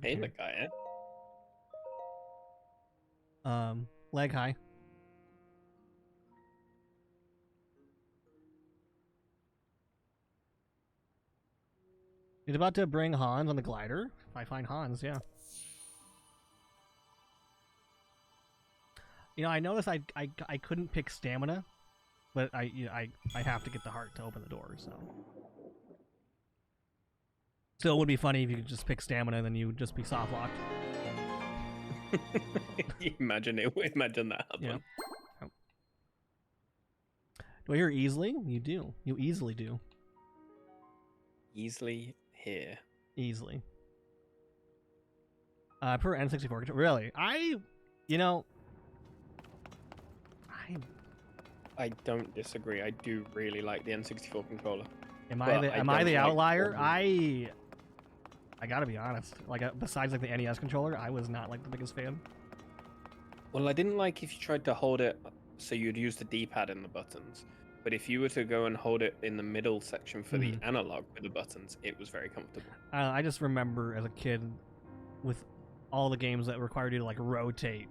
Speaker 3: Hey, the guy,
Speaker 2: leg high. He's about to bring Hans on the glider. If I find Hans, yeah. You know, I noticed I couldn't pick stamina, but I have to get the heart to open the door. So still, it would be funny if you could just pick stamina and then you would just be soft locked.
Speaker 3: Imagine that happen.
Speaker 2: Yeah. Do I hear easily? You do. You easily do.
Speaker 3: Easily here.
Speaker 2: Easily. Per N64. Really?
Speaker 3: I don't disagree. I do really like the N64 controller.
Speaker 2: Am I the outlier? I gotta be honest. Like, besides like the NES controller, I was not like the biggest fan.
Speaker 3: Well, I didn't like if you tried to hold it so you'd use the D-pad and the buttons. But if you were to go and hold it in the middle section for the analog with the buttons, it was very comfortable.
Speaker 2: I just remember as a kid with all the games that required you to like rotate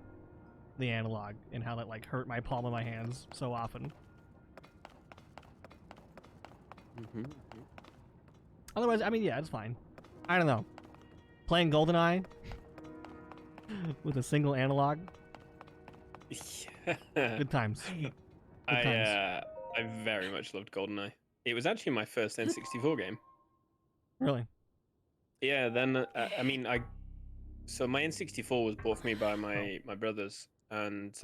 Speaker 2: the analog and how that like hurt my palm of my hands so often. Otherwise, I mean, yeah, it's fine. I don't know. Playing GoldenEye with a single analog. Good times.
Speaker 3: I very much loved GoldenEye. It was actually my first N64 game.
Speaker 2: Really?
Speaker 3: Yeah, then, so my N64 was bought for me by my brothers, and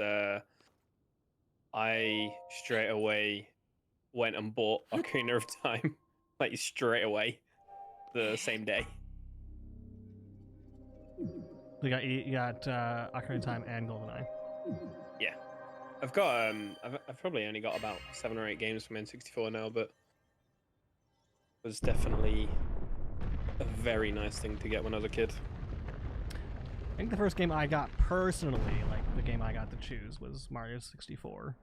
Speaker 3: I straight away went and bought Ocarina of Time, like straight away, the same day.
Speaker 2: You got Ocarina of Time and GoldenEye.
Speaker 3: Yeah, I've got I've probably only got about 7 or 8 games from N64 now, but it was definitely a very nice thing to get when I was a kid.
Speaker 2: I think the first game I got personally, like the game I got to choose, was Mario 64.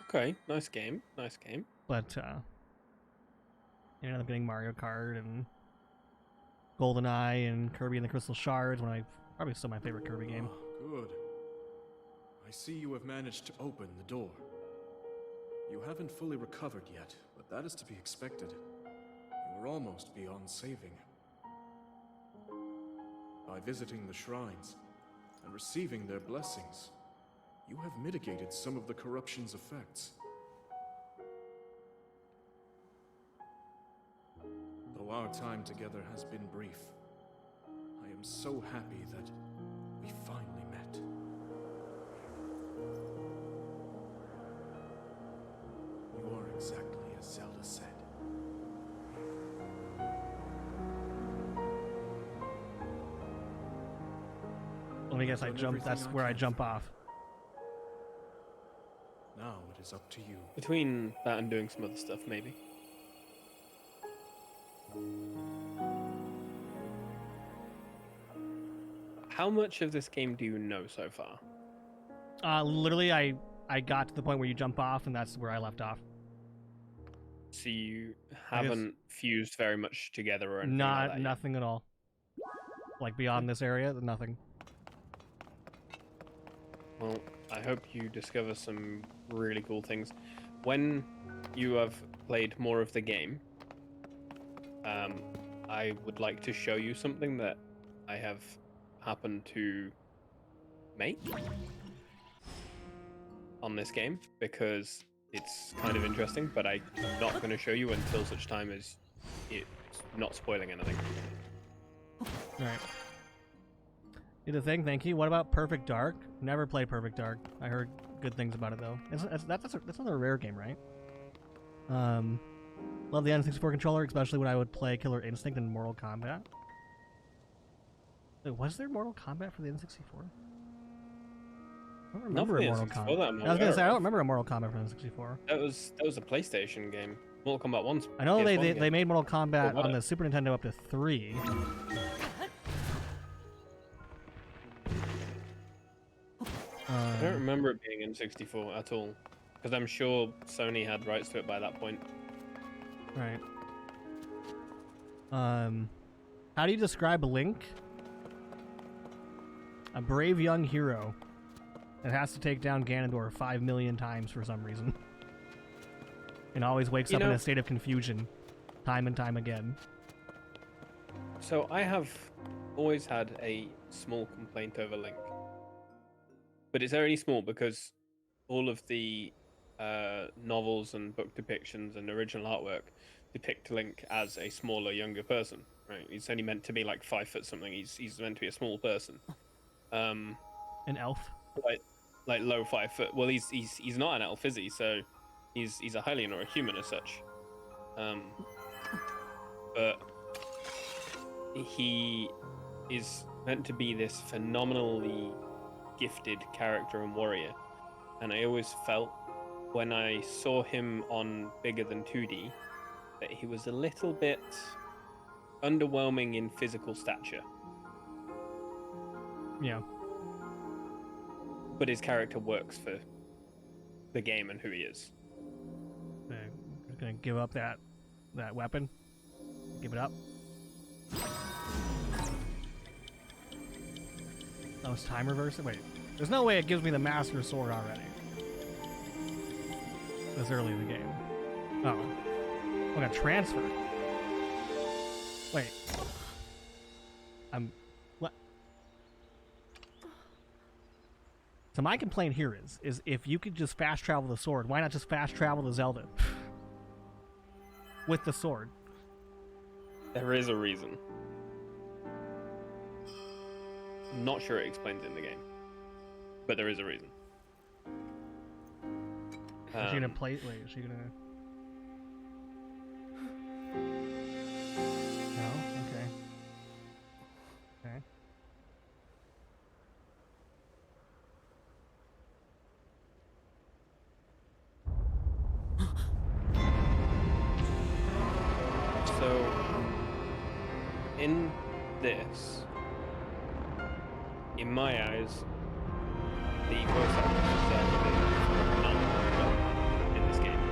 Speaker 3: Okay, nice game, nice game.
Speaker 2: But ended up getting Mario Kart and GoldenEye and Kirby and the Crystal Shards. Probably still my favorite Kirby game.
Speaker 4: Oh, good. I see you have managed to open the door. You haven't fully recovered yet, but that is to be expected. You were almost beyond saving. By visiting the shrines and receiving their blessings, you have mitigated some of the corruption's effects. Though our time together has been brief, I am so happy that we finally met. You are exactly as Zelda said.
Speaker 2: Let me guess, that's where I jump off.
Speaker 4: Now it is up to you.
Speaker 3: Between that and doing some other stuff, maybe. How much of this game do you know so far?
Speaker 2: Literally, I got to the point where you jump off, and that's where I left off.
Speaker 3: So you haven't fused very much together or anything like that
Speaker 2: Nothing at all. Like beyond this area, nothing.
Speaker 3: Well, I hope you discover some really cool things. When you have played more of the game, I would like to show you something that I have happened to make on this game, because it's kind of interesting, but I'm not going to show you until such time as it's not spoiling anything.
Speaker 2: Right. Did a thing, thank you. What about Perfect Dark? Never played Perfect Dark. I heard good things about it though. That's another rare game, right? Love the N64 controller, especially when I would play Killer Instinct and Mortal Kombat. Wait, was there Mortal Kombat for the N64? I don't remember a Mortal Kombat. I was gonna say I don't remember a Mortal Kombat for the N64.
Speaker 3: That was a PlayStation game. Mortal Kombat 1's
Speaker 2: I know
Speaker 3: PS1
Speaker 2: they made Mortal Kombat
Speaker 3: what?
Speaker 2: on the Super Nintendo up to 3.
Speaker 3: I don't remember it being in 64 at all, because I'm sure Sony had rights to it by that point.
Speaker 2: Right. How do you describe Link? A brave young hero that has to take down Ganondorf 5 million times for some reason. And always wakes up in a state of confusion, time and time again.
Speaker 3: So I have always had a small complaint over Link. But it's only small because all of the novels and book depictions and original artwork depict Link as a smaller, younger person. Right? He's only meant to be like 5 foot something. He's meant to be a small person.
Speaker 2: An elf?
Speaker 3: Like low 5 foot. Well, he's not an elf, is he? So he's a Hylian or a human as such. But he is meant to be this phenomenally gifted character and warrior, and I always felt when I saw him on Bigger Than 2D that he was a little bit underwhelming in physical stature.
Speaker 2: Yeah.
Speaker 3: But his character works for the game and who he is.
Speaker 2: I'm gonna give up that weapon. Give it up. Oh, it's time reversing? Wait. There's no way it gives me the Master Sword already. This early in the game. Oh. I got transferred. Wait. What? So my complaint here is if you could just fast travel the sword, why not just fast travel to Zelda? With the sword.
Speaker 3: There is a reason. I'm not sure it explains it in the game, but there is a reason.
Speaker 2: Is she gonna play? Wait, is she gonna? No. Okay. Okay.
Speaker 3: So, in this, in my eyes, the voice actors are phenomenal in this game,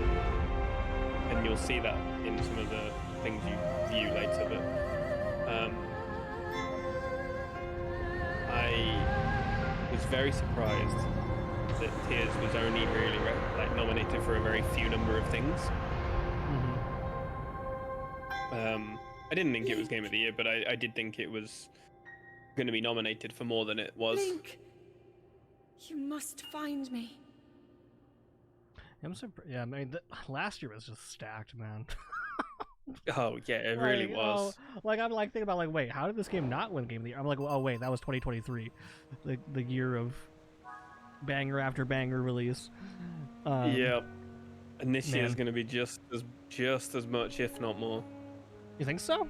Speaker 3: and you'll see that in some of the things you view later. But I was very surprised that Tears was only really nominated for a very few number of things. I didn't think it was Game of the Year, but I did think it was going to be nominated for more than it was.
Speaker 5: Link, you must find me.
Speaker 2: Yeah, I mean, last year was just stacked, man.
Speaker 3: Oh yeah, it really was.
Speaker 2: Like I'm like thinking about like, wait, how did this game not win Game of the Year? I'm like, well, oh wait, that was 2023, the year of banger after banger release.
Speaker 3: Yeah, and this year's going to be just as much, if not more.
Speaker 2: You think so?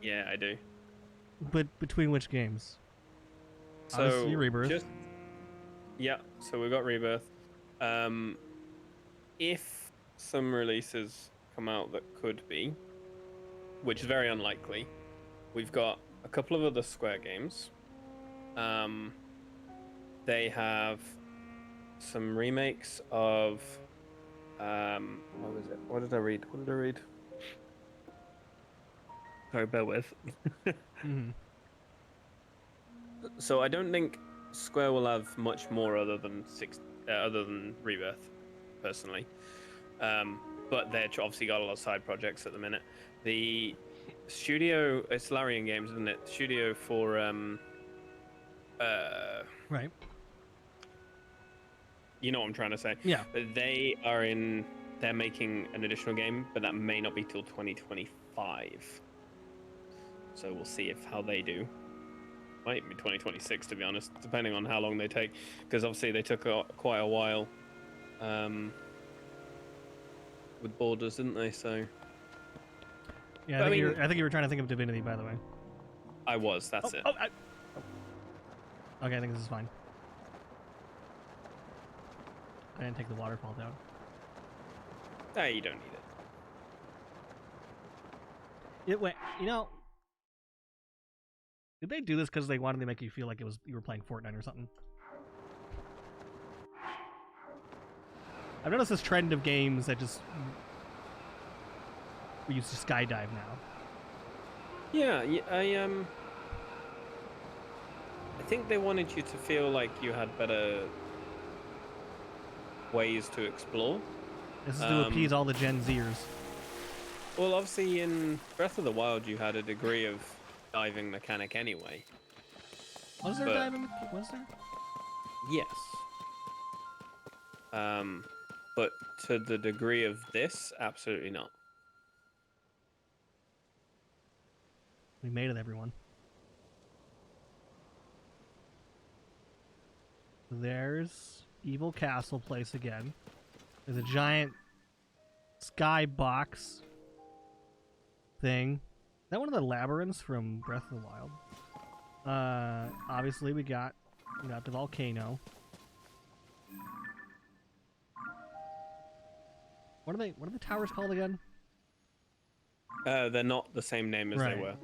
Speaker 3: Yeah, I do.
Speaker 2: But between which games?
Speaker 3: So
Speaker 2: Obviously, Rebirth.
Speaker 3: Yeah, so we've got Rebirth. If some releases come out that could be, which is very unlikely, we've got a couple of other Square games. They have some remakes of what was it? What did I read? Sorry, bear with. So I don't think Square will have much more other than Rebirth, personally. But they've obviously got a lot of side projects at the minute. The studio, it's Larian Games, isn't it? Studio for
Speaker 2: right.
Speaker 3: You know what I'm trying to say.
Speaker 2: Yeah.
Speaker 3: But they're making an additional game, but that may not be till 2025. So we'll see how they do. Might be 2026, to be honest, depending on how long they take, because obviously they took quite a while with Borders, didn't they? So
Speaker 2: yeah, I think you were trying to think of Divinity, by the way.
Speaker 3: I was. That's it.
Speaker 2: Okay, I think this is fine. I didn't take the waterfall down.
Speaker 3: Hey, you don't need it.
Speaker 2: It went. Did they do this because they wanted to make you feel like you were playing Fortnite or something? I've noticed this trend of games that just we used to skydive now.
Speaker 3: Yeah, I think they wanted you to feel like you had better ways to explore.
Speaker 2: This is to appease all the Gen Zers.
Speaker 3: Well, obviously in Breath of the Wild you had a degree of diving mechanic anyway.
Speaker 2: Was there diving? Was there?
Speaker 3: Yes. But to the degree of this, absolutely not.
Speaker 2: We made it, everyone. There's Evil Castle Place again. There's a giant sky box thing. Is that one of the labyrinths from Breath of the Wild? Obviously we got the volcano. What are the towers called again?
Speaker 3: They're not the same name as they were.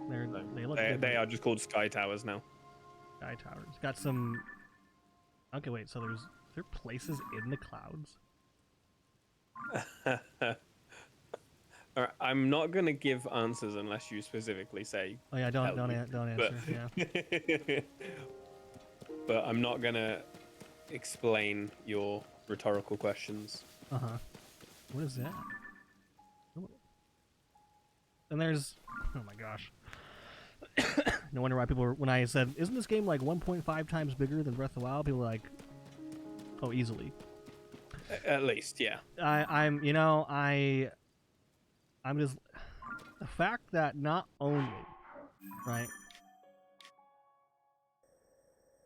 Speaker 3: They are just called Sky Towers now.
Speaker 2: Sky Towers. Got some. Okay, wait. So are there places in the clouds?
Speaker 3: All right, I'm not gonna give answers unless you specifically say.
Speaker 2: Oh yeah, don't answer. Yeah.
Speaker 3: But I'm not gonna explain your rhetorical questions.
Speaker 2: What is that? And there's, oh my gosh. No wonder why people were, when I said, isn't this game like 1.5 times bigger than Breath of the Wild? People were like, oh, easily.
Speaker 3: At least, yeah.
Speaker 2: I'm just, the fact that not only, right?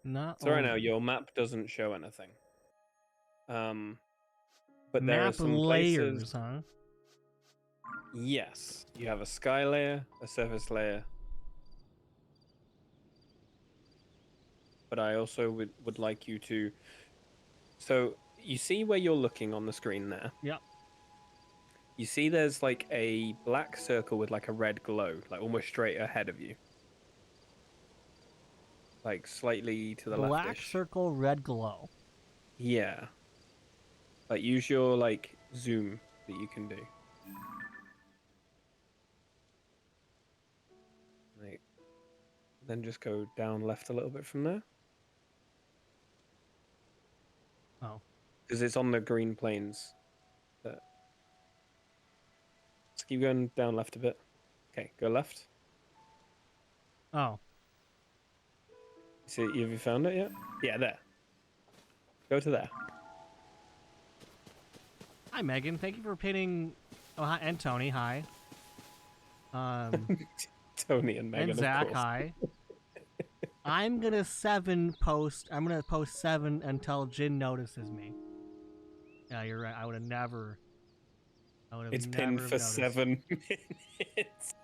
Speaker 3: So right now, your map doesn't show anything. But there are some
Speaker 2: layers,
Speaker 3: places...
Speaker 2: huh?
Speaker 3: Yes, you have a sky layer, a surface layer. But I also would like you to... So, you see where you're looking on the screen there?
Speaker 2: Yep.
Speaker 3: You see, there's like a black circle with like a red glow, like almost straight ahead of you, like slightly to the
Speaker 2: Black
Speaker 3: leftish.
Speaker 2: circle, red glow.
Speaker 3: Yeah. Like use your like zoom that you can do. Like, then just go down left a little bit from there.
Speaker 2: Oh.
Speaker 3: Because it's on the green plains. That... Just keep going down left a bit. Okay, go left.
Speaker 2: Oh.
Speaker 3: See, have you found it yet? Yeah, there. Go to there.
Speaker 2: Hi, Megan. Thank you for pinning. Oh, hi, and Tony. Hi.
Speaker 3: Tony and Megan,
Speaker 2: And Zach.
Speaker 3: of course.
Speaker 2: Hi. I'm gonna post 7 until Jin notices me. Yeah, you're right. I would have never.
Speaker 3: It's pinned for
Speaker 2: noticed.
Speaker 3: 7 minutes.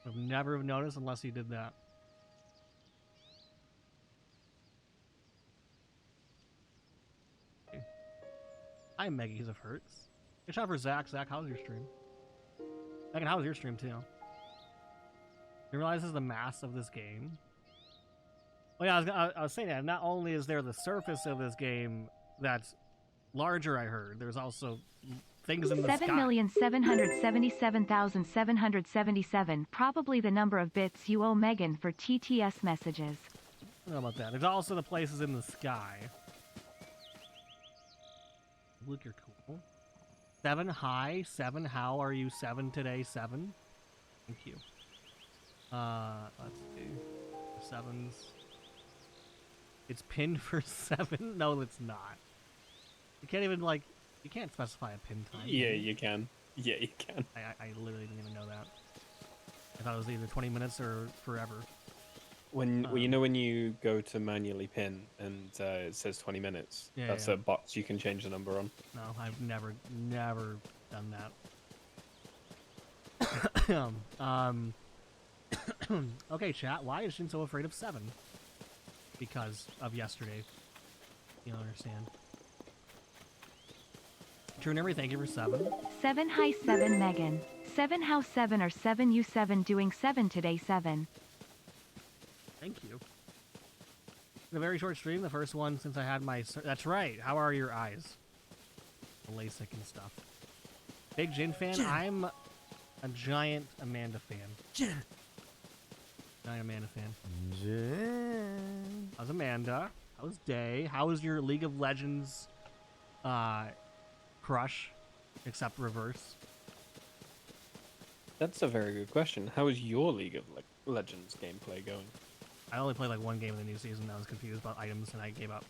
Speaker 2: Would never have noticed unless he did that. Hi, Meggies of Hertz. Good job for Zach. Zach, how was your stream? Megan, how was your stream, too? You realize this is the mass of this game? Well, yeah, I was saying that. Not only is there the surface of this game that's larger, I heard, there's also things in the sky.
Speaker 1: 7,777,777, probably the number of bits you owe Megan for TTS messages.
Speaker 2: I don't know about that. There's also the places in the sky. Look, you're cool. 7, hi. 7, how are you? 7 today, 7. Thank you. Let's see. 7s. It's pinned for 7? No, it's not. You can't even, like, you can't specify a pin time.
Speaker 3: Yeah, you can. Yeah, you can.
Speaker 2: I literally didn't even know that. I thought it was either 20 minutes or forever.
Speaker 3: When well, you know when you go to manually pin and it says 20 minutes,
Speaker 2: Yeah,
Speaker 3: that's
Speaker 2: yeah.
Speaker 3: a box you can change the number on.
Speaker 2: No, I've never done that. Okay, chat. Why is Jin so afraid of 7? Because of yesterday. You don't understand. True and every, thank you for 7.
Speaker 1: 7 hi 7 Megan. 7 how 7 or 7 you 7 doing 7 today 7.
Speaker 2: Thank you. A very short stream, the first one since I had my... That's right. How are your eyes? The LASIK and stuff. Big Jin fan? Jin. I'm a giant Amanda fan. Jin. Giant Amanda fan.
Speaker 6: Jin.
Speaker 2: How's Amanda? How's Day? How is your League of Legends crush? Except reverse.
Speaker 3: That's a very good question. How is your League of Legends gameplay going?
Speaker 2: I only played like one game in the new season. I was confused about items and I gave up.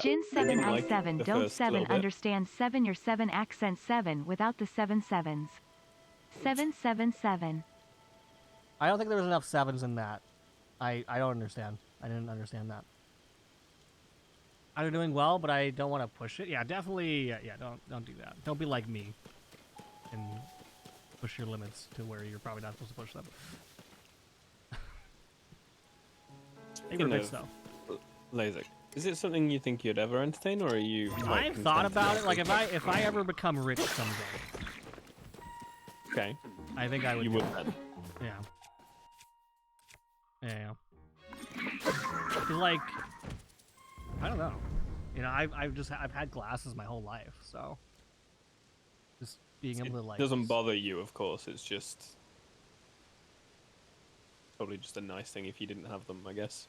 Speaker 1: Jin 7 I
Speaker 3: like
Speaker 1: 7 don't 7 understand 7 your 7 accent 7 without the 7 sevens. 777.
Speaker 2: I don't think there was enough 7s in that. I don't understand. I didn't understand that. I'm doing well, but I don't want to push it. Yeah, definitely. Yeah, don't do that. Don't be like me and push your limits to where you're probably not supposed to push them.
Speaker 3: Speaking of LASIK, is it something you think you'd ever entertain, or are you? Like,
Speaker 2: I've thought about it. Like if I ever become rich someday,
Speaker 3: okay,
Speaker 2: I think I would.
Speaker 3: You would then.
Speaker 2: Yeah. Yeah. 'Cause, like, I don't know. You know, I've had glasses my whole life, so just being able to like.
Speaker 3: It doesn't bother you, of course. It's just probably just a nice thing if you didn't have them, I guess.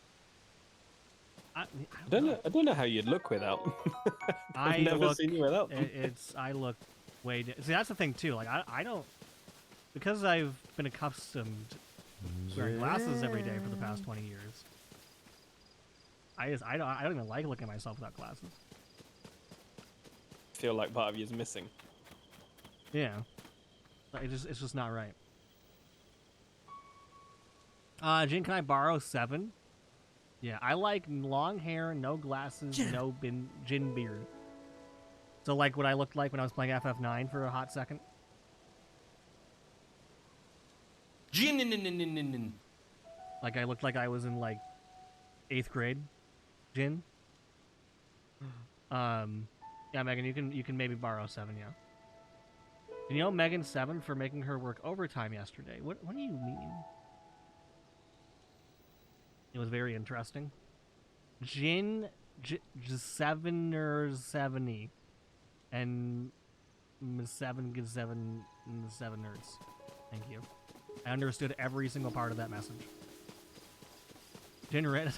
Speaker 3: I don't know how you'd look without. I've never seen you without them.
Speaker 2: I look way. See, that's the thing too. Like I don't, because I've been accustomed to wearing glasses every day for the past 20 years. I don't even like looking at myself without glasses.
Speaker 3: Feel like part of you is missing.
Speaker 2: Yeah, it's just not right. Jin, can I borrow 7? Yeah, I like long hair, no glasses, no Jin beard. So like what I looked like when I was playing FF9 for a hot second.
Speaker 6: Jin.
Speaker 2: Like I looked like I was in like 8th grade. Jin. Yeah, Megan, you can maybe borrow 7, yeah. You know Megan 7 for making her work overtime yesterday. What do you mean? It was very interesting. Jin 7ers 70 and 7 gives 7 nerds. Thank you. I understood every single part of that message. Jin Rich.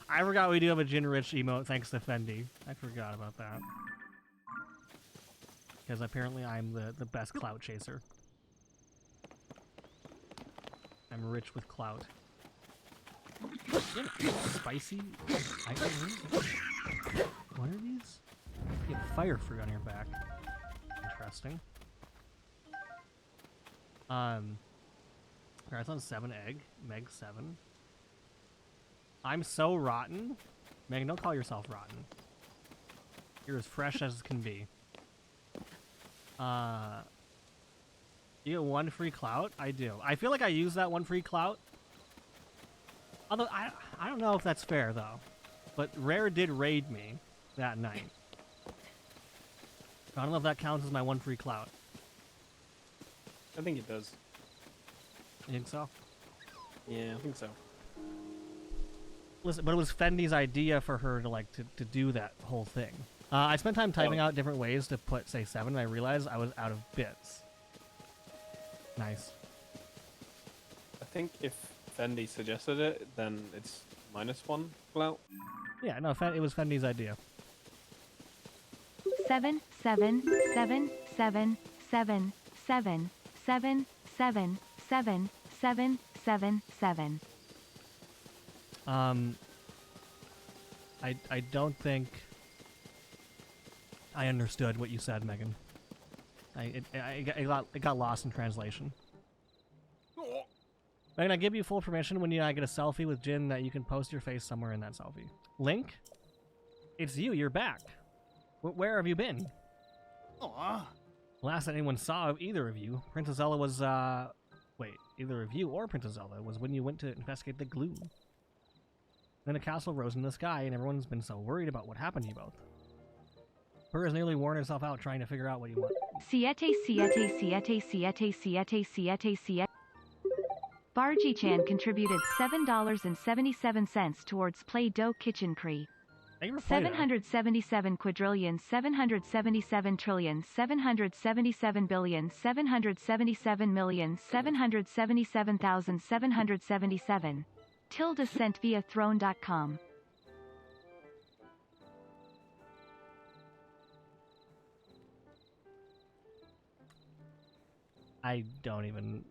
Speaker 2: I forgot we do have a Jin Rich emote thanks to Fendi. I forgot about that. Because apparently I'm the best clout chaser. I'm rich with clout. Spicy items? What are these? You have fire fruit on your back. Interesting. Marathon 7 egg. Meg 7. I'm so rotten. Megan, don't call yourself rotten. You're as fresh as can be. You get 1 free clout? I do. I feel like I use that 1 free clout. Although, I don't know if that's fair, though. But Rare did raid me that night. I don't know if that counts as my 1 free clout.
Speaker 3: I think it does.
Speaker 2: You think so?
Speaker 3: Yeah, I think so.
Speaker 2: Listen, but it was Fendi's idea for her to, like, to do that whole thing. I spent time typing out different ways to put, say, 7, and I realized I was out of bits. Nice.
Speaker 3: I think if Fendi suggested it, then it's -1 clout.
Speaker 2: Yeah, no, it was Fendi's idea.
Speaker 1: 7 7 7 7 7 7 7 7 7 7 7 7.
Speaker 2: I don't think I understood what you said, Megan. It got lost in translation. Megan, I give you full permission when I get a selfie with Jin that you can post your face somewhere in that selfie. Link? It's you, you're back. Where have you been?
Speaker 6: Aw.
Speaker 2: Last that anyone saw of either of you, Princess Ella was, wait, either of you or Princess Ella was when you went to investigate the glue. Then a castle rose in the sky, and everyone's been so worried about what happened to you both. Her has nearly worn herself out trying to figure out what you want.
Speaker 1: Siete. Barji-chan contributed $7.77 towards Play-Doh Kitchen Cree.
Speaker 2: Thank you for Play-Doh.
Speaker 1: 777 quadrillion 777 trillion 777 billion 777 million 777,777. Tilde sent via throne.com.
Speaker 2: I don't even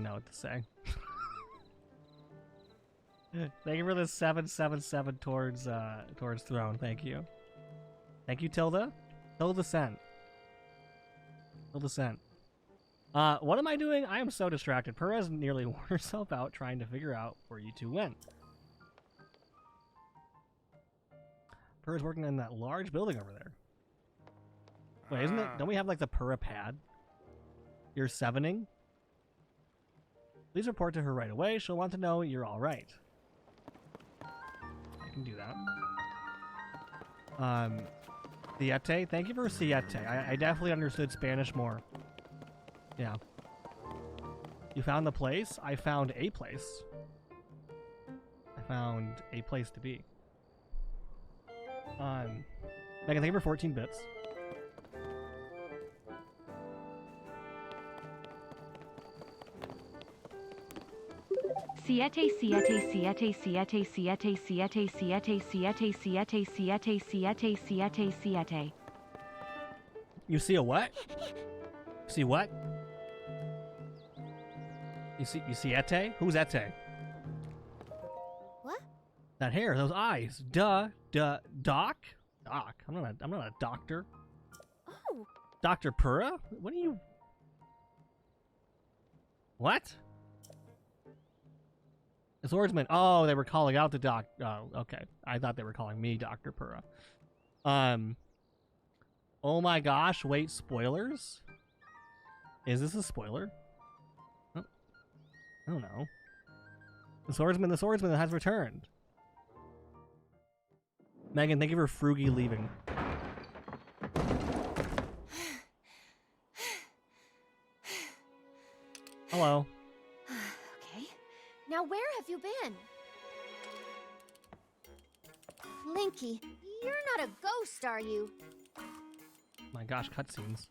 Speaker 2: know what to say. Thank you for the 777 towards throne. Thank you. Thank you, Tilda. Tilda sent. Tilda sent. What am I doing? I am so distracted. Perez nearly wore herself out trying to figure out where you two went. Perez working in that large building over there. Wait, isn't it? Don't we have like the Pura pad? You're 7ing? Please report to her right away. She'll want to know you're all right. I can do that. Siete? Thank you for Siete. I definitely understood Spanish more. Yeah. You found the place? I found a place. I found a place to be. Megan, thank you for 14 bits.
Speaker 1: Siete.
Speaker 2: You see a what? See what? You see Ete? Who's Ete?
Speaker 7: What?
Speaker 2: That hair, those eyes. Doc? Doc? I'm not a doctor.
Speaker 7: Oh.
Speaker 2: Dr. Pura? What are you? What? The swordsman. Oh, they were calling out the doc. Oh, okay. I thought they were calling me Dr. Pura. Oh my gosh, wait, spoilers? Is this a spoiler? Oh, I don't know. The swordsman has returned. Megan, thank you for Frugy leaving. Hello.
Speaker 7: Okay. Now where have you been? Linky, you're not a ghost, are you?
Speaker 2: My gosh, cutscenes.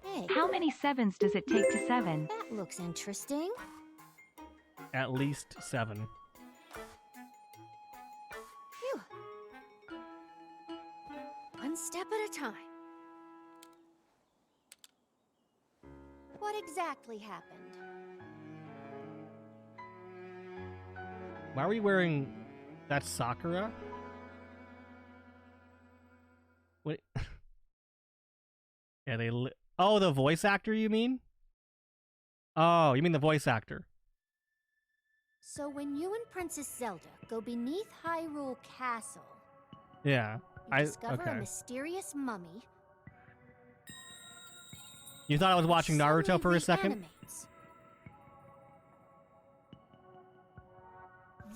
Speaker 7: Hey,
Speaker 1: How many 7s does it take to 7?
Speaker 7: that looks interesting.
Speaker 2: At least 7.
Speaker 7: Phew. One step at a time. What exactly happened?
Speaker 2: Why are we wearing... That's Sakura? Wait. Yeah, they... Oh, the voice actor, you mean? Oh, you mean the voice actor.
Speaker 7: So when you and Princess Zelda go beneath Hyrule Castle,
Speaker 2: Yeah.
Speaker 7: you discover a
Speaker 2: okay.
Speaker 7: mysterious mummy.
Speaker 2: You thought I was watching Naruto
Speaker 7: suddenly
Speaker 2: for a second?
Speaker 7: reanimates.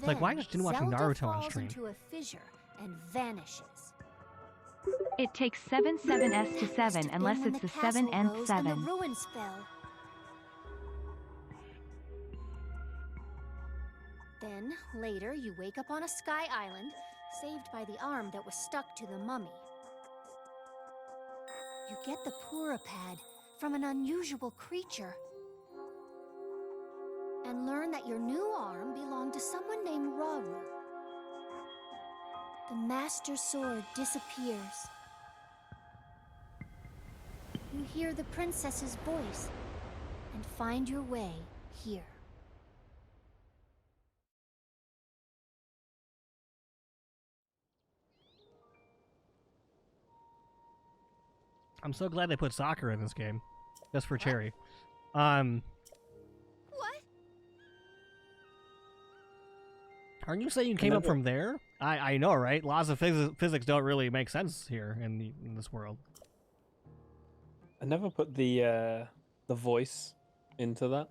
Speaker 2: Like, why
Speaker 7: Then
Speaker 2: just didn't watch
Speaker 7: Zelda
Speaker 2: Naruto on
Speaker 7: falls
Speaker 2: stream?
Speaker 7: into a fissure and vanishes.
Speaker 1: It takes 7 7s to
Speaker 7: That must
Speaker 1: 7
Speaker 7: have
Speaker 1: unless
Speaker 7: been when
Speaker 1: it's
Speaker 7: the
Speaker 1: the 7
Speaker 7: castle
Speaker 1: and
Speaker 7: rose and the
Speaker 1: 7.
Speaker 7: ruins fell. Then, later, you wake up on a sky island, saved by the arm that was stuck to the mummy. You get the Purapad from an unusual creature, and learn that your new arm belonged to someone named Rauru. The Master Sword disappears. You hear the princess's voice, and find your way here.
Speaker 2: I'm so glad they put Sakura in this game. Just for
Speaker 7: What?
Speaker 2: Cherry.
Speaker 7: What?
Speaker 2: Aren't you saying you came up from there? I know, right? Laws of physics don't really make sense here in this world.
Speaker 3: I never put the voice into that.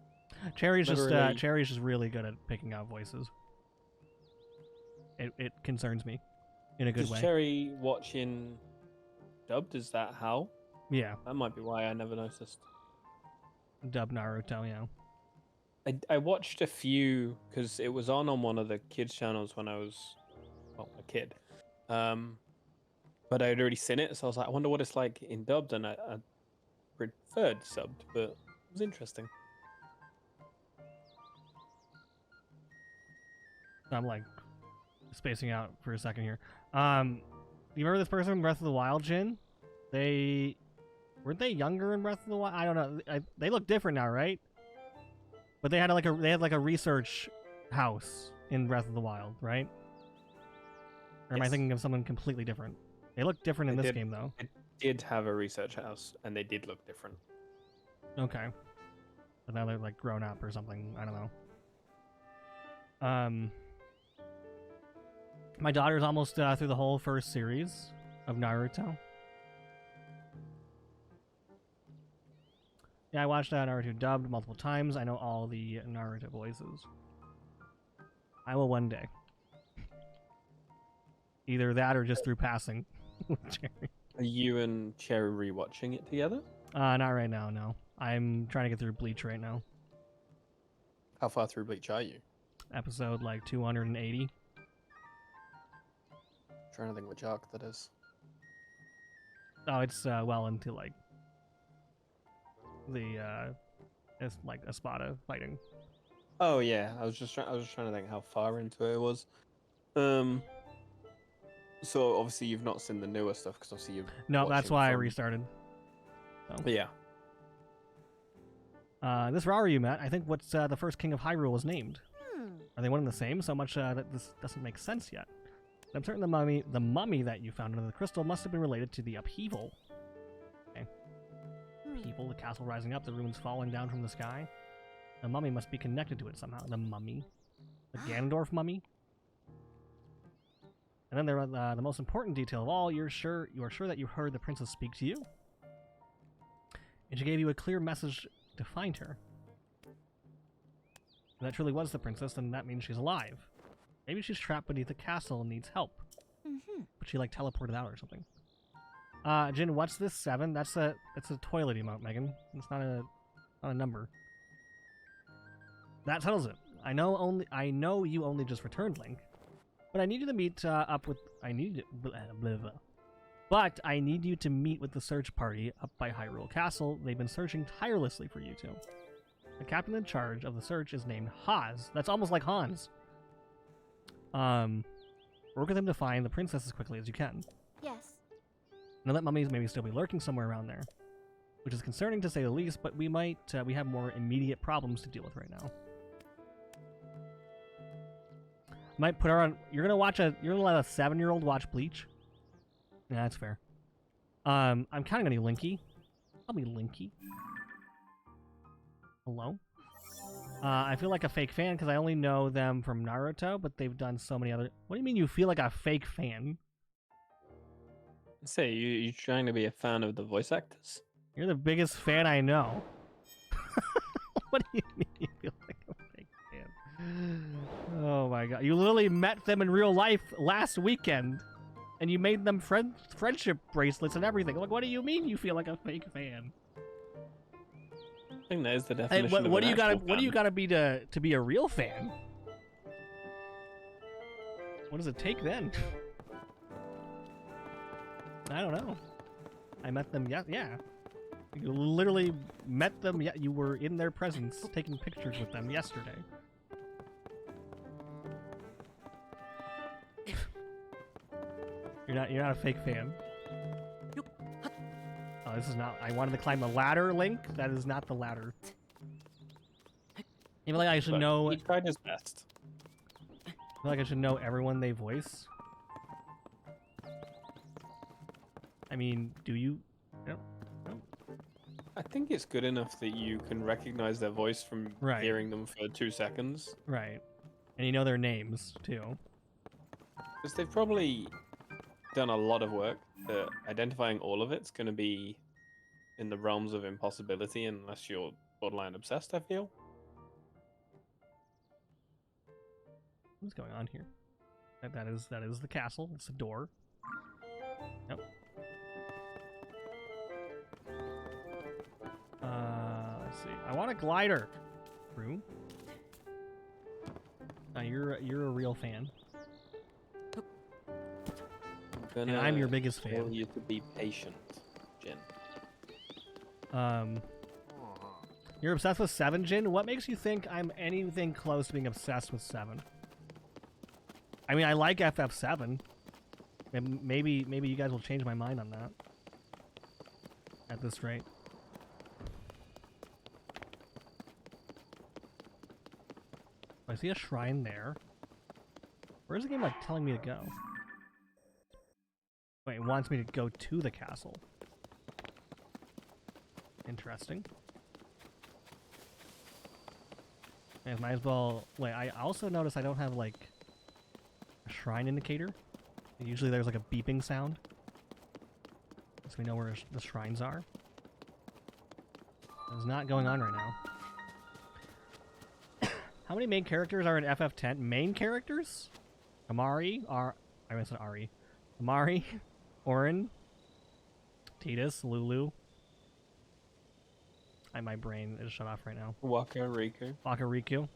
Speaker 2: Cherry's
Speaker 3: Never
Speaker 2: just
Speaker 3: really-
Speaker 2: Cherry's just really good at picking out voices. It concerns me in a good
Speaker 3: Is
Speaker 2: way.
Speaker 3: Cherry watching dubbed? Is that how?
Speaker 2: Yeah,
Speaker 3: That might be why I never noticed.
Speaker 2: dub Naruto, yeah.
Speaker 3: I watched a few because it was on one of the kids channels when I was a kid. But I'd already seen it, so I was like, I wonder what it's like in dubbed, and I preferred subbed, but it was interesting.
Speaker 2: I'm like spacing out for a second here. You remember this person in Breath of the Wild, Jin? Weren't they younger in Breath of the Wild? I don't know. They look different now, right? But they had like a research house in Breath of the Wild, right? Or am I
Speaker 3: Yes.
Speaker 2: thinking of someone completely different? They look different in
Speaker 3: They
Speaker 2: this
Speaker 3: did.
Speaker 2: game, though.
Speaker 3: It did have a research house, and they did look different.
Speaker 2: Okay. But now they're like grown up or something. I don't know. My daughter's almost through the whole first series of Naruto. Yeah, I watched Naruto dubbed multiple times. I know all the Naruto voices. I will one day. Either that or just through passing with Cherry.
Speaker 3: Are you and Cherry rewatching it together?
Speaker 2: Not right now, no. I'm trying to get through Bleach right now.
Speaker 3: How far through Bleach are you?
Speaker 2: Episode like 280.
Speaker 3: Trying to think which arc that is.
Speaker 2: Oh, it's well into like the it's like Espada fighting.
Speaker 3: Oh yeah, I was just trying to think how far into it was. So obviously you've not seen the newer stuff because obviously you've.
Speaker 2: No, that's
Speaker 3: watching
Speaker 2: why I
Speaker 3: from-
Speaker 2: restarted.
Speaker 3: Yeah.
Speaker 2: This Rauru met, I think what's the first king of Hyrule was named.
Speaker 7: Hmm.
Speaker 2: Are they one and the same? So much that this doesn't make sense yet. But I'm certain the mummy that you found under the crystal must have been related to the upheaval. Okay. Upheaval, the castle rising up, the ruins falling down from the sky. The mummy must be connected to it somehow. The mummy, the Ganondorf mummy. And then there was the most important detail of all. You are sure that you heard the princess speak to you, and she gave you a clear message to find her. If that truly was the princess, then that means she's alive. Maybe she's trapped beneath the castle and needs help. But she like teleported out or something. Jin, what's this 7? It's a toilet emote, Megan. It's not a number. That settles it. I know you only just returned, Link. But I need you to meet up with But I need you to meet with the search party up by Hyrule Castle. They've been searching tirelessly for you two. The captain in charge of the search is named Haz. That's almost like Hans. Work with him to find the princess as quickly as you can.
Speaker 7: Yes.
Speaker 2: Know that mummies maybe still be lurking somewhere around there, which is concerning to say the least. But we have more immediate problems to deal with right now. Might put her on. You're gonna let a 7-year-old watch Bleach? Yeah, that's fair. I'm counting on you, Linky. I'll be Linky. Hello? I feel like a fake fan because I only know them from Naruto, but they've done so many other... What do you mean you feel like a fake fan?
Speaker 3: Say, you trying to be a fan of the voice actors?
Speaker 2: You're the biggest fan I know. What do you mean you feel like a fake fan? Oh my god. You literally met them in real life last weekend, and you made them friendship bracelets and everything. Like, what do you mean you feel like a fake fan?
Speaker 3: I think that is the definition
Speaker 2: Hey, what
Speaker 3: of
Speaker 2: do you gotta
Speaker 3: fan.
Speaker 2: What do you gotta be to be a real fan? What does it take then? I don't know. I met them. Yeah. You literally met them. Yeah, you were in their presence, taking pictures with them yesterday. You're not a fake fan. Oh, this is not. I wanted to climb the ladder, Link. That is not the ladder. I feel like I should know.
Speaker 3: He tried his best.
Speaker 2: I feel like I should know everyone they voice. I mean, do you? No.
Speaker 3: I think it's good enough that you can recognize their voice from hearing them for 2 seconds.
Speaker 2: Right. And you know their names, too.
Speaker 3: Because they've probably done a lot of work. Identifying all of it's going to be in the realms of impossibility unless you're borderline obsessed, I feel.
Speaker 2: What's going on here? That is the castle. It's a door. Yep. Let's see. I want a glider. True. You're a real fan. And I'm your biggest fan.
Speaker 3: Tell you to be patient, Jin.
Speaker 2: You're obsessed with 7, Jin? What makes you think I'm anything close to being obsessed with 7? I mean, I like FF7. Maybe you guys will change my mind on that. At this rate. I see a shrine there. Where's the game like telling me to go? Wait, it wants me to go to the castle. Interesting. I might as well... Wait, I also notice I don't have, like, a shrine indicator. Usually there's, like, a beeping sound. So we know where the shrines are. It's not going on right now. How many main characters are in FF10? Main characters? Amari, I said Ari. Amari, Orin, Tidus, Lulu. My brain is shut off right now.
Speaker 3: Waka Riku.
Speaker 2: Waka Riku.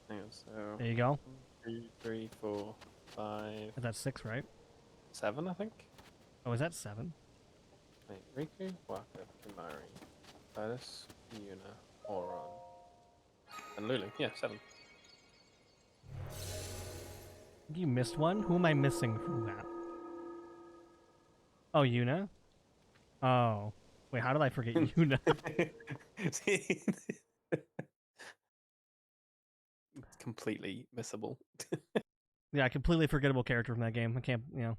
Speaker 3: Hang on, so...
Speaker 2: There you go.
Speaker 3: 2, 3, 4, 5...
Speaker 2: Is that 6, right?
Speaker 3: 7, I think?
Speaker 2: Oh, is that 7?
Speaker 3: Wait, Riku, Waka, Kimari, Tidus, Yuna, Oron, and Lulu. Yeah, 7.
Speaker 2: You missed one? Who am I missing from that? Oh, Yuna? Oh. Wait, how did I forget Yuna?
Speaker 3: Completely missable.
Speaker 2: Yeah, completely forgettable character from that game. I can't, you know.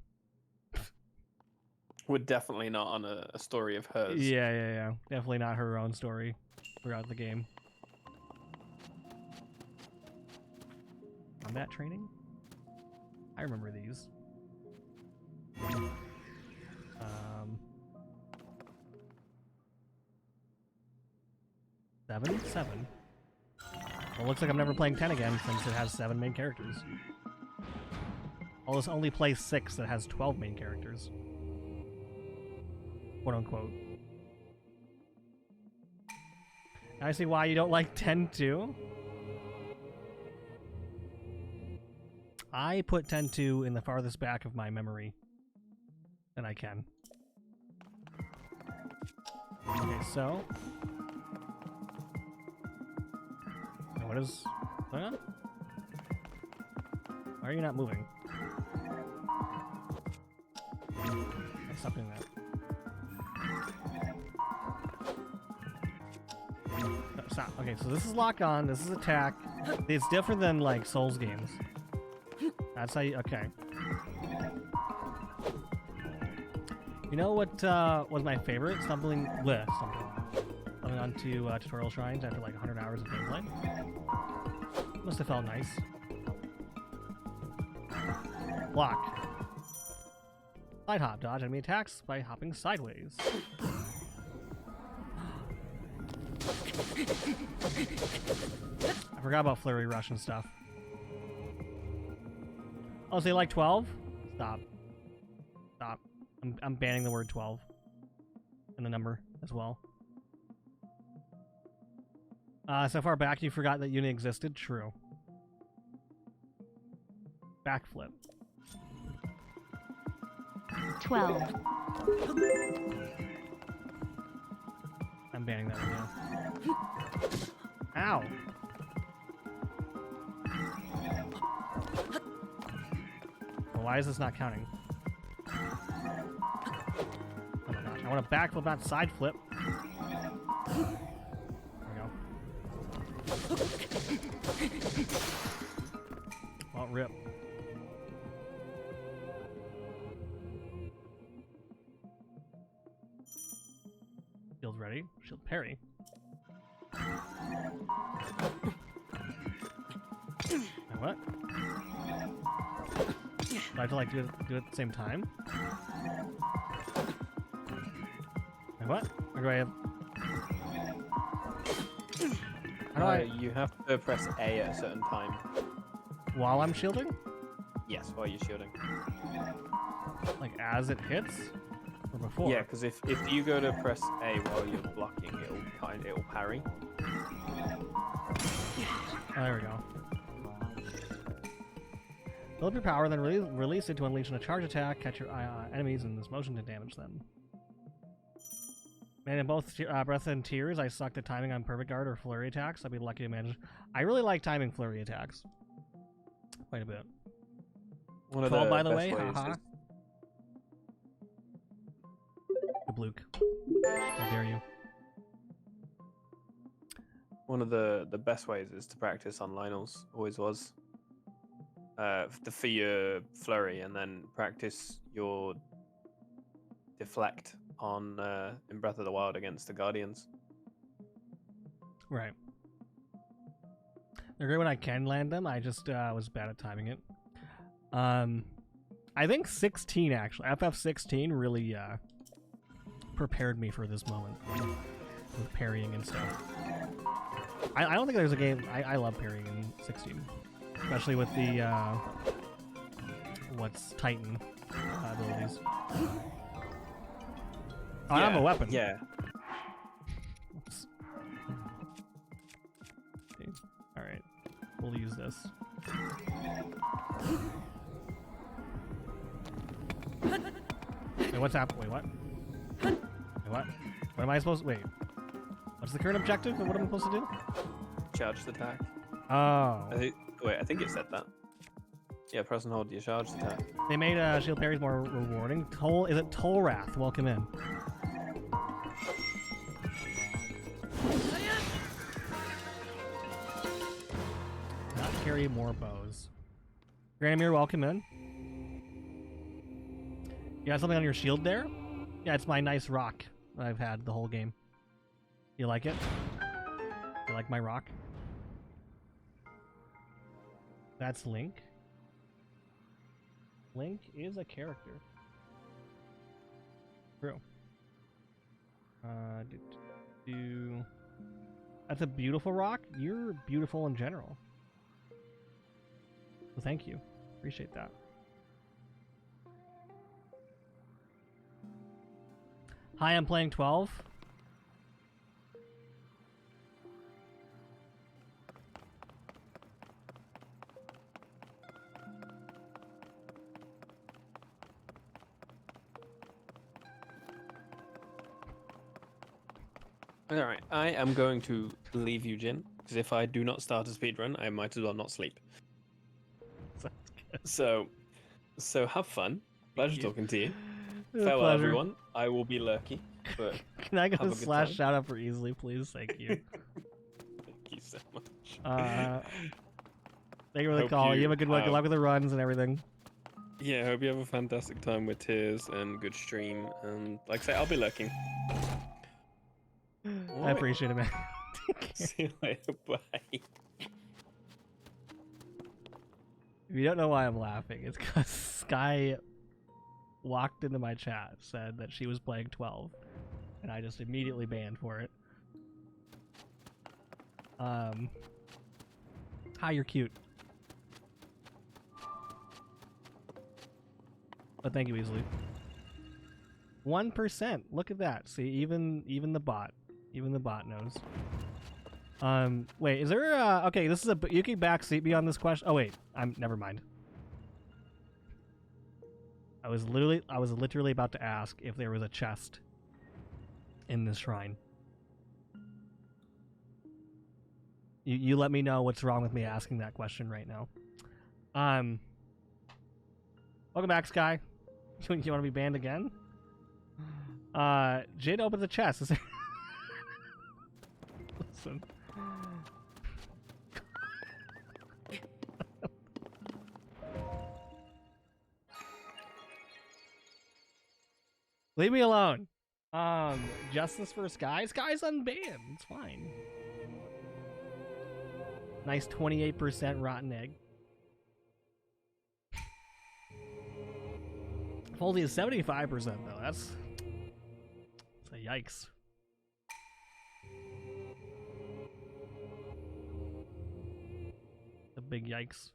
Speaker 3: We're definitely not on a story of hers.
Speaker 2: Yeah. Definitely not her own story throughout the game. Combat training? I remember these. 7? Well, looks like I'm never playing 10 again since it has 7 main characters. I'll just only play 6 that has 12 main characters. Quote unquote. I see why you don't like 10-2. I put 10-2 in the farthest back of my memory than I can. Okay, so... What is going on? Why are you not moving? Stop doing that. No, stop. Okay, so this is lock on, this is attack. It's different than like Souls games. That's how you, okay. You know what was my favorite? Stumbling onto tutorial shrines after like 100 hours of gameplay. Must have felt nice. Block. Side hop, dodge enemy attacks by hopping sideways. I forgot about flurry rush and stuff. Oh, so you like 12? Stop. Stop. I'm banning the word 12. And the number as well. So far back you forgot that Uni existed? True. Backflip.
Speaker 1: 12.
Speaker 2: I'm banning that one now. Ow! Well, why is this not counting? Oh my gosh, I want to backflip, not side flip. There we go. Oh, rip. Shield ready. Shield parry. And what? Do I have to like do it at the same time? And what? Or do I have? How do I?
Speaker 3: You have to press A at a certain time.
Speaker 2: While I'm shielding?
Speaker 3: Yes, while you're shielding.
Speaker 2: Like as it hits? Or before?
Speaker 3: Yeah, because if you go to press A while you're blocking, it'll parry.
Speaker 2: Oh, there we go. Build up your power, then release it to unleash a charge attack. Catch your enemies in this motion to damage them. Man, in both Breath and Tears, I sucked at timing on perfect guard or flurry attacks. I'd be lucky to manage. I really like timing flurry attacks. Quite a bit.
Speaker 3: One of
Speaker 2: 12,
Speaker 3: the
Speaker 2: by the
Speaker 3: best
Speaker 2: way.
Speaker 3: ways
Speaker 2: Haha.
Speaker 3: is-
Speaker 2: Kablook. How dare you?
Speaker 3: One of the best ways is to practice on Lionel's. Always was. For your flurry, and then practice your deflect on in Breath of the Wild against the Guardians.
Speaker 2: Right. They're great when I can land them. I just was bad at timing it. I think 16 actually. FF16 really prepared me for this moment with parrying and stuff. I don't think there's a game. I love parrying in 16, especially with the what's Titan abilities. Oh, I have a weapon.
Speaker 3: Yeah.
Speaker 2: Oops. Okay. All right, we'll use this. Wait, what's happening? Wait, what? Wait, what? What am I supposed to... Wait. What's the current objective? What am I supposed to do?
Speaker 3: Charged attack.
Speaker 2: Oh.
Speaker 3: I think it said that. Yeah, press and hold your charged attack.
Speaker 2: They made shield parries more rewarding. Is it Tolrath? Welcome in. Not carry more bows. Granamir, welcome in. You got something on your shield there? Yeah, it's my nice rock that I've had the whole game. You like it? You like my rock? That's Link. Link is a character. True. That's a beautiful rock. You're beautiful in general. So thank you. Appreciate that. Hi, I'm playing 12.
Speaker 3: Alright, I am going to leave you, Jin, because if I do not start a speedrun, I might as well not sleep. So have fun. Pleasure talking to you. Farewell,
Speaker 2: Pleasure.
Speaker 3: everyone. I will be lurky, but
Speaker 2: Can I get
Speaker 3: have
Speaker 2: a
Speaker 3: a good
Speaker 2: slash
Speaker 3: time.
Speaker 2: shout out for easily, please? Thank you.
Speaker 3: Thank you so much.
Speaker 2: Thank you for the
Speaker 3: Hope
Speaker 2: call. You
Speaker 3: you
Speaker 2: have a good one. Good
Speaker 3: have-
Speaker 2: luck with the runs and everything.
Speaker 3: Yeah, I hope you have a fantastic time with Tears and good stream. And like I say, I'll be lurking.
Speaker 2: I
Speaker 3: Alright.
Speaker 2: appreciate it, man.
Speaker 3: See you later. Bye.
Speaker 2: If you don't know why I'm laughing, it's because Sky walked into my chat, said that she was playing 12, and I just immediately banned for it. Hi, you're cute. But thank you, Weasley. 1%. Look at that. See, even the bot knows. Wait, is there okay, this is you can backseat me on this question. Oh wait, never mind. I was literally about to ask if there was a chest in this shrine. You let me know what's wrong with me asking that question right now. Welcome back, Sky. You want to be banned again? Jade opens the chest. Is there... Listen. Leave me alone. Justice for Sky. Sky's unbanned. It's fine. Nice 28% rotten egg. Foldy is 75% though. That's a yikes. A big yikes.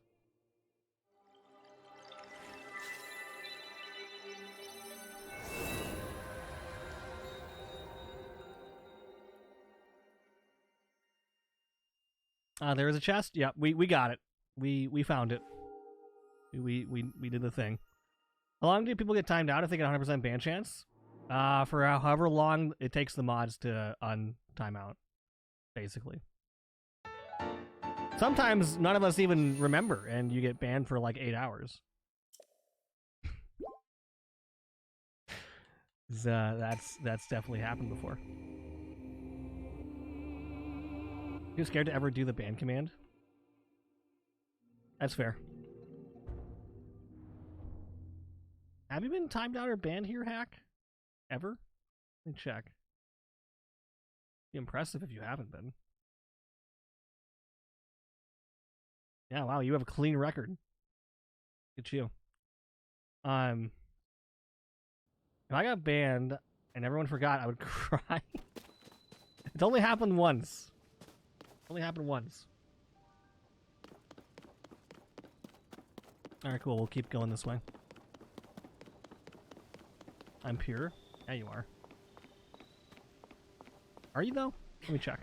Speaker 2: There is a chest. Yeah, we got it. We found it. We did the thing. How long do people get timed out if they get 100% ban chance? For however long it takes the mods to untime out, basically. Sometimes none of us even remember, and you get banned for like 8 hours. That's definitely happened before. You scared to ever do the ban command? That's fair. Have you been timed out or banned here, Hack? Ever? Let me check. Be impressive if you haven't been. Yeah, wow, you have a clean record. Look at you. If I got banned and everyone forgot, I would cry. It's only happened once. Only happened once. Alright, cool. We'll keep going this way. I'm pure? Yeah, you are. Are you, though? Let me check.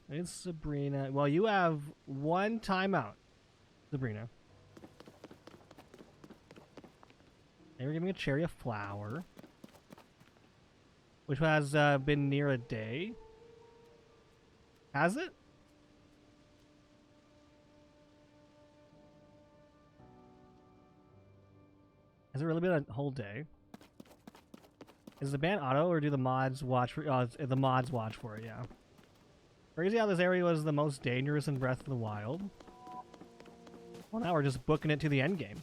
Speaker 2: It's Sabrina. Well, you have one timeout, Sabrina. They were giving a cherry a flower, which has been near a day. Has it? Has it really been a whole day? Is the ban auto, or do the mods watch for? The mods watch for it. Yeah. Crazy how this area was the most dangerous in Breath of the Wild. Well, now we're just booking it to the end game.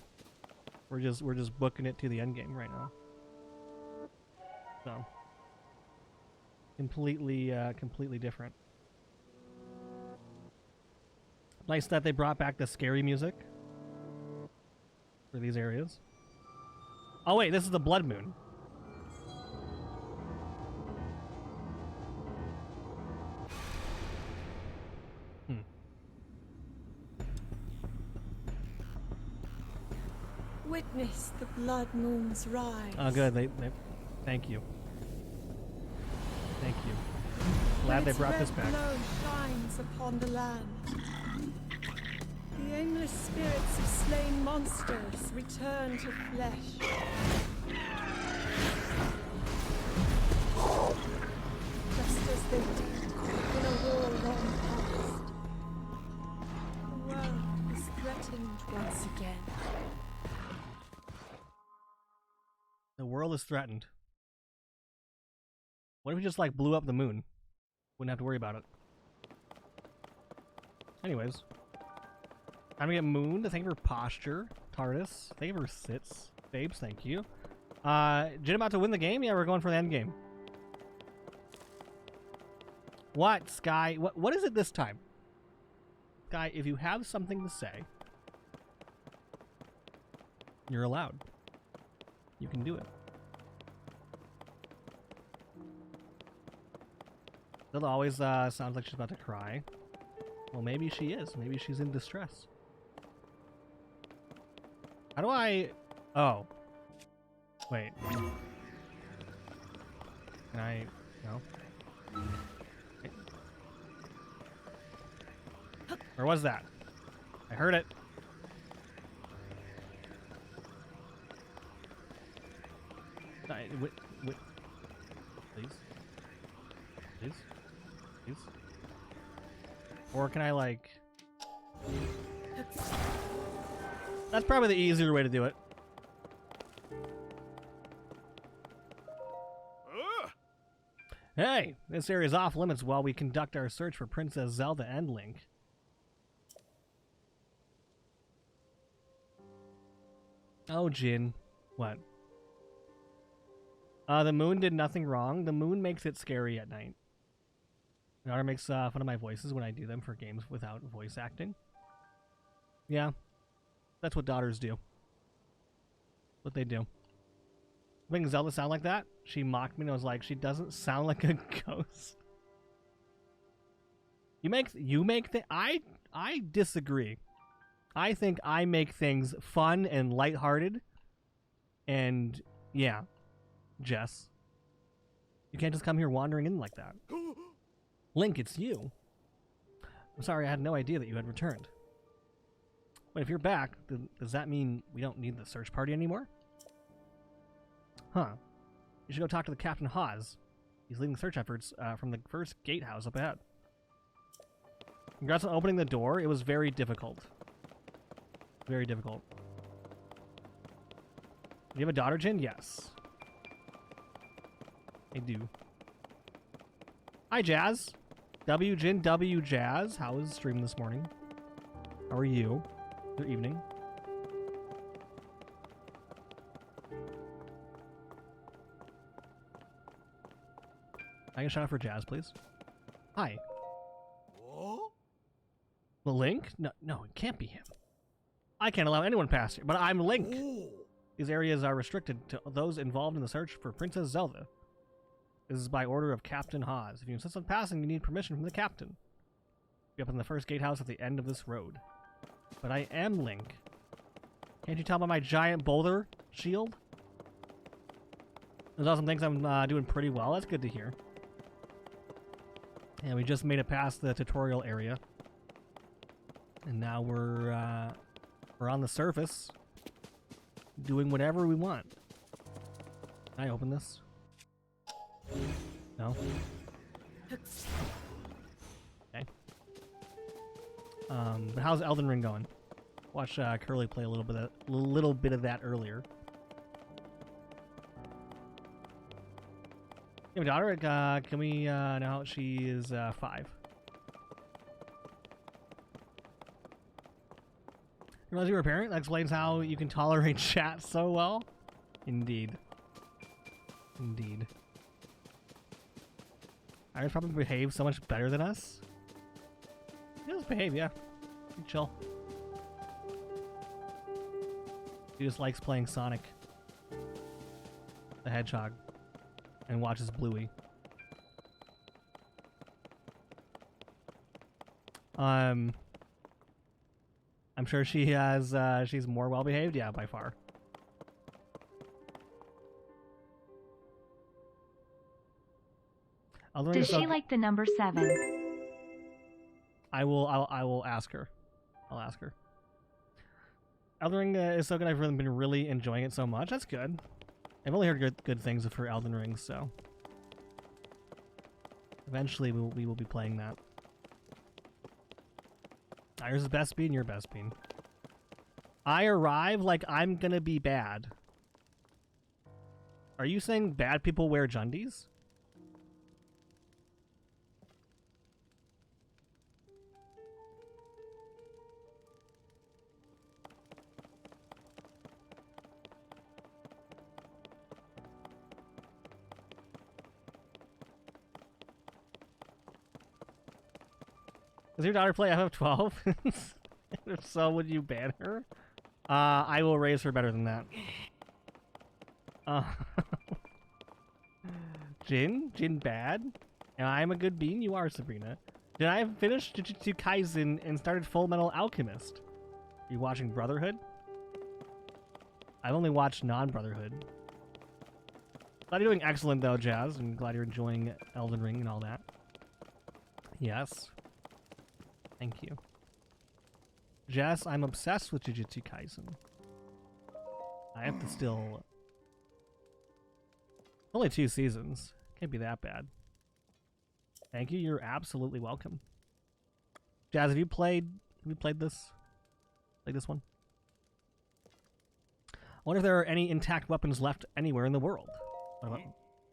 Speaker 2: We're just booking it to the end game right now. So completely different. Nice that they brought back the scary music for these areas. Oh wait, this is the Blood Moon.
Speaker 5: witness the blood moon's rise.
Speaker 2: Oh, good. They thank you. Thank you. Glad they
Speaker 5: Its
Speaker 2: brought this
Speaker 5: red
Speaker 2: back.
Speaker 5: glow shines upon the land. The aimless spirits of slain monsters return to flesh. Just as they did in a war long past. The world is threatened once again.
Speaker 2: The world is threatened. What if we just like blew up the moon? Wouldn't have to worry about it. Anyways. Time to get mooned. Thank you for posture. TARDIS. Thank you for sits. Babes, thank you. Jin about to win the game? Yeah, we're going for the end game. What, Sky? What is it this time? Sky, if you have something to say, you're allowed. You can do it. Zelda always sounds like she's about to cry. Well, maybe she is. Maybe she's in distress. How do I... Oh. Wait. Can I... No? Wait. Where was that? I heard it. Wait. Please. Please. Please. Or can I, like... That's probably the easier way to do it. Hey, this area is off limits while we conduct our search for Princess Zelda and Link. Oh, Jin. What? The moon did nothing wrong. The moon makes it scary at night. My daughter makes fun of my voices when I do them for games without voice acting. Yeah. That's what daughters do. What they do. Making Zelda sound like that? She mocked me and I was like, she doesn't sound like a ghost. You make I disagree. I think I make things fun and lighthearted. And yeah, Jess. You can't just come here wandering in like that. Link, it's you. I'm sorry, I had no idea that you had returned. Wait, if you're back, does that mean we don't need the search party anymore? Huh. You should go talk to the Captain Hawes. He's leading search efforts from the first gatehouse up ahead. Congrats on opening the door. It was very difficult. Very difficult. Do you have a daughter, Jin? Yes. I do. Hi, Jazz. W Jin, W Jazz. How was the stream this morning? How are you? Good evening. I can shout out for Jazz, please. Hi. The Link? No, it can't be him. I can't allow anyone past here, but I'm Link. These areas are restricted to those involved in the search for Princess Zelda. This is by order of Captain Hawes. If you insist on passing, you need permission from the captain. Be up in the first gatehouse at the end of this road. But I am Link. Can't you tell by my giant boulder shield? There's awesome things I'm doing pretty well. That's good to hear. And we just made it past the tutorial area. And now we're on the surface doing whatever we want. Can I open this? No? Okay. But how's Elden Ring going? Watch Curly play a little bit of that earlier. You have a daughter? Can we know she is 5? You realize you're a parent? That explains how you can tolerate chat so well. Indeed. Indeed. Iris probably behaves so much better than us. He does behave, yeah. Pretty chill. He just likes playing Sonic the Hedgehog and watches Bluey. I'm sure she has she's more well behaved, yeah, by far. Elden Ring
Speaker 1: Does
Speaker 2: is so
Speaker 1: she like the number 7?
Speaker 2: I will ask her. I'll ask her. Elden Ring is so good. I've really been really enjoying it so much. That's good. I've only heard good things for Elden Ring, so eventually we will be playing that. Yours is best bean, your best bean. I arrive like I'm gonna be bad. Are you saying bad people wear Jundies? Does your daughter play FF12? If so, would you ban her? I will raise her better than that. Jin bad? And I'm a good bean? You are, Sabrina. Did I have finished Jujutsu Kaisen and started Full Metal Alchemist? Are you watching Brotherhood? I've only watched non-Brotherhood. Glad you're doing excellent though, Jazz. I'm glad you're enjoying Elden Ring and all that. Yes. Thank you. Jess, I'm obsessed with Jujutsu Kaisen. I have to still... Only 2 seasons. Can't be that bad. Thank you, you're absolutely welcome. Jazz, have you played this? Played this one? I wonder if there are any intact weapons left anywhere in the world.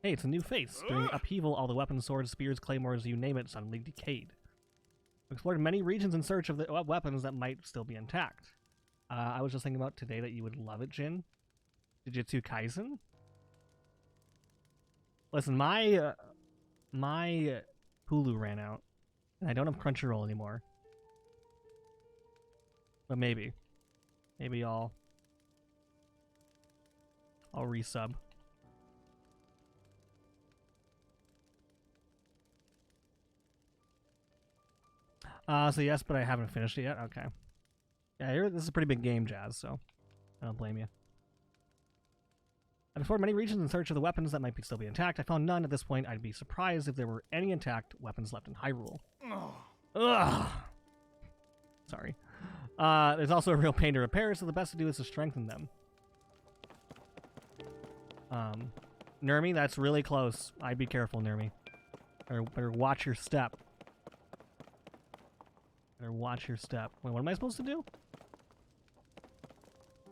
Speaker 2: Hey, it's a new face. During upheaval, all the weapons, swords, spears, claymores, you name it, suddenly decayed. We explored many regions in search of the weapons that might still be intact. I was just thinking about today that you would love it, Jin. Jujutsu Kaisen? Listen, my Hulu ran out, and I don't have Crunchyroll anymore. But maybe I'll resub. So yes, but I haven't finished it yet. Okay. Yeah, this is a pretty big game, Jazz, so I don't blame you. I explored many regions in search of the weapons that might still be intact. I found none at this point. I'd be surprised if there were any intact weapons left in Hyrule. Ugh. Sorry. There's also a real pain to repair, so the best to do is to strengthen them. Nermi, that's really close. I'd be careful, Nermi. Better watch your step. Better watch your step. Wait, what am I supposed to do?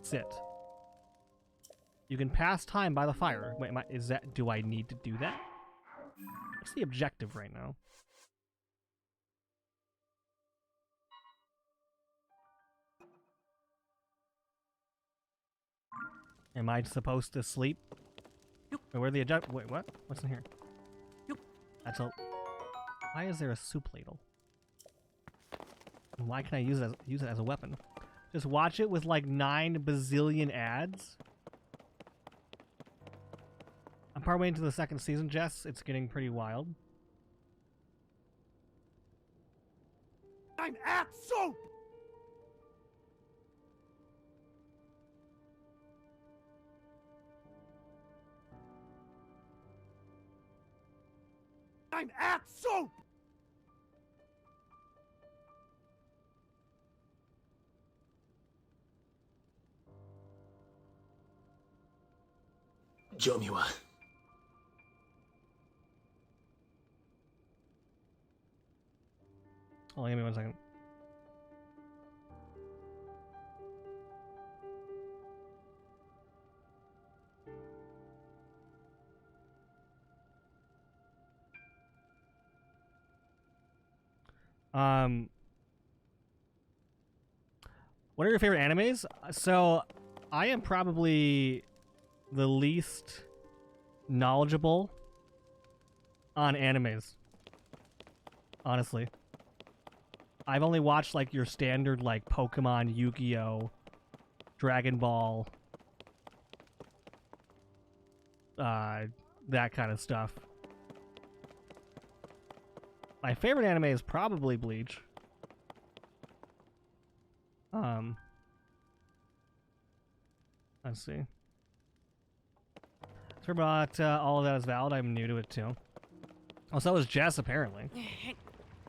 Speaker 2: Sit. You can pass time by the fire. Wait, do I need to do that? What's the objective right now? Am I supposed to sleep? Wait, where the objective? Wait, what? What's in here? That's a... Why is there a soup ladle? And why can I use it as a weapon? Just watch it with like 9 bazillion ads? I'm partway into the 2nd season, Jess. It's getting pretty wild.
Speaker 6: I'm at soup! I'm at soup!
Speaker 8: Jomiwa.
Speaker 2: Hold on, give me 1 second. What are your favorite animes? So, I am probably the least knowledgeable on animes. Honestly. I've only watched like your standard like Pokemon, Yu-Gi-Oh, Dragon Ball, that kind of stuff. My favorite anime is probably Bleach. Let's see. So about all of that is valid. I'm new to it too. Oh, so was Jess, apparently.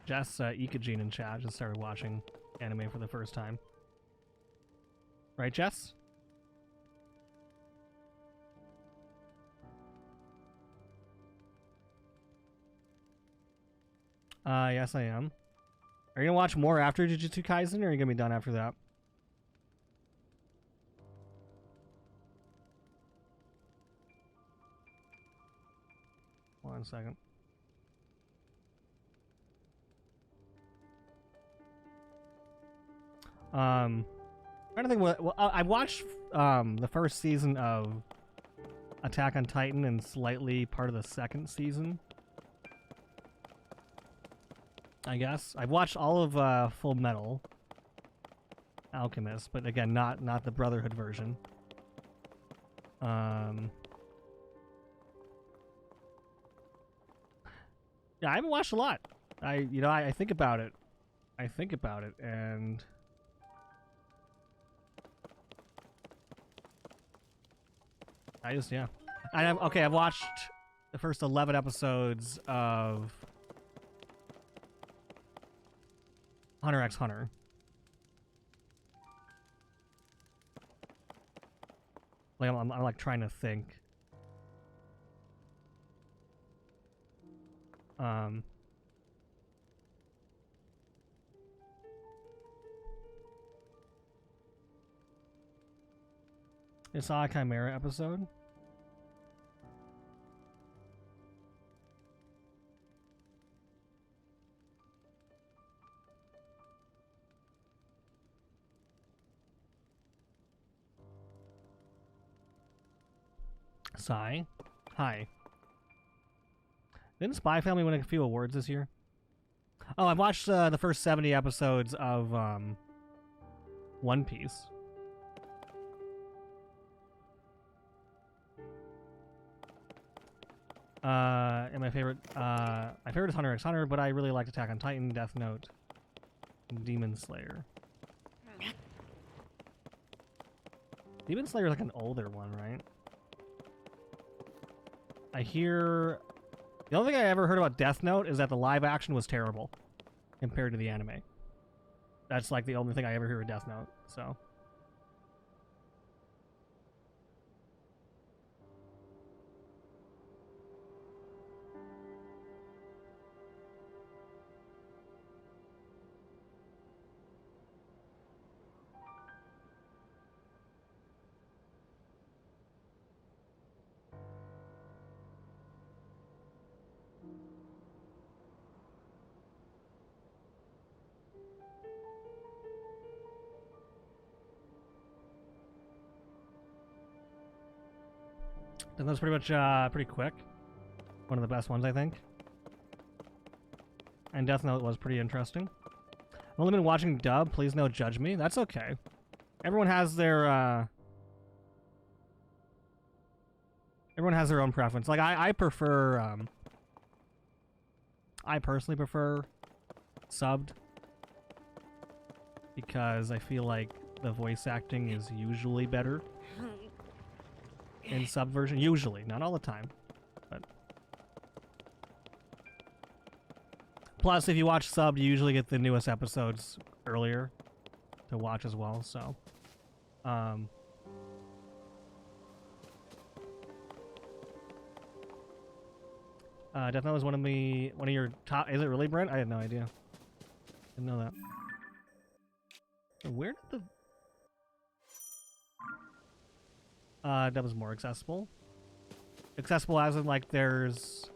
Speaker 2: Jess, Ikajin in chat just started watching anime for the first time. Right, Jess? Yes, I am. Are you gonna watch more after Jujutsu Kaisen, or are you gonna be done after that? One second. Trying to think what. Well, I watched the first season of Attack on Titan and slightly part of the second season. I guess I've watched all of Full Metal Alchemist, but again, not the Brotherhood version. Yeah, I haven't watched a lot. I think about it. I think about it, and yeah. I've watched the first 11 episodes of Hunter x Hunter. Like I'm like trying to think. I saw a Chimera episode. Sai. Hi. Didn't Spy Family win a few awards this year? Oh, I've watched the first 70 episodes of One Piece. And my favorite is Hunter x Hunter, but I really liked Attack on Titan, Death Note, and Demon Slayer. Demon Slayer is like an older one, right? I hear... The only thing I ever heard about Death Note is that the live action was terrible compared to the anime. That's like the only thing I ever hear of Death Note, so... And that's pretty much pretty quick. One of the best ones, I think. And Death Note was pretty interesting. I've only been watching dub. Please no judge me. That's okay. Everyone has their own preference. Like I prefer I personally prefer subbed because I feel like the voice acting is usually better in sub version. Usually, not all the time, but plus if you watch subbed, you usually get the newest episodes earlier to watch as well. So, Death Note was one of your top. Is it really, Brent? I had no idea. Didn't know that. Where did the dub is more accessible? Accessible as in like there's...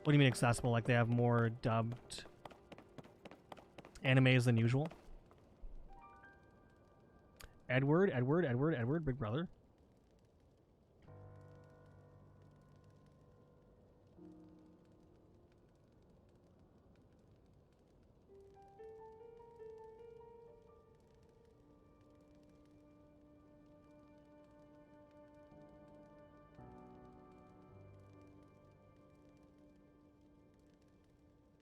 Speaker 2: What do you mean accessible? Like they have more dubbed animes than usual? Edward, Big Brother.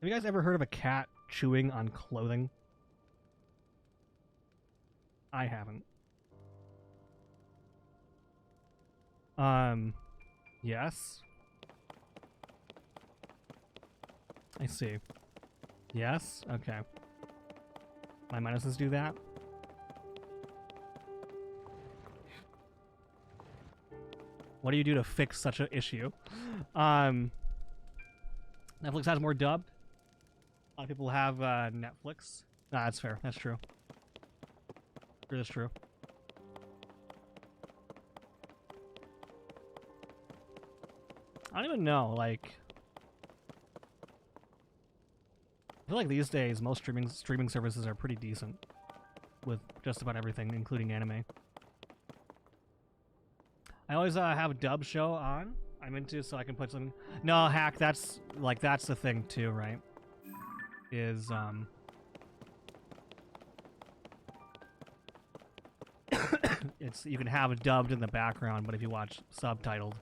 Speaker 2: Have you guys ever heard of a cat chewing on clothing? I haven't. Yes. I see. Yes? Okay. My minuses do that? What do you do to fix such an issue? Netflix has more dubbed. A lot of people have Netflix. Nah, that's fair. That's true. That's true. I don't even know, like... I feel like these days, most streaming services are pretty decent. With just about everything, including anime. I always have a dub show on. I'm into, so I can put some... No, Hack, that's... Like, that's the thing, too, right? Is, it's... You can have it dubbed in the background, but if you watch subtitled,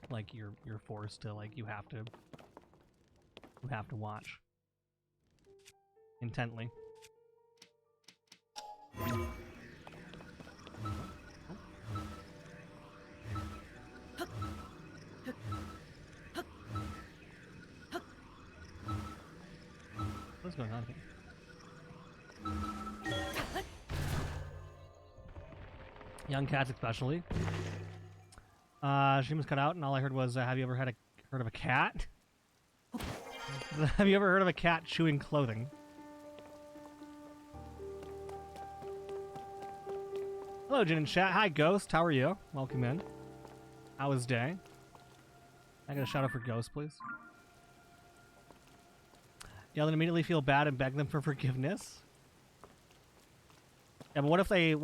Speaker 2: like, you're forced to, like, you have to watch. Intently. What's going on here? Young cats especially. She was cut out and all I heard was, have you ever heard of a cat? Have you ever heard of a cat chewing clothing? Hello, Jin and chat. Hi, Ghost. How are you? Welcome in. How was day? I got a shout out for Ghost, please. Yell and immediately feel bad and beg them for forgiveness. Yeah, but what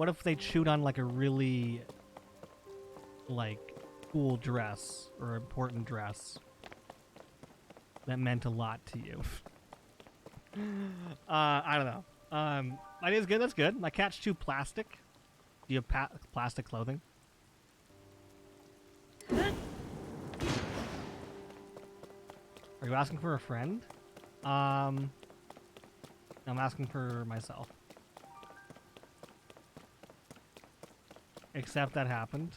Speaker 2: if they chewed on like a really like cool dress or important dress that meant a lot to you? I don't know. My day is good. That's good. My cat's chew plastic. Do you have plastic clothing? Are you asking for a friend? I'm asking for myself. Except that happened.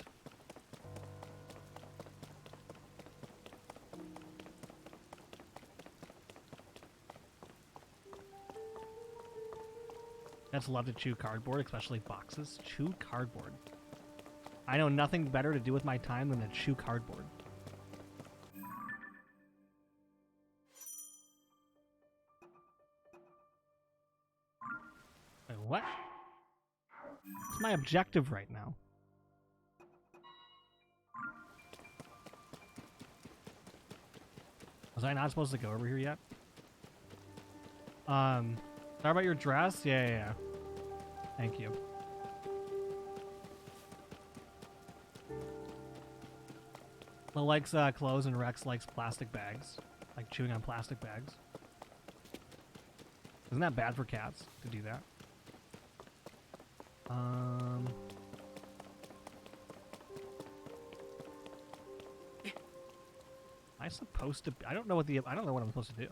Speaker 2: Cats love to chew cardboard, especially boxes. Chew cardboard. I know nothing better to do with my time than to chew cardboard. Wait, what? What's my objective right now? Was I not supposed to go over here yet? Sorry about your dress? Yeah. Thank you. Lo likes clothes and Rex likes plastic bags. Like chewing on plastic bags. Isn't that bad for cats to do that? Am I supposed to? I don't know what I'm supposed to do.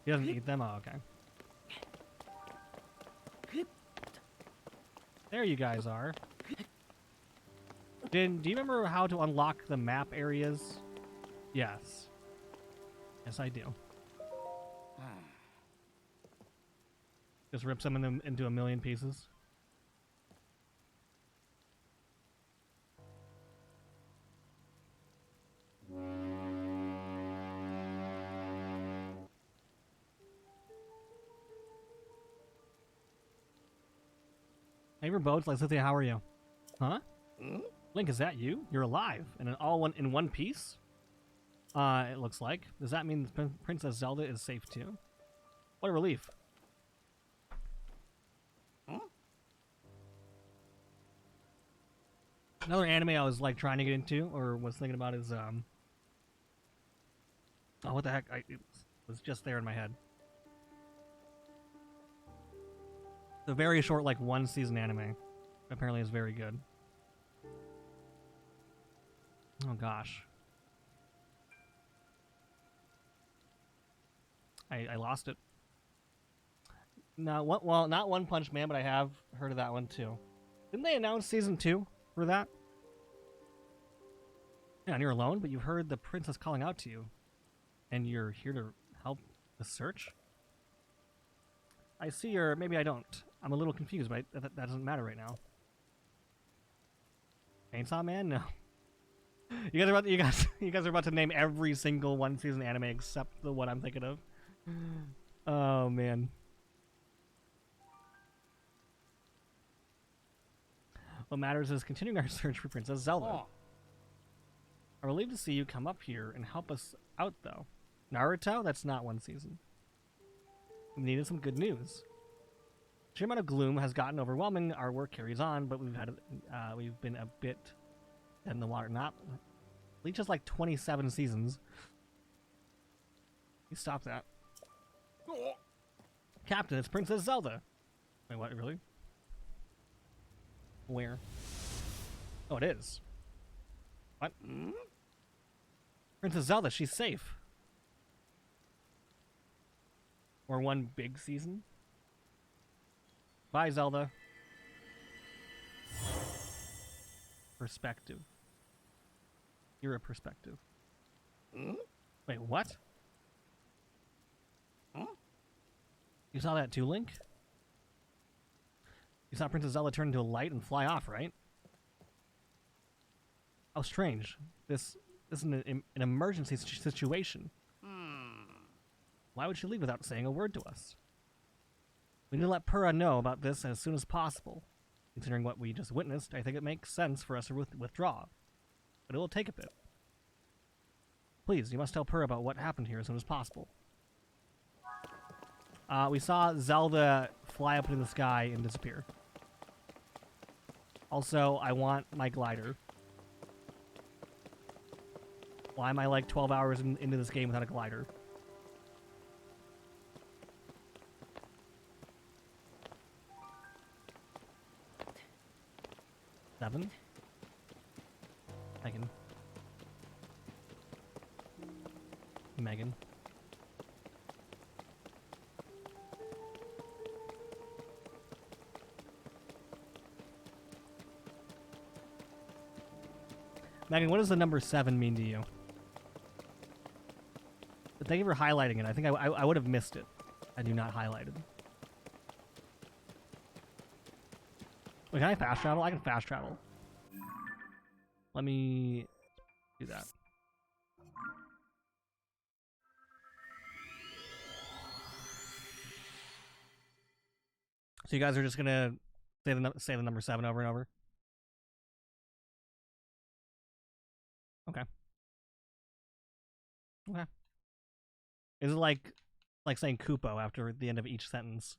Speaker 2: He doesn't eat them? Oh, okay. There you guys are. Do you remember how to unlock the map areas? Yes. Yes, I do. Just rips them into a million pieces. Hey, boats, like Cynthia, how are you? Huh? Link, is that you? You're alive and in one piece? It looks like. Does that mean Princess Zelda is safe too? What a relief. Another anime I was like trying to get into or was thinking about is oh, what the heck? It was just there in my head. It's a very short, like, one season anime. Apparently is very good. Oh gosh. I lost it. No, well, not One Punch Man, but I have heard of that one too. Didn't they announce season 2 for that? Yeah, and you're alone, but you've heard the princess calling out to you. And you're here to help the search? I see you're... Maybe I don't. I'm a little confused, but that doesn't matter right now. Chainsaw Man? No. You guys are about to name every single one-season anime except the one I'm thinking of. Oh, man. What matters is continuing our search for Princess Zelda. Oh. I'm relieved to see you come up here and help us out, though. Naruto? That's not one season. We needed some good news. The amount of gloom has gotten overwhelming. Our work carries on, but we've been a bit in the water. Not Bleach has like 27 seasons. You stop that. Captain, it's Princess Zelda. Wait, what? Really? Where? Oh, it is. What? Princess Zelda, she's safe. Or one big season. Bye, Zelda. Perspective. You're a perspective. Wait, what? You saw that too, Link? You saw Princess Zelda turn into a light and fly off, right? How strange. This isn't an emergency situation. Why would she leave without saying a word to us? We need to let Purah know about this as soon as possible. Considering what we just witnessed, I think it makes sense for us to withdraw. But it will take a bit. Please, you must tell Purah about what happened here as soon as possible. We saw Zelda fly up into the sky and disappear. Also, I want my glider. Why am I like 12 hours into this game without a glider? Seven? Megan. Megan, what does the number 7 mean to you? But thank you for highlighting it. I think I would have missed it had you not highlighted. Wait, can I fast travel? I can fast travel. Let me do that. So you guys are just gonna say the number 7 over and over? Okay. Okay. Is it like saying Kupo after the end of each sentence?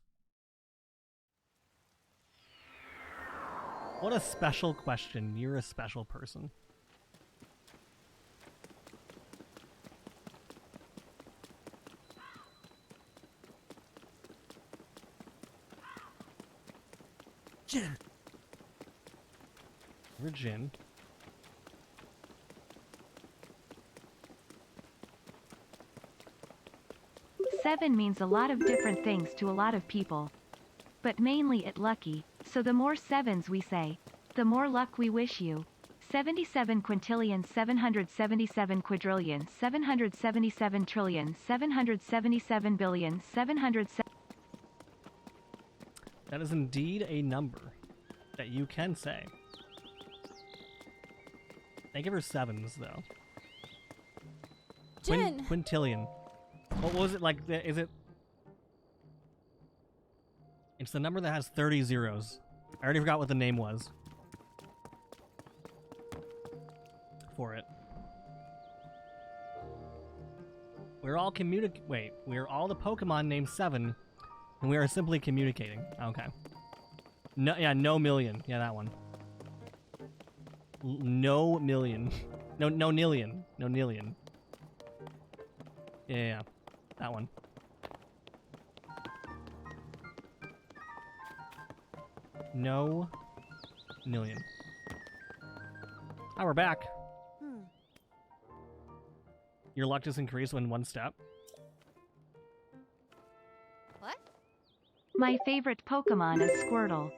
Speaker 2: What a special question. You're a special person.
Speaker 6: Jin.
Speaker 2: You're Jin.
Speaker 1: Seven means a lot of different things to a lot of people. But mainly it lucky, so the more sevens we say, the more luck we wish you. 77 quintillion 777 quadrillion 777 trillion 777 billion 707.
Speaker 2: That is indeed a number that you can say. They give her sevens, though.
Speaker 5: Jin!
Speaker 2: Quintillion. What was it like? Is it... It's the number that has 30 zeros. I already forgot what the name was for it. We're all we're all the Pokemon named 7, and we are simply communicating. Okay. No, yeah, no million. Yeah, that one. No million. No nillion. No nillion. Yeah, that one. No million. Ah, we're back. Your luck just increased in one step.
Speaker 7: What?
Speaker 1: My favorite Pokemon is Squirtle.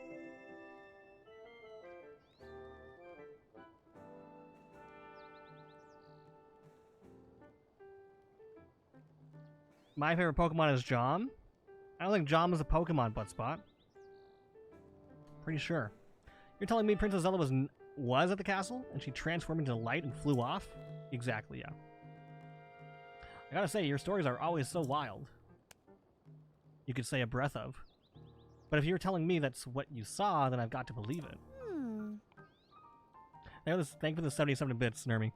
Speaker 2: My favorite Pokemon is Jom. I don't think Jom is a Pokemon, Buttspot. Pretty sure. You're telling me Princess Zelda was at the castle and she transformed into light and flew off? Exactly, yeah. I gotta say, your stories are always so wild. You could say a breath of. But if you're telling me that's what you saw, then I've got to believe it. Thank you for the 77 bits, Nermy.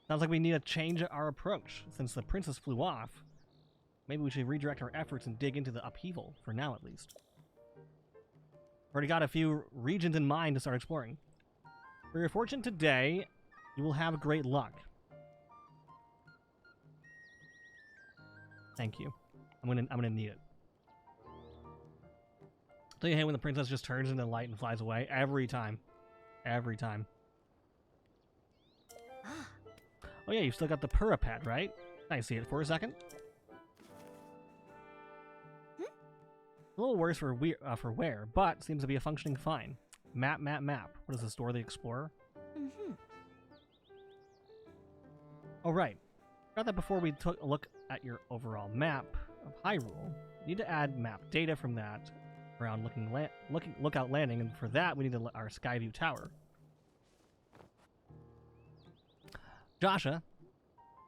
Speaker 2: Sounds like we need to change our approach. Since the princess flew off, maybe we should redirect our efforts and dig into the upheaval, for now at least. Already got a few regions in mind to start exploring. For your fortune today, you will have great luck. Thank you. I'm gonna need it. Do you hate when the princess just turns into light and flies away? Every time. Every time. Oh yeah, you've still got the Purah pet, right? Can I see it for a second? A little worse for wear, but seems to be functioning fine. Map. What is the store, the Explorer? Oh right. Forgot that before we took a look at your overall map of Hyrule, you need to add map data from that around Lookout Landing, and for that we need our Skyview Tower. Joshua,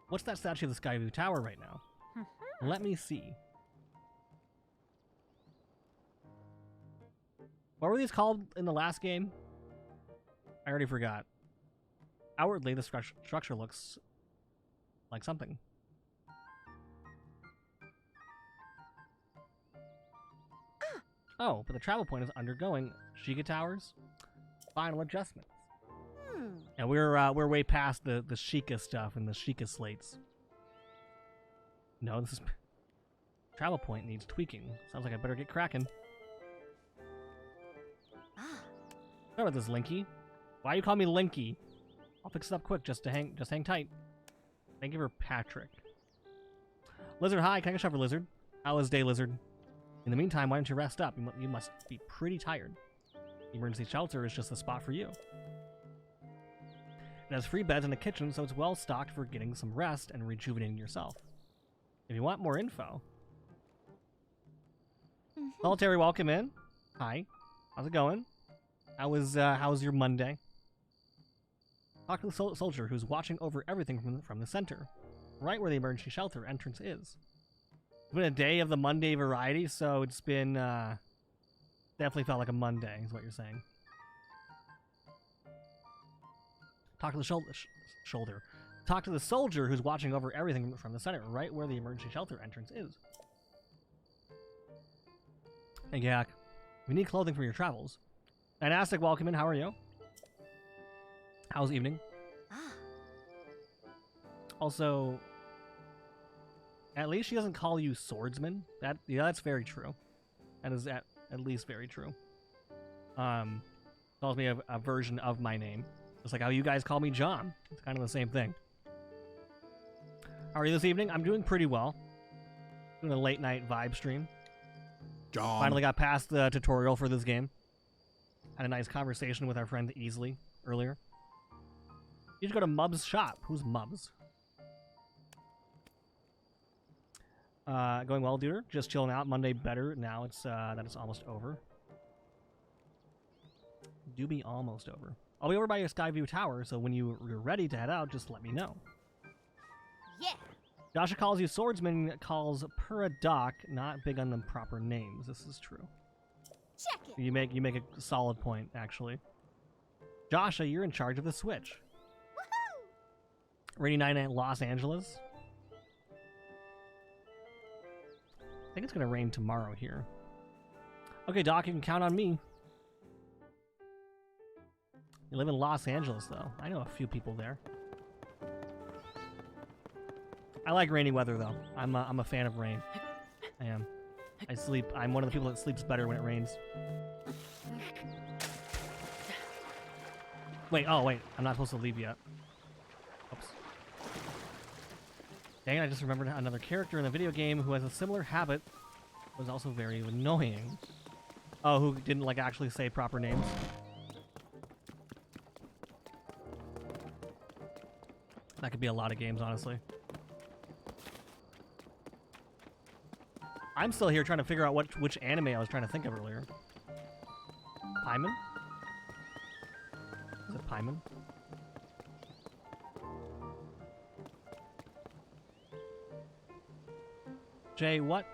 Speaker 2: what's that statue of the Skyview Tower right now? Let me see. What were these called in the last game? I already forgot. Outwardly, the structure looks like something. Oh, but the travel point is undergoing Sheikah Tower's final adjustments. And we're way past the Sheikah stuff and the Sheikah slates. No, this is travel point needs tweaking. Sounds like I better get cracking. Sorry about this, Linky. Why you call me Linky? I'll fix it up quick. Just hang tight. Thank you for Patrick. Lizard, hi. Can I get a shot for Lizard? How was day, Lizard? In the meantime, why don't you rest up? You must be pretty tired. The emergency shelter is just the spot for you. It has free beds in the kitchen, so it's well stocked for getting some rest and rejuvenating yourself. If you want more info... Solitary, welcome in. Hi. How's it going? How's your Monday? Talk to the soldier who's watching over everything from the center, right where the emergency shelter entrance is. It's been a day of the Monday variety, so it's been, definitely felt like a Monday, is what you're saying. Talk to the shoulder. Talk to the soldier who's watching over everything from the center, right where the emergency shelter entrance is. Hey, Gak. We need clothing for your travels. Dynastic, welcome in. How are you? How's evening? Also, at least she doesn't call you swordsman. That's very true. That is at least very true. Calls me a version of my name. Just like how you guys call me John. It's kind of the same thing. How are you this evening? I'm doing pretty well. Doing a late night vibe stream.
Speaker 6: John.
Speaker 2: Finally got past the tutorial for this game. Had a nice conversation with our friend Easley earlier. You should go to Mub's shop. Who's Mub's? Going well, dude. Just chilling out. Monday better. Now it's that it's almost over. Do be almost over. I'll be over by your Skyview Tower, so when you're ready to head out, just let me know.
Speaker 7: Yeah.
Speaker 2: Joshua calls you swordsman, calls Purah Doc, not big on the proper names. This is true.
Speaker 7: Check it.
Speaker 2: You make a solid point, actually. Joshua, you're in charge of the Switch.
Speaker 7: Woohoo!
Speaker 2: Rainy night in Los Angeles. I think it's gonna rain tomorrow here. Okay, Doc, you can count on me. You live in Los Angeles, though. I know a few people there. I like rainy weather, though. I'm a fan of rain. I am. I'm one of the people that sleeps better when it rains. Wait, I'm not supposed to leave yet. Oops. Dang it, I just remembered another character in the video game who has a similar habit, was also very annoying. Oh, who didn't, like, actually say proper names. That could be a lot of games, honestly. I'm still here trying to figure out which anime I was trying to think of earlier. Paimon? Is it Paimon? Jay, what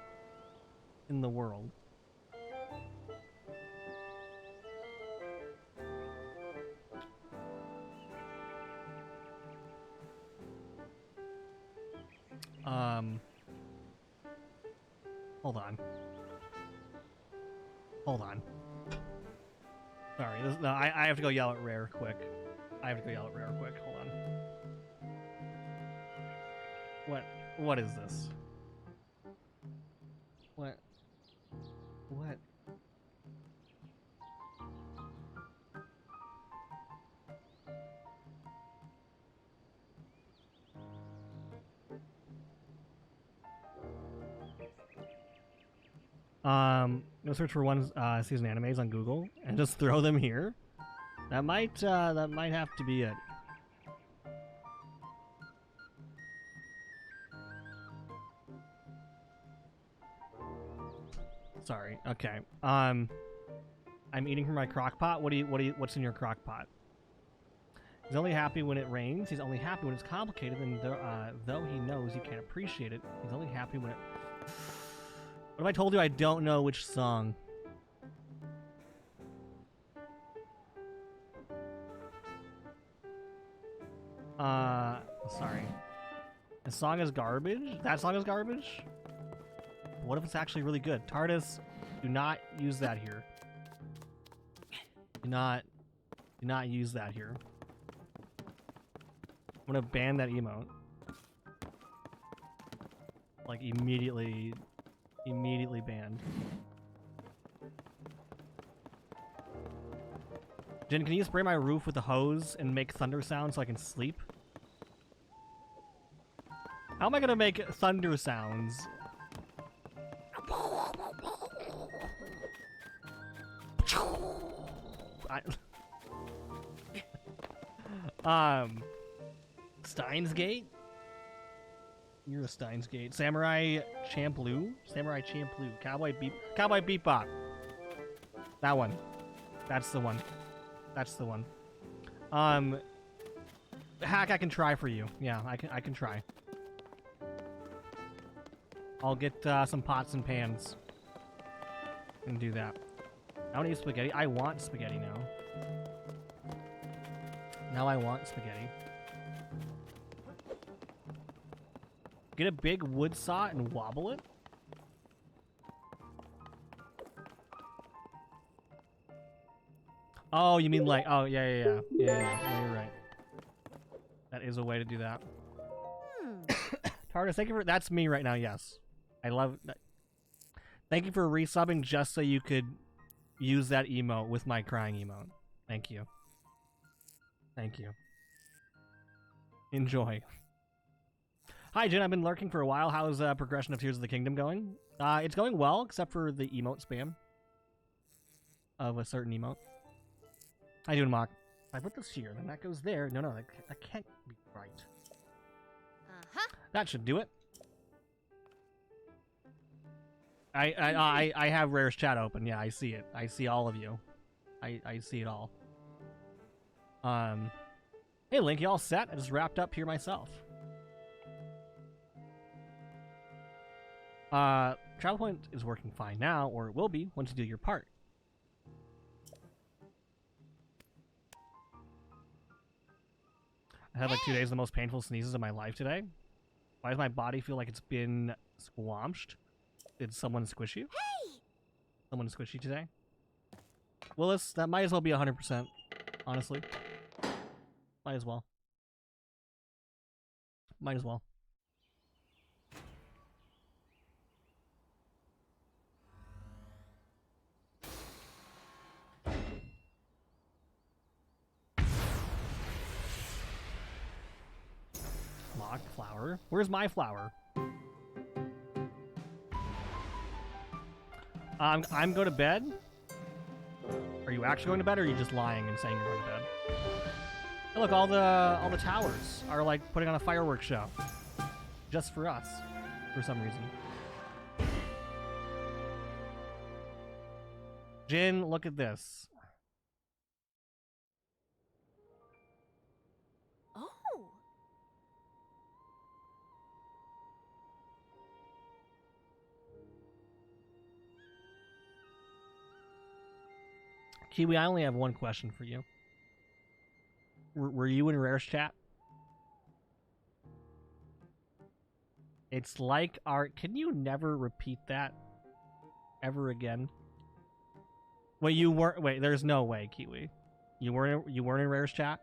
Speaker 2: in the world? Hold on. Hold on. Sorry, no, I have to go yell at Rare quick. I have to go yell at Rare quick. Hold on. What is this? What? Go search for one season animes on Google and just throw them here. That might have to be it. Sorry. Okay. I'm eating from my crock pot. What's in your crock pot? He's only happy when it rains. He's only happy when it's complicated, and though he knows you can't appreciate it, he's only happy when it... What if I told you I don't know which song? Sorry. The song is garbage? That song is garbage? What if it's actually really good? TARDIS, do not use that here. Do not use that here. I'm gonna ban that emote. Like immediately banned. Jen, can you spray my roof with a hose and make thunder sounds so I can sleep? How am I gonna make thunder sounds? Steins Gate? You're a Steins Gate. Samurai Champloo? Samurai Champloo. Cowboy Bebop. That one. That's the one. That's the one. Hack, I can try for you. Yeah, I can try. I'll get some pots and pans and do that. I want to eat spaghetti. I want spaghetti now. Now I want spaghetti. Get a big wood saw and wobble it? Oh, you mean like... Oh, yeah, you're right. That is a way to do that. TARDIS, thank you for... That's me right now, yes. I love... Thank you for resubbing just so you could use that emote with my crying emote. Thank you. Thank you. Enjoy. Hi, Jen. I've been lurking for a while. How's progression of Tears of the Kingdom going? It's going well, except for the emote spam of a certain emote. How you doing, Mock? If I put this here, then that goes there. No, that can't be right. That should do it. I have Rare's chat open. Yeah, I see it. I see all of you. I see it all. Hey, Link, you all set? I just wrapped up here myself. Travel Point is working fine now, or it will be once you do your part. I had like 2 days of the most painful sneezes of my life today. Why does my body feel like it's been squanched? Did someone squish you? Hey! Someone squish you today? Willis, that might as well be 100%, honestly. Might as well. Might as well. Mock flower. Where's my flower? I'm going to bed. Are you actually going to bed, or are you just lying and saying you're going to bed? Hey, look, all the towers are like putting on a fireworks show, just for us, for some reason. Jin, look at this.
Speaker 5: Oh.
Speaker 2: Kiwi, I only have one question for you. Were you in Rare's chat? It's like art. Can you never repeat that ever again? Wait, you weren't. Wait, there's no way, Kiwi. You weren't in Rare's chat?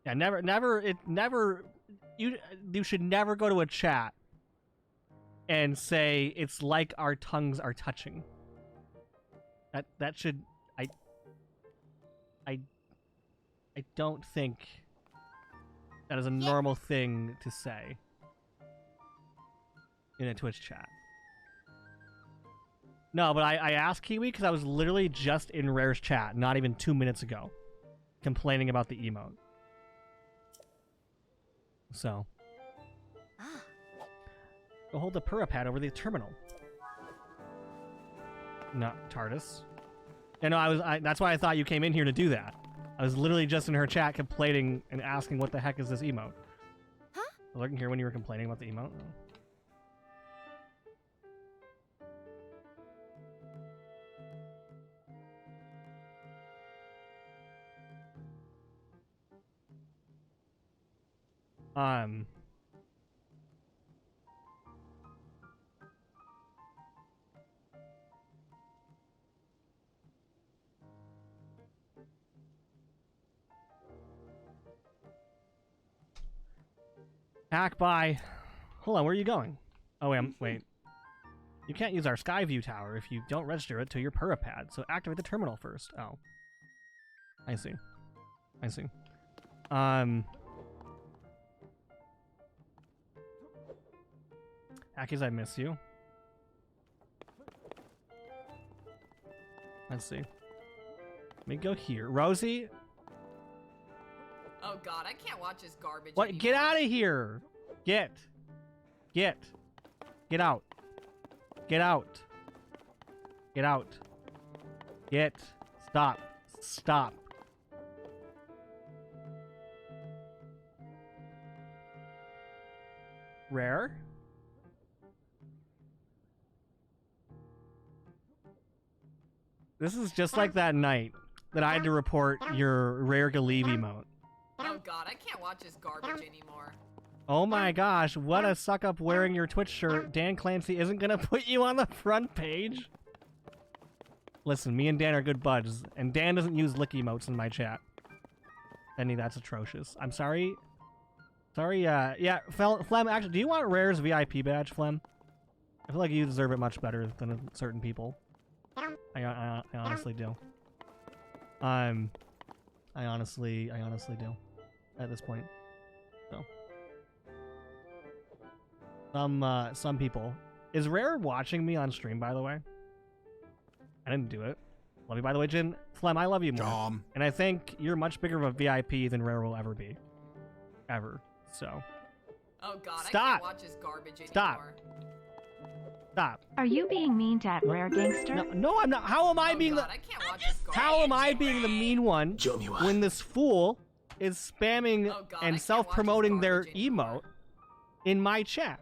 Speaker 2: Yeah, never. You should never go to a chat and say it's like our tongues are touching. That should I don't think that is a normal thing to say in a Twitch chat. No, but I asked Kiwi because I was literally just in Rare's chat not even 2 minutes ago complaining about the emote. So go hold the Purah pad over the terminal. No, TARDIS. Yeah, no, that's why I thought you came in here to do that. I was literally just in her chat complaining and asking what the heck is this emote.
Speaker 5: Huh?
Speaker 2: I wasn't here when you were complaining about the emote. Hack by. Hold on, where are you going? Oh, wait. You can't use our Skyview tower if you don't register it to your Purah pad, so activate the terminal first. Oh. I see. Hackies, I miss you. Let's see. Let me go here. Rosie?
Speaker 8: Oh god, I can't watch this garbage
Speaker 2: What?
Speaker 8: anymore.
Speaker 2: Get out of here! Get out. Get out. Stop. Rare? This is just like that night that I had to report your Rare Galeeve emote.
Speaker 8: Oh god, I can't watch this garbage anymore.
Speaker 2: Oh my gosh, what a suck up wearing your Twitch shirt. Dan Clancy isn't gonna put you on the front page. Listen, me and Dan are good buds, and Dan doesn't use lick emotes in my chat. Benny, that's atrocious. I'm sorry. Yeah, Flem, actually, do you want Rare's VIP badge, Flem? I feel like you deserve it much better than certain people. I honestly do. I honestly do. At this point. So. Some people. Is Rare watching me on stream, by the way? I didn't do it. Love you, by the way, Jin. Flem, I love you more. And I think you're much bigger of a VIP than Rare will ever be. Ever. So.
Speaker 8: Oh god,
Speaker 2: Stop.
Speaker 8: I can't watch this garbage anymore.
Speaker 2: Stop.
Speaker 1: Are you being mean to at Rare Gangster?
Speaker 2: No, I'm not. How am I being
Speaker 8: god,
Speaker 2: the...
Speaker 8: I can't watch this garbage.
Speaker 2: How am I being the mean one when this fool is spamming
Speaker 8: Oh god,
Speaker 2: and self-promoting their emote in my chat?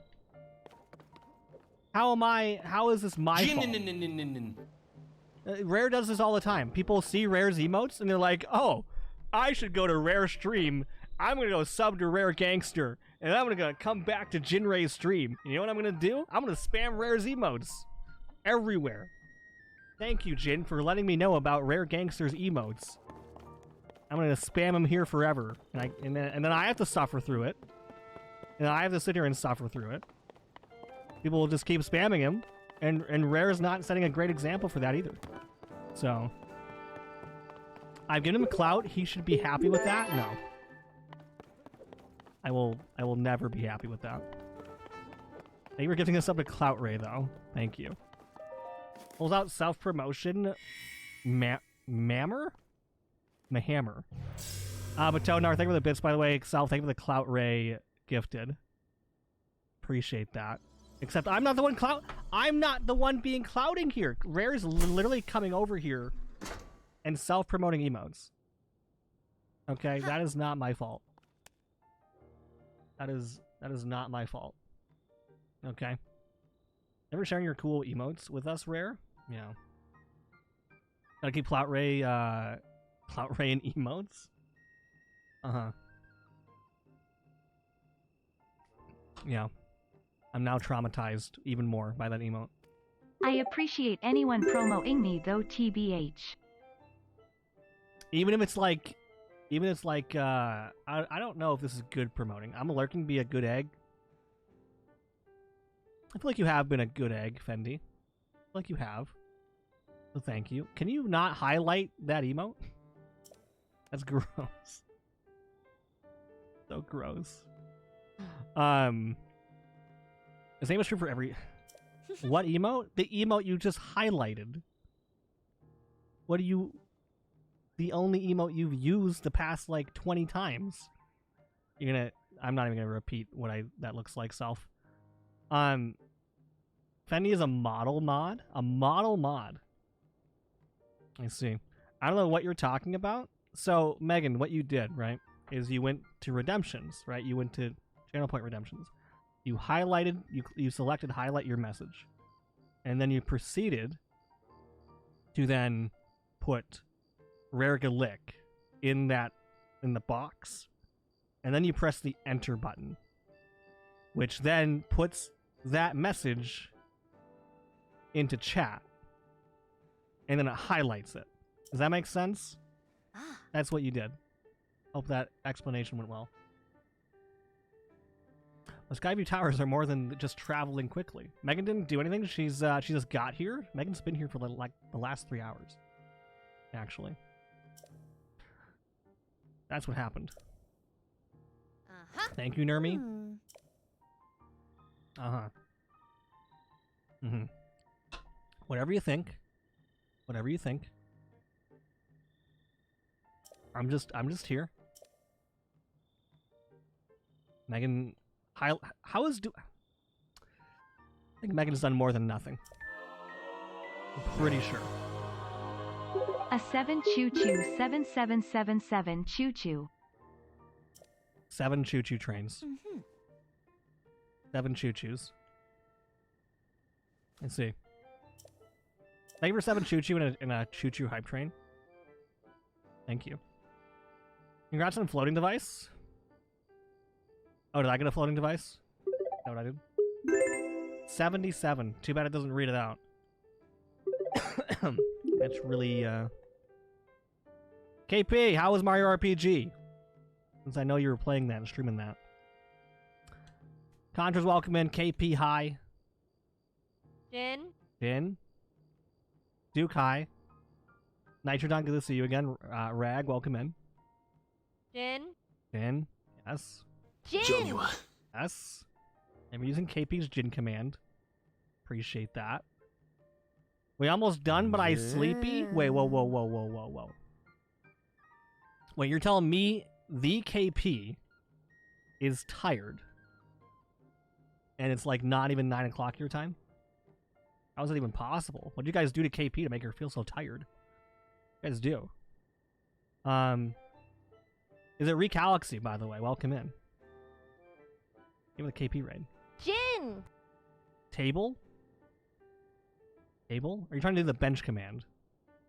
Speaker 2: How is this my fault? Rare does this all the time. People see Rare's emotes and they're like, oh, I should go to Rare stream. I'm going to go sub to Rare Gangster. And I'm going to come back to Jinray's stream. And you know what I'm going to do? I'm going to spam Rare's emotes. Everywhere. Thank you, Jin, for letting me know about Rare Gangster's emotes. I'm going to spam them here forever. And then I have to suffer through it. And I have to sit here and suffer through it. People will just keep spamming him. And Rare's not setting a great example for that either. So. I've given him clout. He should be happy with that? No. I will never be happy with that. Thank you for giving us up to Clout Ray, though. Thank you. Pulls out self-promotion. Mahammer? But Tonar, thank you for the bits, by the way. Sal, thank you for the Clout Ray gifted. Appreciate that. Except I'm not the one I'm not the one being clouding here. Rare is literally coming over here and self-promoting emotes. Okay, that is not my fault. That is not my fault. Okay. Ever sharing your cool emotes with us, Rare? Yeah. Gotta keep Clout Ray in emotes? Uh-huh. Yeah. I'm now traumatized even more by that emote.
Speaker 1: I appreciate anyone promoting me though, TBH.
Speaker 2: Even if it's like, I don't know if this is good promoting. I'm lurking to be a good egg. I feel like you have been a good egg, Fendi. I feel like you have. So thank you. Can you not highlight that emote? That's gross. So gross. The same is true for every... What emote? The emote you just highlighted. What do you... The only emote you've used the past, like, 20 times. You're gonna... I'm not even gonna repeat what that looks like, self. Fendi is a model mod? A model mod. I see. I don't know what you're talking about. So, Megan, what you did, right, is you went to redemptions, right? You went to channel point redemptions. You highlighted, you selected highlight your message. And then you proceeded to then put Rare Galick in the box. And then you press the enter button, which then puts that message into chat. And then it highlights it. Does that make sense? That's what you did. Hope that explanation went well. The Skyview Towers are more than just traveling quickly. Megan didn't do anything. She just got here. Megan's been here for like the last 3 hours. Actually. That's what happened. Thank you, Nermi. Whatever you think. Whatever you think. I'm just here. Megan, how is I think Megan's done more than nothing. I'm pretty sure.
Speaker 1: A 7 choo-choo 7777 choo-choo.
Speaker 2: 7 choo-choo trains. 7 choo-choos. Let's see. Thank you for 7 choo-choo in a choo-choo hype train. Thank you. Congrats on floating device. Oh, did I get a floating device? Is that what I did? 77. Too bad it doesn't read it out. That's really, KP, how was Mario RPG? Since I know you were playing that and streaming that. Contra's welcome in. KP, hi. Jin. Duke, hi. Nitrodon, good to see you again. Rag, welcome in. Jin, yes. Yes. I'm using KP's Jin command. Appreciate that. We almost done, but I sleepy? Wait, whoa. Wait, you're telling me the KP is tired? And it's like not even 9 o'clock your time? How is that even possible? What did you guys do to KP to make her feel so tired? You guys do. Is it Recalaxy, by the way? Welcome in. Give it a KP raid.
Speaker 9: Jin!
Speaker 2: Table? Are you trying to do the bench command?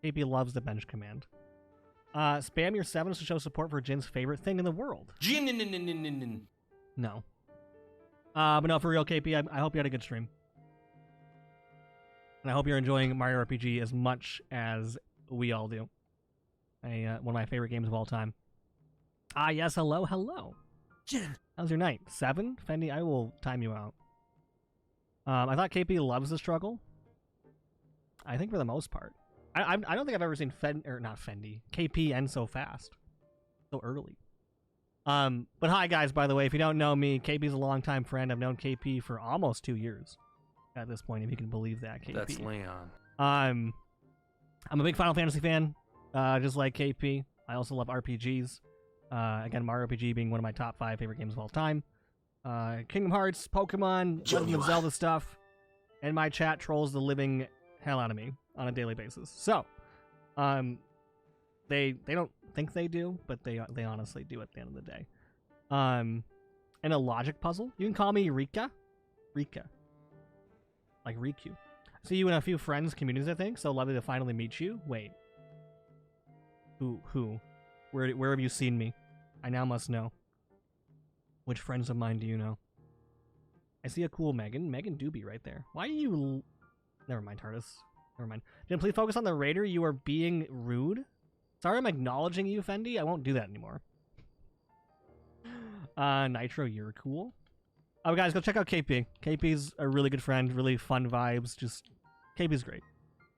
Speaker 2: KP loves the bench command. Spam your 7s to show support for Jin's favorite thing in the world.
Speaker 6: Jin.
Speaker 2: No. But no, for real, KP, I hope you had a good stream. And I hope you're enjoying Mario RPG as much as we all do. One of my favorite games of all time. Yes, hello.
Speaker 6: Jin.
Speaker 2: How's your night? 7? Fendi, I will time you out. I thought KP loves the struggle. I think for the most part. I don't think I've ever seen KP end so fast. So early. But hi guys, by the way, if you don't know me, KP's a longtime friend. I've known KP for almost 2 years. At this point, if you can believe that, KP.
Speaker 6: That's Leon.
Speaker 2: I'm a big Final Fantasy fan, just like KP. I also love RPGs. Again, Mario RPG being one of my top 5 favorite games of all time. Kingdom Hearts, Pokemon, Legend of Zelda stuff. and my chat trolls the living hell out of me on a daily basis. So, they don't think they do, but they honestly do at the end of the day. And a logic puzzle. You can call me Rika. Rika. Like Riku. See you in a few friends' communities, I think. So lovely to finally meet you. Wait. Who? Where have you seen me? I now must know. Which friends of mine do you know? I see a cool Megan. Megan Doobie right there. Why are you... Never mind, TARDIS. Never mind. Jen, please focus on the raider. You are being rude. Sorry I'm acknowledging you, Fendi. I won't do that anymore. Nitro, you're cool. Oh, guys, go check out KP. KP's a really good friend. Really fun vibes. Just... KP's great.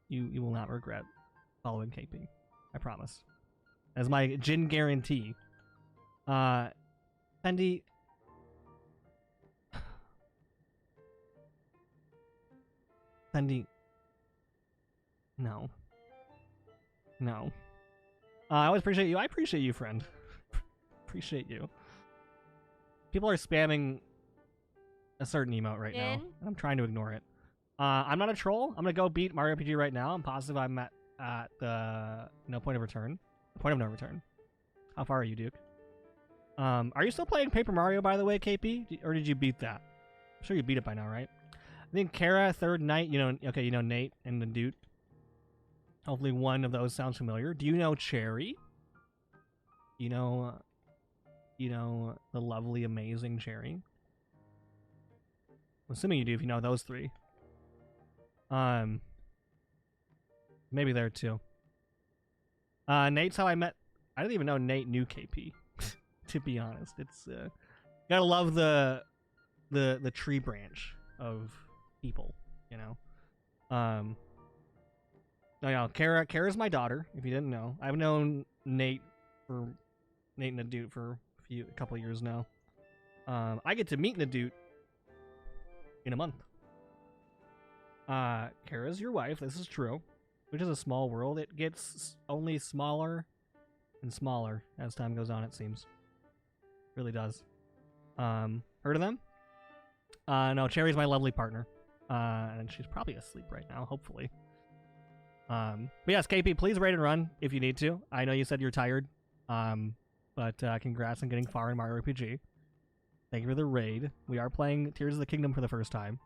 Speaker 2: You will not regret following KP. I promise. As my Jin guarantee. Fendi... Fendi... No. No. I always appreciate you. I appreciate you, friend. Appreciate you. People are spamming a certain emote right now, and I'm trying to ignore it. I'm not a troll. I'm gonna go beat Mario RPG right now. I'm positive I'm at the point of return. Point of no return. How far are you, Duke? Are you still playing Paper Mario, by the way, KP? Or did you beat that? I'm sure you beat it by now, right? I think Kara, Third Knight, you know Nate and the Dude. Hopefully one of those sounds familiar. Do you know Cherry? You know the lovely, amazing Cherry? I'm assuming you do if you know those three. Maybe there too. Nate's how I met. I didn't even know Nate knew KP. To be honest, it's gotta love the tree branch of people, you know. No, Kara's my daughter. If you didn't know, I've known Nate and Nadute for a couple of years now. I get to meet Nadute in a month. Kara's your wife. This is true. Which is a small world. It gets only smaller and smaller as time goes on. It seems. Really does. Heard of them? No, Cherry's my lovely partner. And she's probably asleep right now, hopefully. But yes, KP, please raid and run if you need to. I know you said you're tired. But congrats on getting far in Mario RPG. Thank you for the raid. We are playing Tears of the Kingdom for the first time,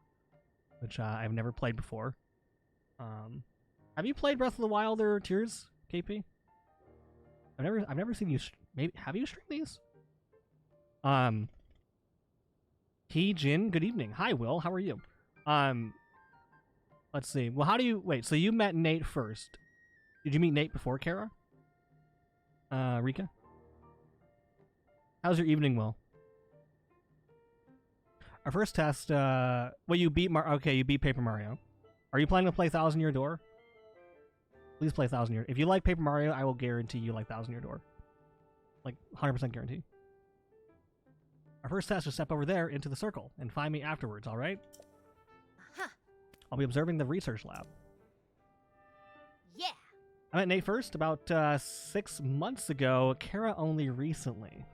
Speaker 2: which I've never played before. Have you played Breath of the Wild or Tears, KP? I've never seen you. Maybe have you streamed these? He Jin, good evening. Hi, Will. How are you? Let's see. Well, how do you wait? So you met Nate first. Did you meet Nate before Kara? Rika? How's your evening, Will? Our first test, well, you beat you beat Paper Mario. Are you planning to play Thousand Year Door? Please play Thousand Year. If you like Paper Mario, I will guarantee you like Thousand Year Door. Like, 100% guarantee. Our first test is step over there into the circle and find me afterwards, alright?
Speaker 7: Huh.
Speaker 2: I'll be observing the research lab.
Speaker 7: Yeah.
Speaker 2: I met Nate first about 6 months ago. Kara only recently.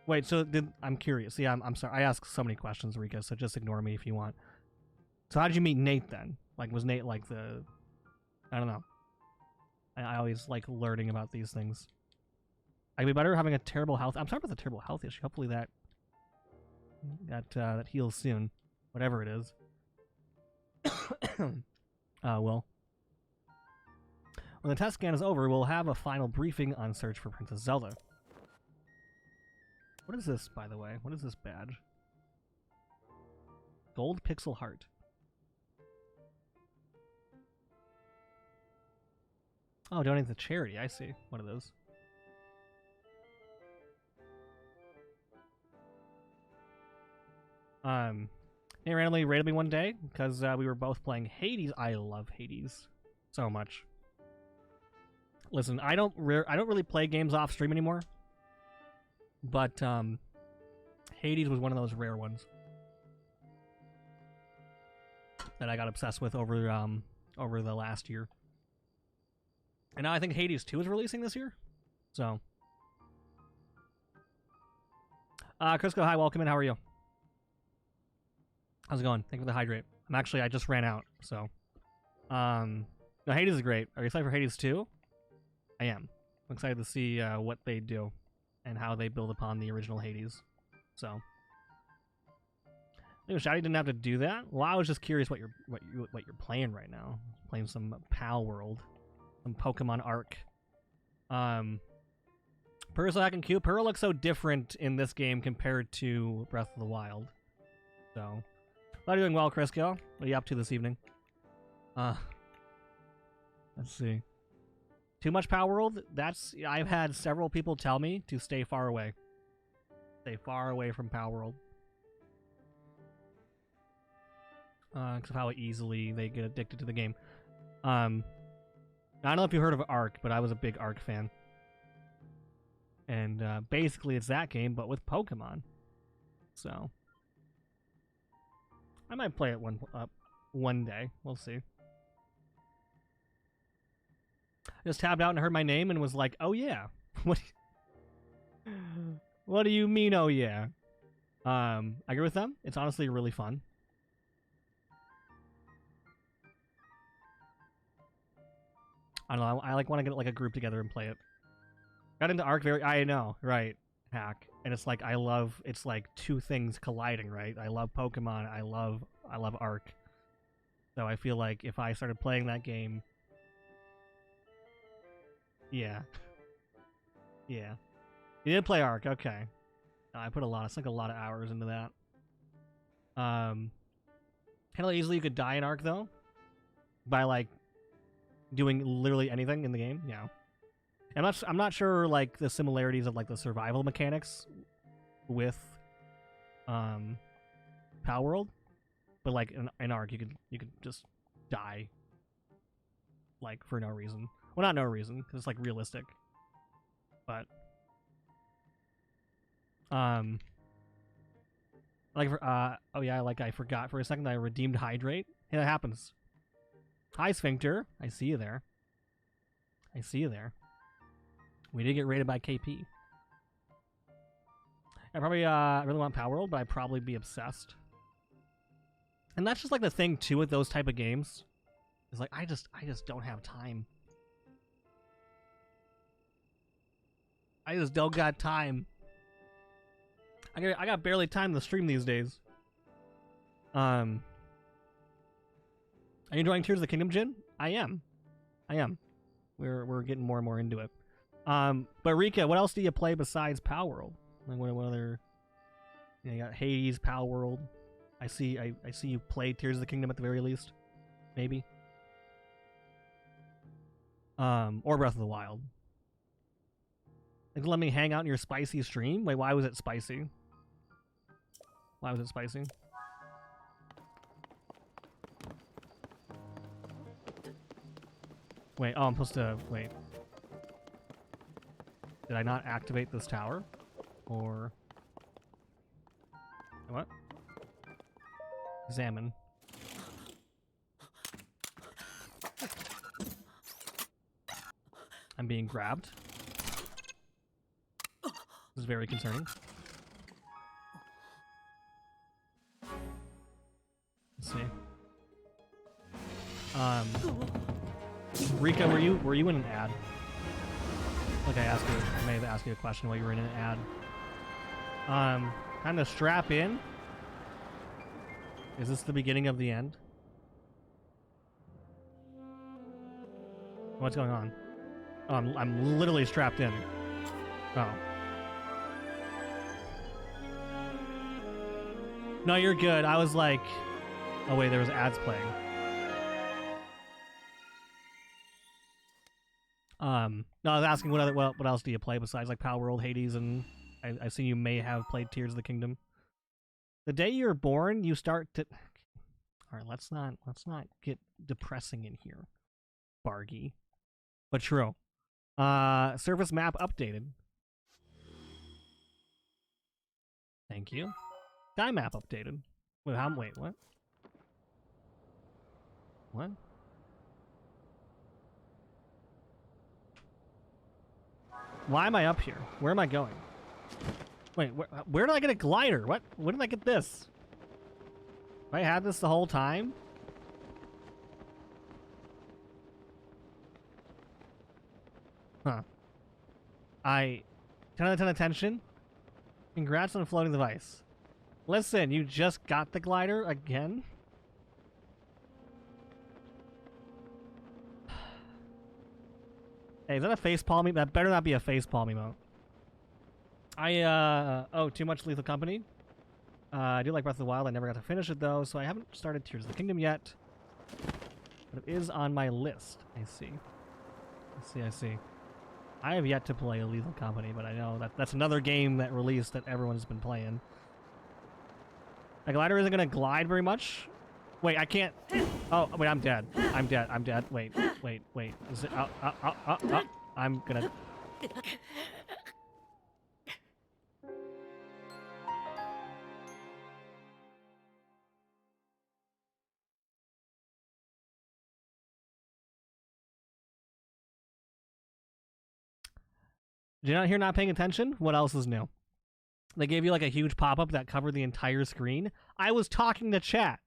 Speaker 2: Wait, so I'm curious. Yeah, I'm sorry. I ask so many questions, Rika, so just ignore me if you want. So how did you meet Nate then? Like, was Nate like the... I don't know. I always like learning about these things. I'd be better having a terrible health... I'm sorry about the terrible health issue. Hopefully that heals soon. Whatever it is. Well. When the test scan is over, we'll have a final briefing on search for Princess Zelda. What is this, by the way? What is this badge? Gold Pixel Heart. Oh, donate to charity. I see. What are those? He randomly raided me one day because we were both playing Hades. I love Hades so much. Listen, I don't really play games off stream anymore. But Hades was one of those rare ones that I got obsessed with over the last year. And now I think Hades 2 is releasing this year. So Crisco, hi, welcome in. How are you? How's it going? Thank you for the hydrate. I just ran out, so. No, Hades is great. Are you excited for Hades 2? I am. I'm excited to see what they do and how they build upon the original Hades. So. I wish I didn't have to do that. Well, I was just curious what you're playing right now. Playing some Pal World, some Pokemon Arc. Purr's looking cute. Purr looks so different in this game compared to Breath of the Wild. So, glad you're doing well, Crisco. What are you up to this evening? Let's see. Too much Pal World? I've had several people tell me to stay far away. Stay far away from Pal World. Because of how easily they get addicted to the game. I don't know if you heard of Ark, but I was a big Ark fan. And basically it's that game, but with Pokemon. So I might play it one day. We'll see. I just tabbed out and heard my name and was like, oh yeah. What do you mean, oh yeah? I agree with them. It's honestly really fun. I don't know. I like want to get like a group together and play it. Got into Arc I know, right? Hack, and it's like it's like two things colliding, right? I love Pokemon. I love Arc. So I feel like if I started playing that game, yeah. You did play Arc, okay? I put a lot of hours into that. Kind of easily you could die in Arc though, by like doing literally anything in the game. Yeah. I'm not sure like the similarities of like the survival mechanics with Pal World, but like in Ark you could just die like for no reason. Well, not no reason because it's like realistic, but like oh yeah, like I forgot for a second that I redeemed Hydrate. Hey, that happens. Hi Sphincter, I see you there. We did get rated by KP. I probably really want Power World, but I'd probably be obsessed. And that's just like the thing too with those type of games. It's like I just don't have time. I just don't got time. I got barely time to stream these days. Are you enjoying Tears of the Kingdom, Jin? I am. We're getting more and more into it. But Rika, what else do you play besides Pal World? Like what other? You got Hades, Pal World. I see you play Tears of the Kingdom at the very least, maybe. Or Breath of the Wild. Like, let me hang out in your spicy stream. Wait, why was it spicy? Why was it spicy? Wait, oh, I'm supposed to wait. Did I not activate this tower? Or... What? Examine. I'm being grabbed. This is very concerning. Let's see. Rika, were you in an ad? Like I may have asked you a question while you were in an ad. Kind of strap in. Is this the beginning of the end? What's going on? Oh, I'm literally strapped in. Oh. No, you're good. I was like, oh wait, there was ads playing. No, I was asking what else do you play besides like Pal World, Hades, and I see you may have played Tears of the Kingdom. The day you're born, you start to. All right, let's not get depressing in here, Bargy. But true. Surface map updated. Thank you. Sky map updated. Wait, what? What? Why am I up here? Where am I going? Wait, where did I get a glider? What? When did I get this? I had this the whole time? Huh. 10 out of 10 attention. Congrats on floating the device. Listen, you just got the glider again? Hey, is that a facepalm? That better not be a facepalm emote. Oh, too much Lethal Company. I do like Breath of the Wild. I never got to finish it though, so I haven't started Tears of the Kingdom yet. But it is on my list. I see. I see. I have yet to play a Lethal Company, but I know that's another game that released that everyone's been playing. My glider isn't gonna glide very much. Wait, I can't. Oh, wait, I'm dead. I'm dead. Wait. Is it? I'm gonna. Did you not hear not paying attention? What else is new? They gave you like a huge pop-up that covered the entire screen. I was talking to chat.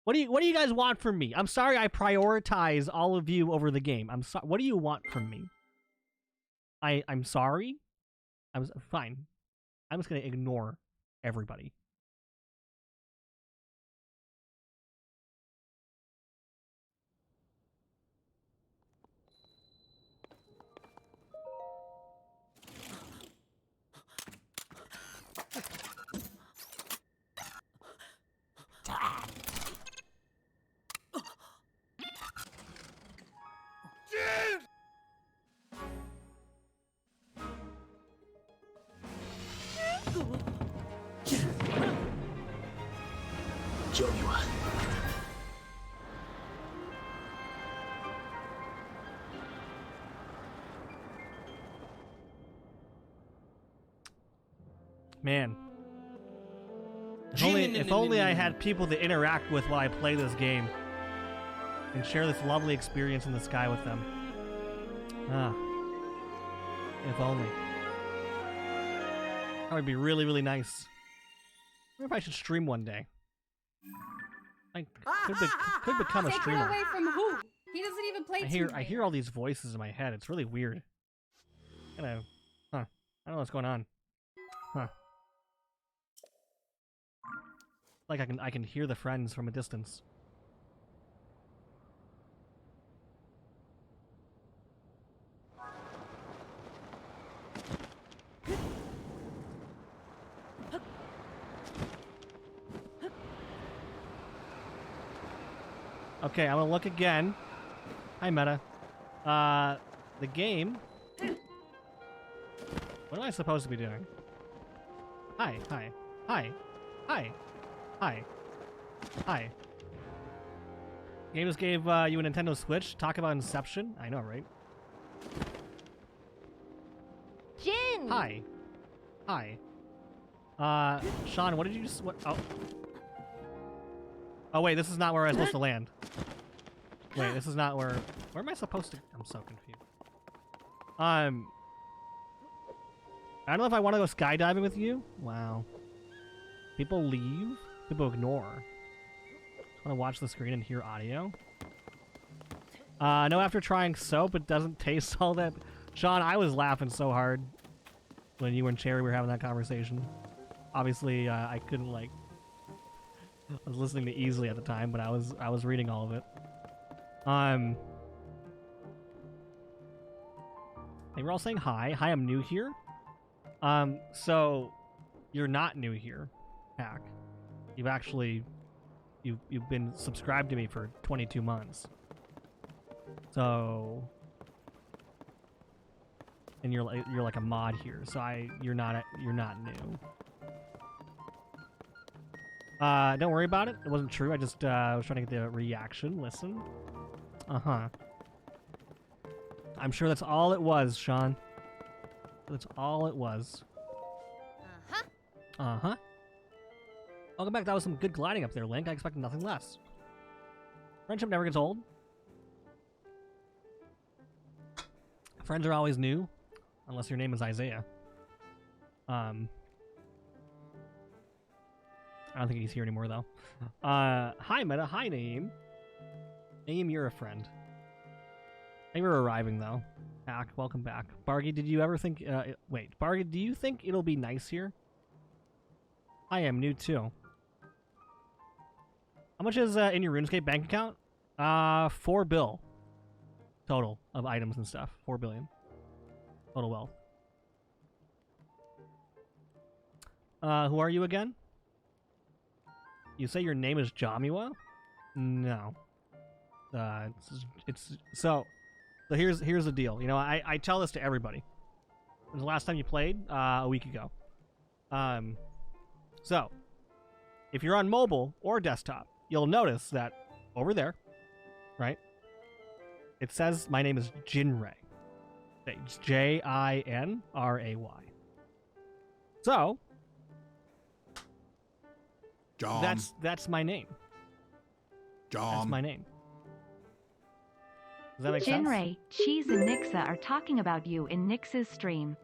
Speaker 2: What do you guys want from me? I'm sorry I prioritize all of you over the game. I'm sorry. What do you want from me? I'm sorry. I'm fine. I'm just gonna ignore everybody. Man. If only I had people to interact with while I play this game. And share this lovely experience in the sky with them. Ah. If only. That would be really, really nice. I wonder if I should stream one day. I could become a streamer.
Speaker 9: Take it away from who? He doesn't even play
Speaker 2: I hear all these voices in my head. It's really weird. I don't know what's going on. Huh. Like I can hear the friends from a distance. Okay, I'm gonna look again. Hi, Meta. The game. What am I supposed to be doing? Hi. Game just gave you a Nintendo Switch. Talk about Inception. I know, right?
Speaker 10: Jin!
Speaker 2: Hi. Sean, what did you just... What? Oh. Oh, wait, this is not where I was supposed to land. Wait, this is not where... Where am I supposed to... I'm so confused. I don't know if I want to go skydiving with you. Wow. People leave. People ignore. Just want to watch the screen and hear audio. No, after trying soap, it doesn't taste all that... Sean, I was laughing so hard when you and Cherry were having that conversation. Obviously, I couldn't, like... I was listening to Easily at the time, but I was reading all of it. They were all saying hi. Hi, I'm new here. So you're not new here, Hack. You've actually you've been subscribed to me for 22 months. So and you're like a mod here. So you're not new. Don't worry about it. It wasn't true. I just was trying to get the reaction. Listen. Uh-huh. I'm sure that's all it was, Sean. That's all it was. Uh-huh. Welcome back. That was some good gliding up there, Link. I expected nothing less. Friendship never gets old. Friends are always new. Unless your name is Isaiah. I don't think he's here anymore, though. Hi, Meta. Hi, Naeem. Naeem, you're a friend. Thank you for arriving, though. Back. Welcome back. Bargy, did you ever think... wait, Bargy, do you think it'll be nice here? I am new, too. How much is in your RuneScape bank account? 4 bill. Total of items and stuff. 4 billion. Total wealth. Who are you again? You say your name is Jamua? No. So here's the deal. You know, I tell this to everybody. When's the last time you played? A week ago. So if you're on mobile or desktop, you'll notice that over there, right? It says my name is Jinray. It's Jinray. So
Speaker 11: John.
Speaker 2: that's my name.
Speaker 11: John.
Speaker 2: That's my name. Does that make sense?
Speaker 1: Jinray, Cheese and Nixa are talking about you in Nix's stream.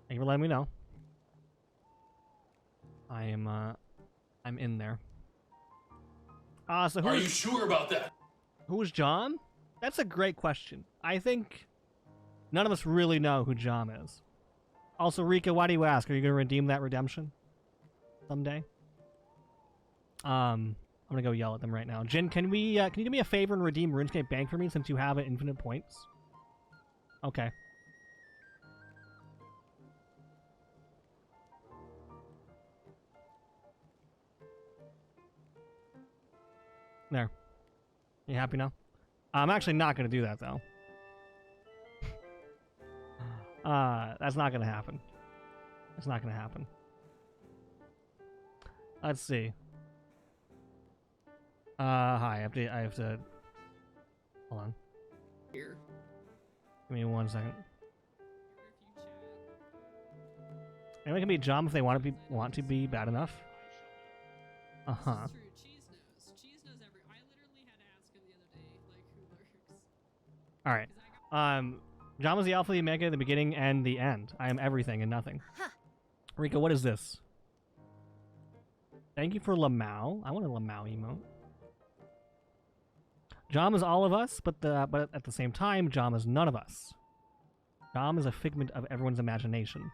Speaker 2: Thank you for letting me know. I'm in there. So
Speaker 6: Are you sure about that?
Speaker 2: Who's John? That's a great question. I think none of us really know who John is. Also, Rika, why do you ask? Are you going to redeem that redemption someday? I'm gonna go yell at them right now. Jin, can you do me a favor and redeem RuneScape Bank for me since you have infinite points? Okay. There. You happy now? I'm actually not gonna do that though. That's not gonna happen. It's not gonna happen. Let's see. Hi. I have to. Hold on.
Speaker 8: Here.
Speaker 2: Give me 1 second. Anyone can be John if they want to be bad enough. Uh huh. All right. John was the alpha, the omega, the beginning, and the end. I am everything and nothing.
Speaker 7: Huh.
Speaker 2: Rika, what is this? Thank you for Lamau. I want a Lamau emote. Jom is all of us, but at the same time, Jom is none of us. Jom is a figment of everyone's imagination.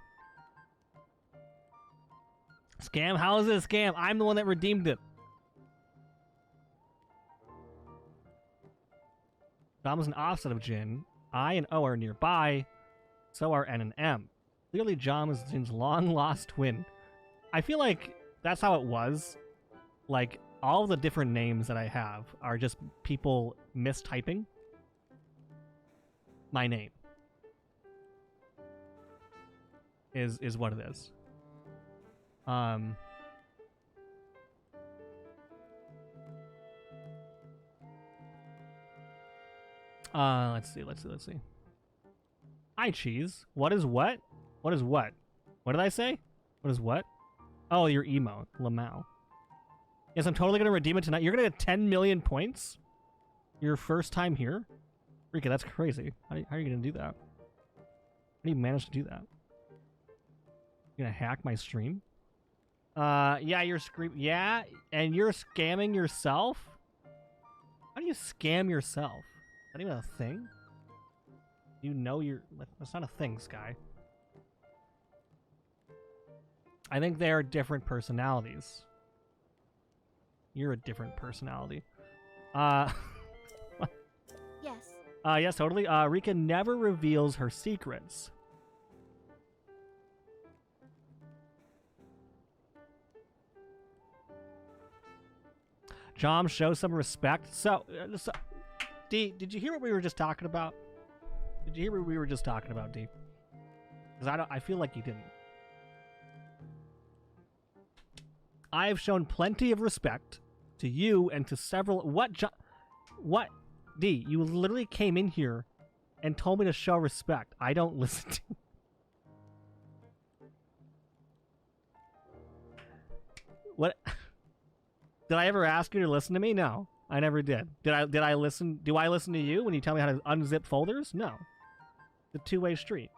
Speaker 2: Scam? How is it a scam? I'm the one that redeemed it. Jom is an offset of Jin. I and O are nearby. So are N and M. Clearly, Jom is Jin's long-lost twin. I feel like that's how it was. Like, all the different names that I have are just people mistyping my name. Is what it is. Let's see. Hi, Cheese. What is what? What is what? What did I say? What is what? Oh, your emote, Lamau. Yes, I'm totally gonna redeem it tonight. You're gonna get 10 million points? Your first time here? Rika, that's crazy. How are you gonna do that? How do you manage to do that? You're gonna hack my stream? Yeah, you're yeah, and you're scamming yourself? How do you scam yourself? Is that even a thing? You know you're... That's not a thing, Sky. I think they are different personalities. You're a different personality.
Speaker 7: Yes.
Speaker 2: Yes, totally. Rika never reveals her secrets. Jom, show some respect. So, D, did you hear what we were just talking about? Did you hear what we were just talking about, D? Because I feel like you didn't. I have shown plenty of respect to you and to several... What, D, you literally came in here and told me to show respect. I don't listen to... What? Did I ever ask you to listen to me? No, I never did. Did I listen? Do I listen to you when you tell me how to unzip folders? No. It's a two-way street.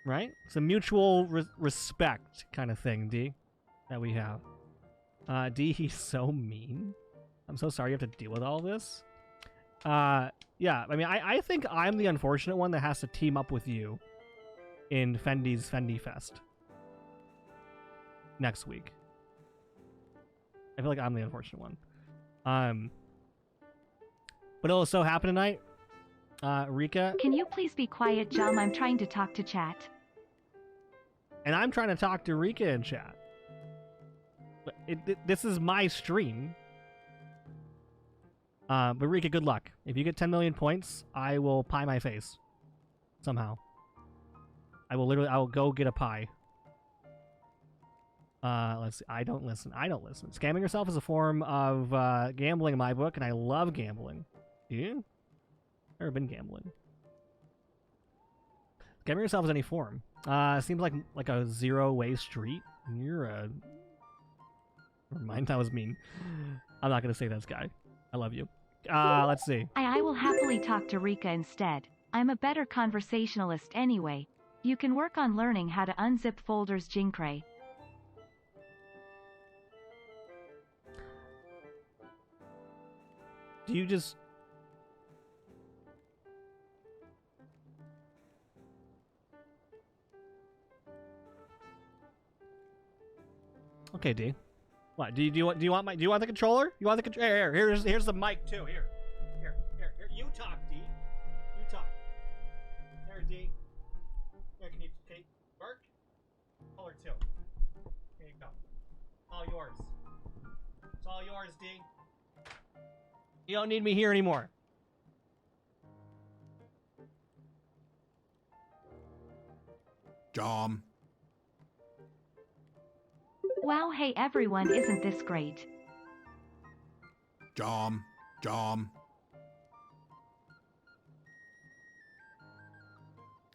Speaker 2: right? It's a mutual respect kind of thing, D, that we have. D, he's so mean. I'm so sorry you have to deal with all this. Yeah, I mean, I think I'm the unfortunate one that has to team up with you in Fendi's Fendi Fest next week. I feel like I'm the unfortunate one. But it'll so happen tonight, Rika.
Speaker 1: Can you please be quiet, Jum? I'm trying to talk to chat.
Speaker 2: And I'm trying to talk to Rika in chat. But this is my stream. But Rika, good luck. If you get 10 million points, I will pie my face. Somehow. I will go get a pie. Let's see. I don't listen. Scamming yourself is a form of gambling in my book, and I love gambling. You? Never been gambling. Scamming yourself is any form. Seems like a zero-way street. You're a... Never mind, that was mean. I'm not gonna say this guy. I love you. Let's see.
Speaker 1: I will happily talk to Rika instead. I'm a better conversationalist anyway. You can work on learning how to unzip folders, Jinkray.
Speaker 2: Do you just... Okay, D. What? Do you want the controller? You want the controller? Here's the mic too. Here. You talk, D. You talk. There, D. Here, can you work? Controller too. Here you go. All yours. It's all yours, D. You don't need me here anymore.
Speaker 11: Jom.
Speaker 1: Wow, hey everyone, isn't this great?
Speaker 11: Jom.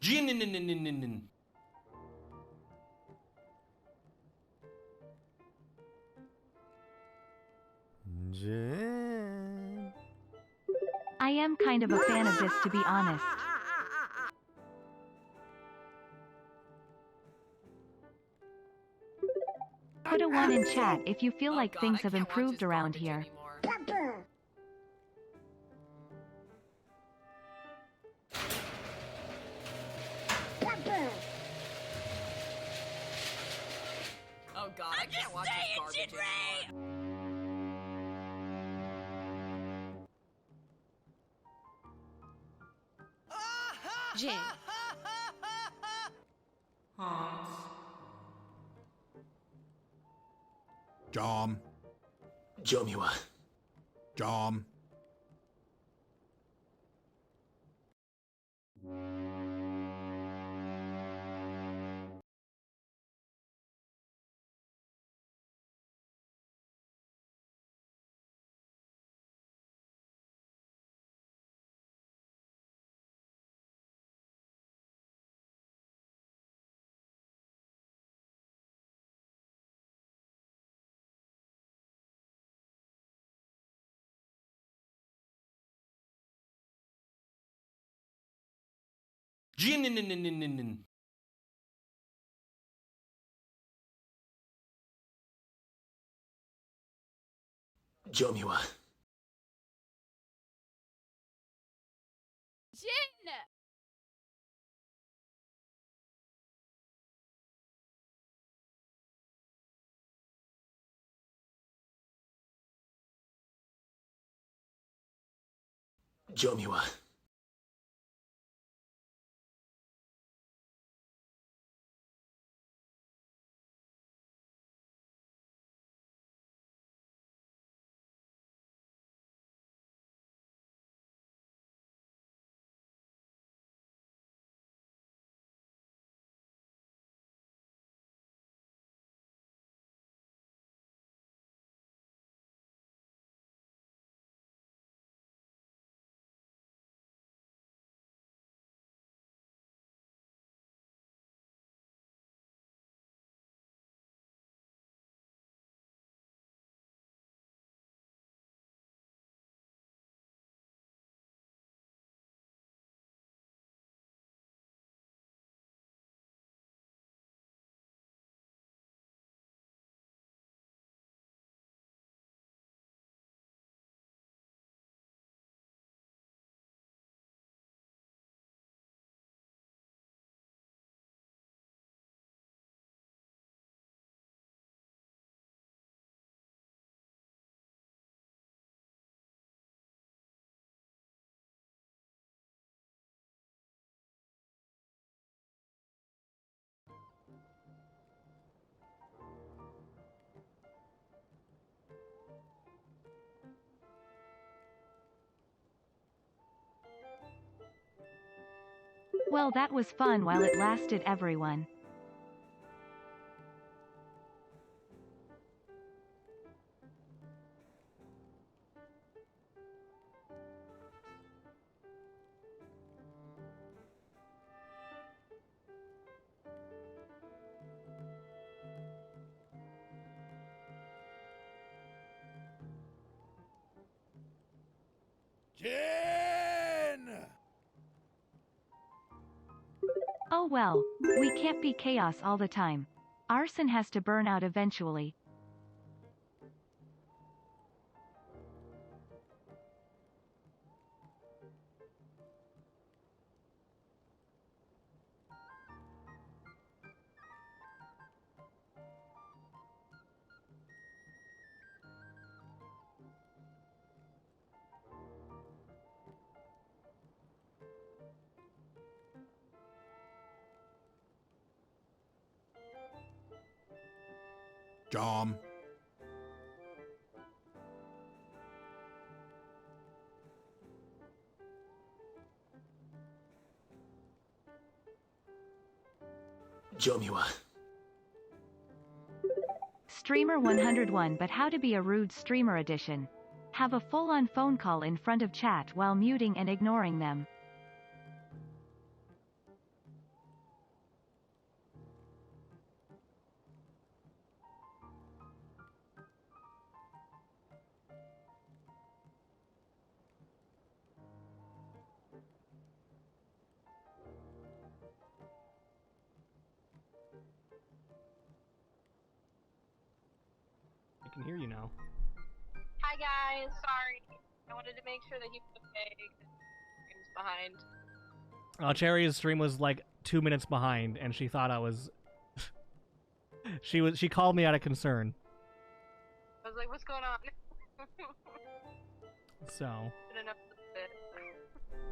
Speaker 6: Jin.
Speaker 1: I am kind of a fan of this, to be honest. Put a 1 in chat if you feel like things have improved around here.
Speaker 8: Oh god, I can't watch this garbage anymore.
Speaker 10: Jin.
Speaker 11: Jom.
Speaker 6: ジョミは
Speaker 11: Jom.
Speaker 6: Jin. ジョミは
Speaker 9: Jin!
Speaker 6: Jomi wa
Speaker 1: Well, that was fun while it lasted, everyone.
Speaker 11: Jin!
Speaker 1: Oh well, we can't be chaos all the time. Arson has to burn out eventually.
Speaker 11: Dom.
Speaker 6: Jomiwa.
Speaker 1: Streamer 101, but how to be a rude streamer edition. Have a full-on phone call in front of chat while muting and ignoring them.
Speaker 2: I can hear you now.
Speaker 12: Hi guys, sorry. I wanted to make sure that he was okay because he was behind.
Speaker 2: Cherry's stream was like 2 minutes behind, and she thought I was. She called me out of concern.
Speaker 12: I was like, "What's going on?"
Speaker 2: So.
Speaker 12: Good enough for the bit.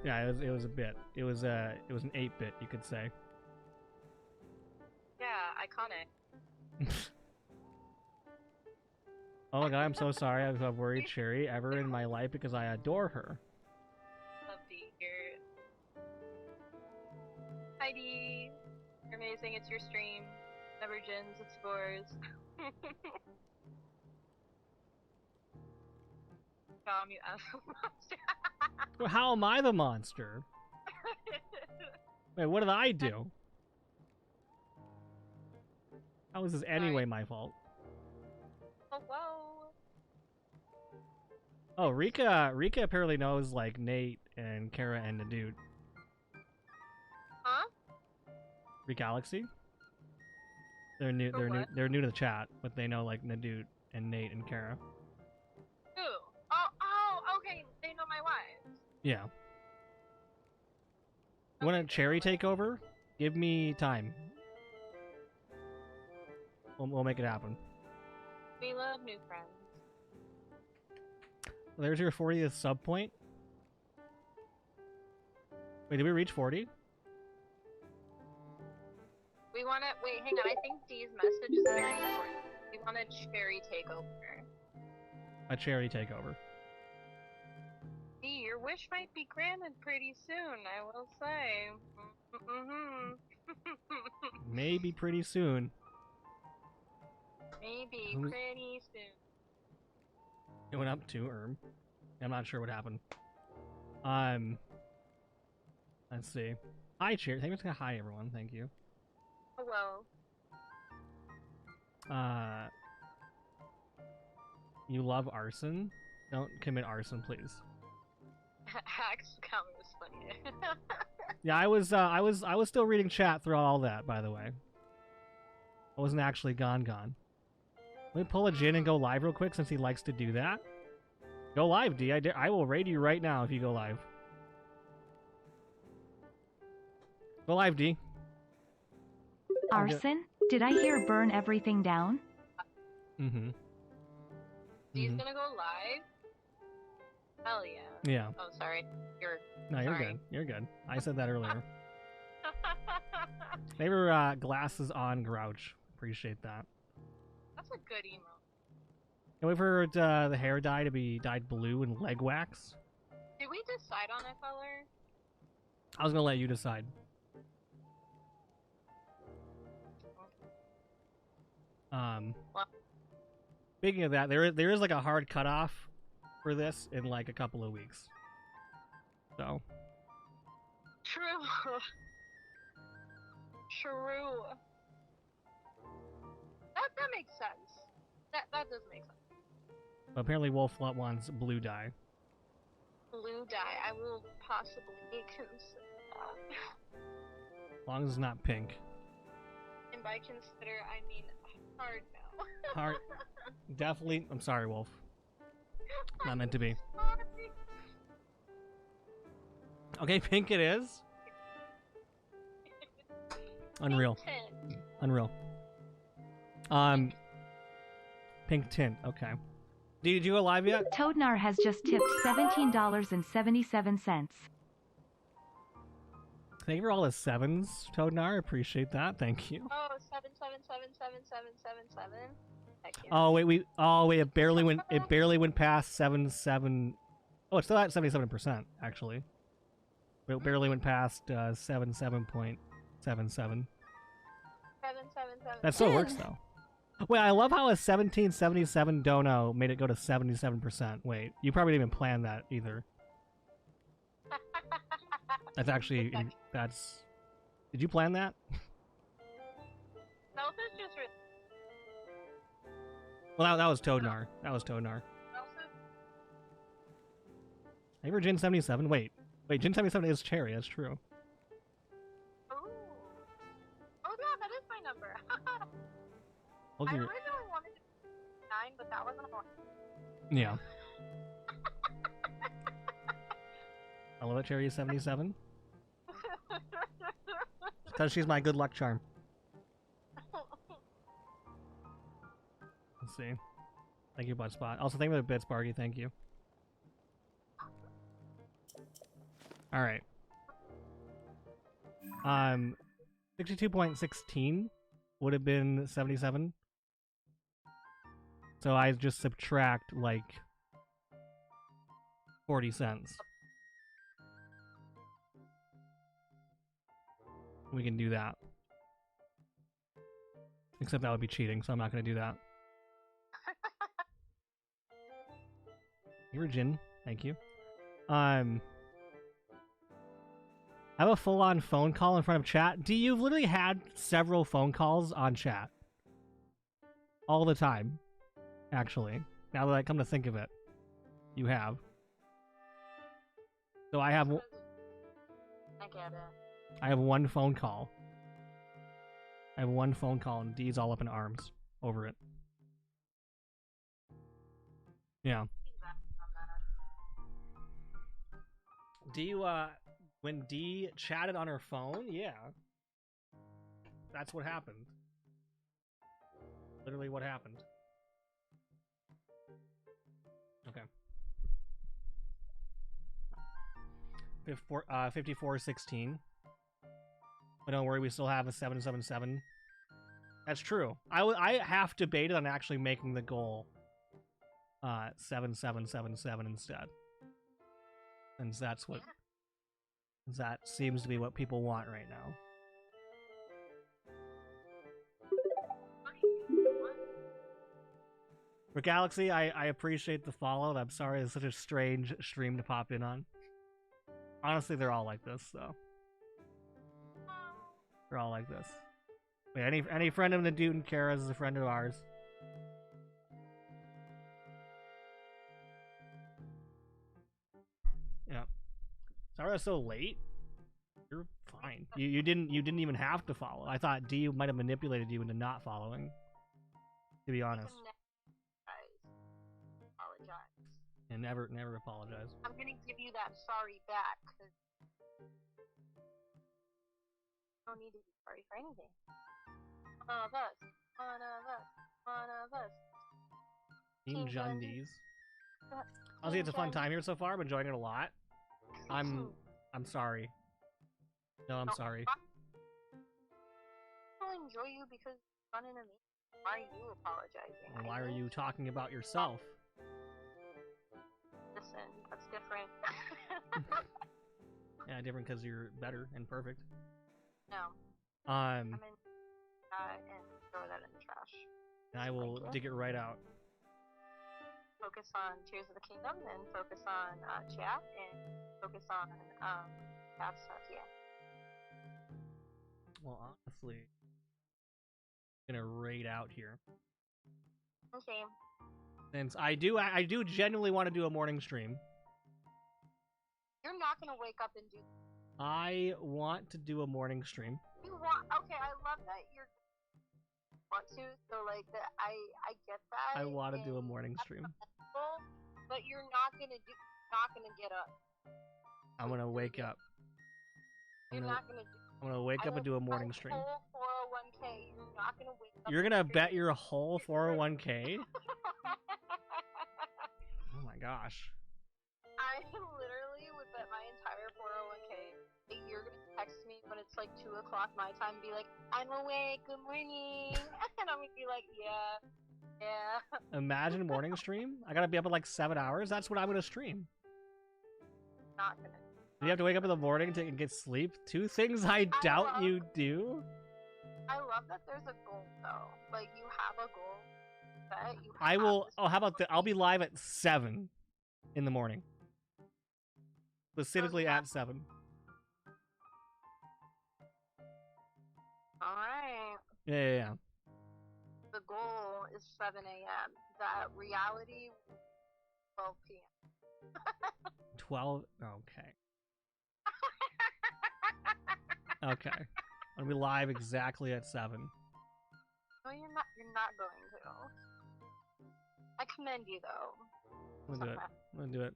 Speaker 2: Yeah, it was a bit. It was an 8-bit, you could say.
Speaker 12: Yeah, iconic.
Speaker 2: Oh my god, I'm so sorry. I've worried Cherry ever in my life because I adore her.
Speaker 12: Love to hear it. Heidi, you're amazing. It's your stream. Never Jin's, it's yours. Dom, you asshole monster.
Speaker 2: Well, how am I the monster? Wait, what did I do? How is this anyway my fault?
Speaker 12: Hello.
Speaker 2: Oh, Rika apparently knows like Nate and Kara and Nadute.
Speaker 12: Huh?
Speaker 2: Galaxy? They're new to the chat, but they know like Nadute and Nate and Kara.
Speaker 12: Who? Oh, okay. They know my wife.
Speaker 2: Yeah. You want a Cherry take over? Give me time. We'll make it happen.
Speaker 12: We love new friends.
Speaker 2: There's your 40th sub point. Wait, did we reach 40?
Speaker 12: We want to wait. Hang on. I think Dee's message is very important. We want a Cherry takeover.
Speaker 2: A Cherry takeover.
Speaker 12: Dee, your wish might be granted pretty soon. I will say.
Speaker 2: Maybe pretty soon.
Speaker 12: Maybe pretty soon.
Speaker 2: It went up to I'm not sure what happened. Let's see. Hi, Cherry. Thank you. Hi, everyone. Thank you.
Speaker 12: Hello.
Speaker 2: You love arson? Don't commit arson, please.
Speaker 12: Hacks comment was funny.
Speaker 2: Yeah, I was still reading chat through all that, by the way. I wasn't actually gone. Let me pull a Jin and go live real quick since he likes to do that. Go live, D. I will raid you right now if you go live. Go live, D.
Speaker 1: Arson? Did I hear burn everything down?
Speaker 2: Mm-hmm.
Speaker 12: Dee's gonna go live? Hell yeah.
Speaker 2: Yeah.
Speaker 12: Oh, sorry.
Speaker 2: No, you're good. You're good. I said that earlier. They were glasses on Grouch. Appreciate that.
Speaker 12: That's a good emo.
Speaker 2: And we've heard the hair dye to be dyed blue and leg wax.
Speaker 12: Did we decide on a color?
Speaker 2: I was gonna let you decide.
Speaker 12: What?
Speaker 2: Speaking of that, there is like a hard cutoff for this in like a couple of weeks. So.
Speaker 12: True. True. That makes sense. That does make sense.
Speaker 2: Apparently, Wolf wants blue dye.
Speaker 12: Blue dye. I will possibly consider that.
Speaker 2: As long as it's not pink.
Speaker 12: And by consider, I mean hard no.
Speaker 2: Hard. Definitely. I'm sorry, Wolf. Not meant to be. Okay, pink it is. Unreal. Unreal. Pink tint. Okay. Did you go live yet?
Speaker 1: Toadnar has just tipped $17.77.
Speaker 2: Thank you for all the sevens, Toadnar. Appreciate that. Thank you.
Speaker 12: Oh, 7777777. Thank you.
Speaker 2: Oh wait, it barely went past 77. Oh, it's still at 77% actually. But it barely went past 77.77.
Speaker 12: 777.
Speaker 2: That still works though. Wait, I love how a 1777 dono made it go to 77%. Wait, you probably didn't even plan that either. That's actually that's. Did you plan that?
Speaker 12: No, this is just.
Speaker 2: Well, that was Toadnar. That was Toadnar. Hey, Gin 77. Wait, Gin 77 is cherry. That's true.
Speaker 12: Oh yeah, that is my number.
Speaker 2: Hold
Speaker 12: I
Speaker 2: your...
Speaker 12: originally wanted 9, but that wasn't one.
Speaker 2: Yeah. I love that cherry is 77. Because she's my good luck charm. Let's see. Thank you, Bud Spot. Also, thank you for the bits, Bargy. Thank you. All right. 62.16 would have been 77. So I just subtract like 40 cents. We can do that. Except that would be cheating, so I'm not going to do that. You're a Jin. Thank you. I have a full-on phone call in front of chat. D, you've literally had several phone calls on chat. All the time. Actually. Now that I come to think of it. You have. So I have...
Speaker 12: I get it.
Speaker 2: I have one phone call. I have one phone call and D's all up in arms over it. Yeah. D, when D chatted on her phone, yeah. That's what happened. Literally what happened. Okay. 5416. But don't worry, we still have a 777. That's true. I have debated on actually making the goal 7777 instead. And that's what... That seems to be what people want right now. For Galaxy, I appreciate the follow. I'm sorry it's such a strange stream to pop in on. Honestly, they're all like this, though. They're all like this. Wait, any friend of the Newton Kara's is a friend of ours. Yeah. Sorry I was so late. You're fine. You didn't even have to follow. I thought D might have manipulated you into not following. To be honest.
Speaker 12: Apologize.
Speaker 2: And never apologize.
Speaker 12: I'm gonna give you that sorry back. Cause I don't need to be sorry for anything. One of us. One of us. One of us.
Speaker 2: Team Jundies. Honestly, it's a fun time here so far. I'm enjoying it a lot. I'm sorry. No, I'm sorry.
Speaker 12: I enjoy you because you're fun and amazing. Why are you apologizing?
Speaker 2: And why are you talking about yourself?
Speaker 12: Listen, that's different.
Speaker 2: Yeah, different because you're better and perfect.
Speaker 12: No.
Speaker 2: And
Speaker 12: throw that in the trash.
Speaker 2: And I will dig it right out.
Speaker 12: Focus on Tears of the Kingdom, and focus on chat, and focus on that's yeah.
Speaker 2: Well, honestly, I'm gonna raid out here.
Speaker 12: Okay.
Speaker 2: Since I do genuinely want to do a morning stream.
Speaker 12: You're not gonna wake up and do.
Speaker 2: I want to do a morning stream.
Speaker 12: You want? Okay, I love that you're want to. So like that, I get that.
Speaker 2: I want to do a morning stream.
Speaker 12: But you're not gonna get up.
Speaker 2: I'm gonna wake up.
Speaker 12: You're not gonna.
Speaker 2: I'm gonna wake up and do a morning stream.
Speaker 12: Whole 401k. You're not gonna wake up.
Speaker 2: You're gonna bet your whole 401k? Oh my gosh.
Speaker 12: I literally would bet my entire 401k that you're gonna text me when it's like 2 o'clock my time and be like, I'm awake, good morning. And I'm gonna be like, yeah.
Speaker 2: Imagine morning stream? I gotta be up in like 7 hours? That's what I'm gonna stream.
Speaker 12: Not gonna.
Speaker 2: You have to wake up in the morning to get sleep? Two things I doubt you do?
Speaker 12: I love that there's a goal though. Like you have a goal. That you
Speaker 2: I will. Oh, how about I'll be live at 7 in the morning. Specifically at 7.
Speaker 12: Alright.
Speaker 2: Yeah.
Speaker 12: The goal is 7 a.m. That reality, 12 p.m.
Speaker 2: 12? Okay. Okay. I'll be live exactly at 7.
Speaker 12: No, you're not. You're not going to. I commend you though.
Speaker 2: I'm gonna do it.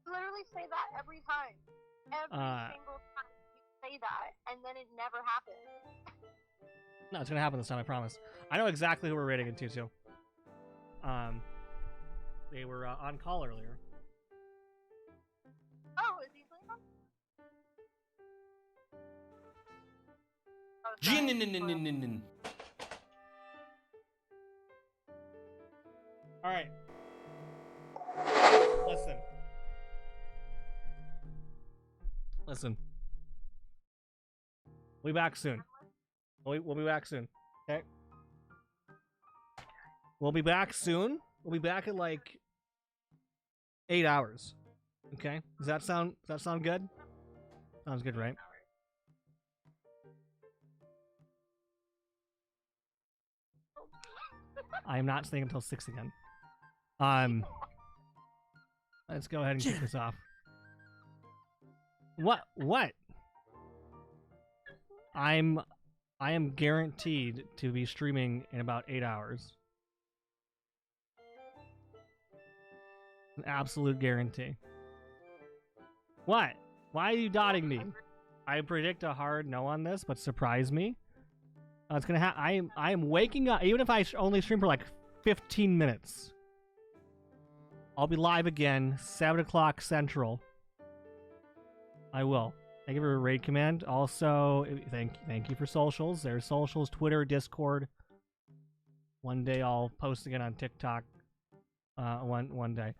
Speaker 12: You literally say that every time. Every single time you say that, and then it never happens.
Speaker 2: No, it's gonna happen this time, I promise. I know exactly who we're raiding into too. They were on call earlier.
Speaker 12: Oh, is he playing on?
Speaker 2: Alright. Listen. We'll be back soon. We'll be back soon. Okay? We'll be back soon. We'll be back in like 8 hours. Okay? Does that sound good? Sounds good, right? I am not staying until 6 again. Let's go ahead and kick this off. What? I am guaranteed to be streaming in about 8 hours. An absolute guarantee. What? Why are you dotting me? I predict a hard no on this, but surprise me. It's gonna I am waking up. Even if I only stream for like 15 minutes, I'll be live again 7 o'clock Central. I will. Thank you for a raid command. Also, thank you for socials. There's socials, Twitter, Discord. One day I'll post again on TikTok. One day.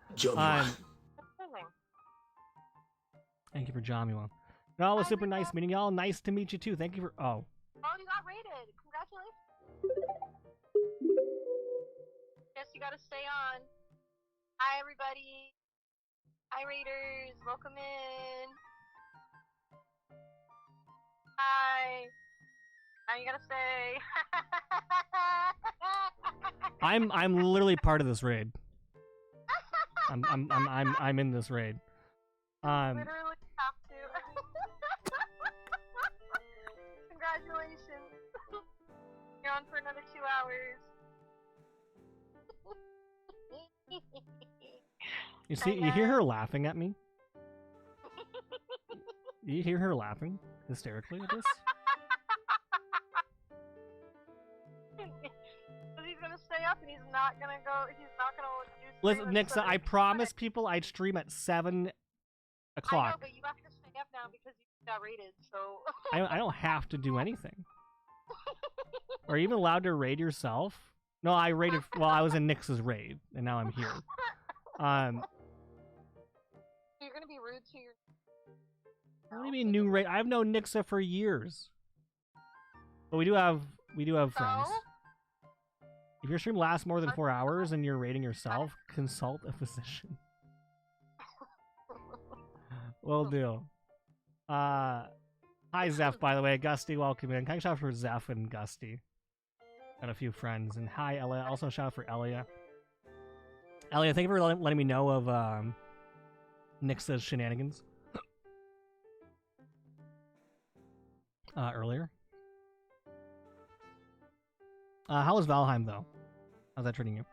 Speaker 2: Thank you for Jomiwa. Y'all was super nice meeting y'all. Nice to meet you too. Thank you for. Oh,
Speaker 12: you got raided. Congratulations. Guess you gotta stay on. Hi everybody. Hi raiders. Welcome in. Hi. Now you gotta stay.
Speaker 2: I'm literally part of this raid. I'm in this raid.
Speaker 12: Literally have to. Congratulations. You're on for another 2 hours.
Speaker 2: You see, you hear her laughing at me? You hear her laughing hysterically at this?
Speaker 12: He's gonna stay up and he's not gonna go. He's not gonna do.
Speaker 2: Listen, Nixa, I promised people I'd stream at 7 o'clock.
Speaker 12: I know, but you have to stay up now because you got raided. So
Speaker 2: I don't have to do anything. Are you even allowed to raid yourself? No, I raided. Well, I was in Nix's raid, and now I'm here.
Speaker 12: You're gonna be rude to your.
Speaker 2: What do you mean new raid? I've known Nixa for years. But we do have friends. If your stream lasts more than 4 hours and you're rating yourself, consult a physician. Will do. Hi, Zeph, by the way. Gusty, welcome in. Can I shout out for Zeph and Gusty? Got a few friends. And hi, Elia. Also shout out for Elia. Elia, thank you for letting me know of Nix's shenanigans earlier. How was Valheim, though? How's that treating you?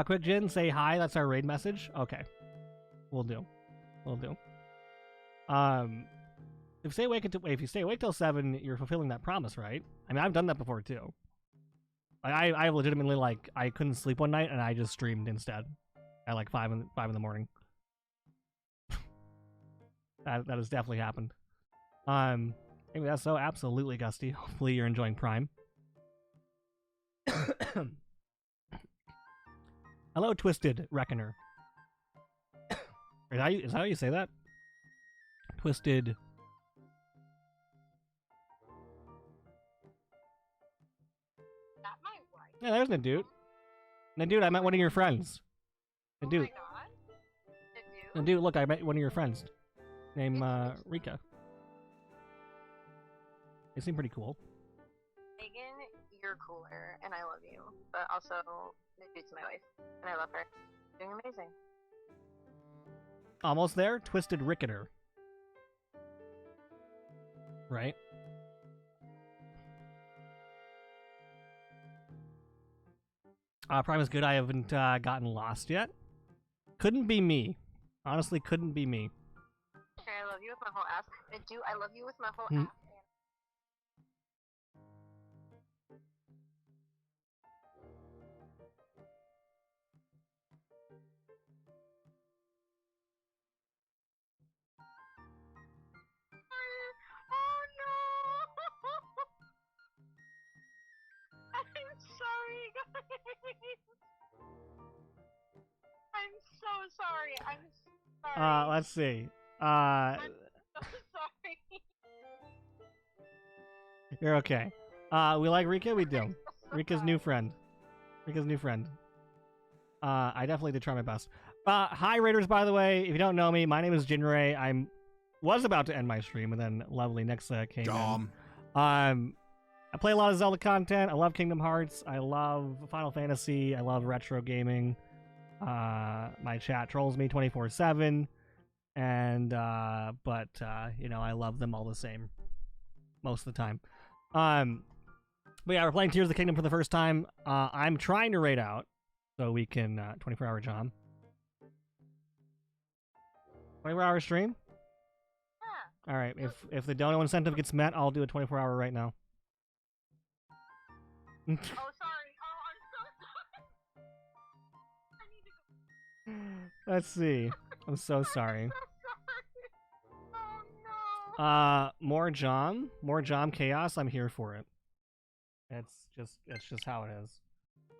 Speaker 2: Quick Jin, say hi. That's our raid message. Okay. Will do. Will do. If you stay awake till 7, you're fulfilling that promise, right? I mean, I've done that before, too. I legitimately, like, I couldn't sleep one night, and I just streamed instead. At, like, 5 in the morning. that has definitely happened. Maybe that's so absolutely Gusty. Hopefully you're enjoying Prime. Hello, Twisted Reckoner. Is that how you say that? Twisted.
Speaker 12: That might work.
Speaker 2: Yeah, there's Nadute. Nadute, I met one of your friends. Nadute.
Speaker 12: Oh my god.
Speaker 2: Nadute, look, I met one of your friends. Named Rika. They seem pretty cool.
Speaker 12: Megan, you're cooler, and I love you. But also, Nadute's my wife, and I love her. You're doing amazing.
Speaker 2: Almost there? Twisted Ricketer. Right? Prime is good. I haven't gotten lost yet. Couldn't be me. Honestly, couldn't be me.
Speaker 12: Okay, I love you with my whole ass. I love you with my whole ass. Oh no! I'm sorry, guys. I'm so sorry. I'm sorry.
Speaker 2: Let's see.
Speaker 12: I'm so sorry.
Speaker 2: You're okay. We like Rika? We do. Rika's new friend. Rika's new friend. I definitely did try my best. Hi, Raiders, by the way. If you don't know me, my name is Jinray. I was about to end my stream, and then lovely Nixa came in. I play a lot of Zelda content. I love Kingdom Hearts. I love Final Fantasy. I love retro gaming. My chat trolls me 24/7. And, but, you know, I love them all the same. Most of the time. But yeah, we're playing Tears of the Kingdom for the first time. I'm trying to raid out. So we can, 24-hour John. 24-hour stream?
Speaker 12: Yeah.
Speaker 2: Alright, if the dono incentive gets met, I'll do a 24-hour right now.
Speaker 12: Oh, sorry. Oh, I'm so sorry. I need to go.
Speaker 2: Let's see. I'm so sorry.
Speaker 12: I'm so sorry. Oh no.
Speaker 2: More Jom chaos. I'm here for it. It's just how it is.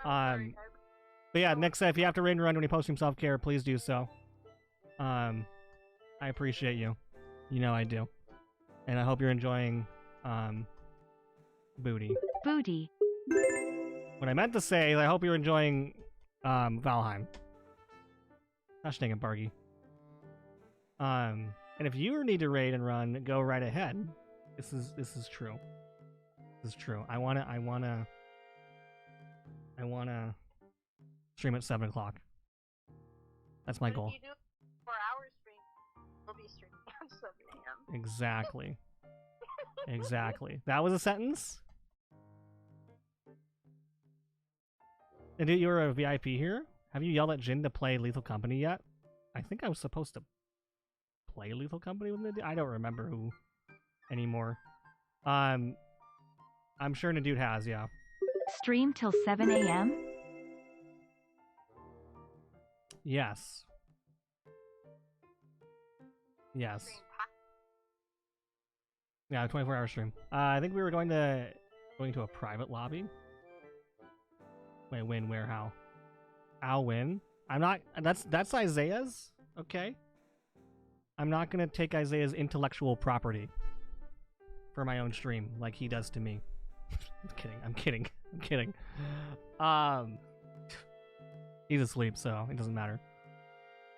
Speaker 12: Sorry,
Speaker 2: but yeah, Nixa, if you have to raid and run when you post some self-care, please do so. I appreciate you. You know I do. And I hope you're enjoying Booty.
Speaker 1: Booty.
Speaker 2: What I meant to say is I hope you're enjoying Valheim. Gosh dang it, Bargy. And if you need to raid and run, go right ahead. This is true. This is true. I wanna stream at 7 o'clock. That's my goal.
Speaker 12: If you do 4 hours stream, we'll be streaming at 7 a.m.
Speaker 2: Exactly. Exactly. That was a sentence? And dude, you're a VIP here? Have you yelled at Jin to play Lethal Company yet? I think I was supposed to play Lethal Company with Nadude. I don't remember who anymore. I'm sure Nadude has, yeah.
Speaker 1: Stream till 7 a.m.?
Speaker 2: Yes. Yes. Yeah, 24-hour stream. I think we were going to a private lobby. Wait, win, where, how? I'll win. I'm not. That's Isaiah's. Okay. I'm not gonna take Isaiah's intellectual property for my own stream like he does to me. I'm kidding. I'm kidding. I'm kidding. He's asleep, so it doesn't matter.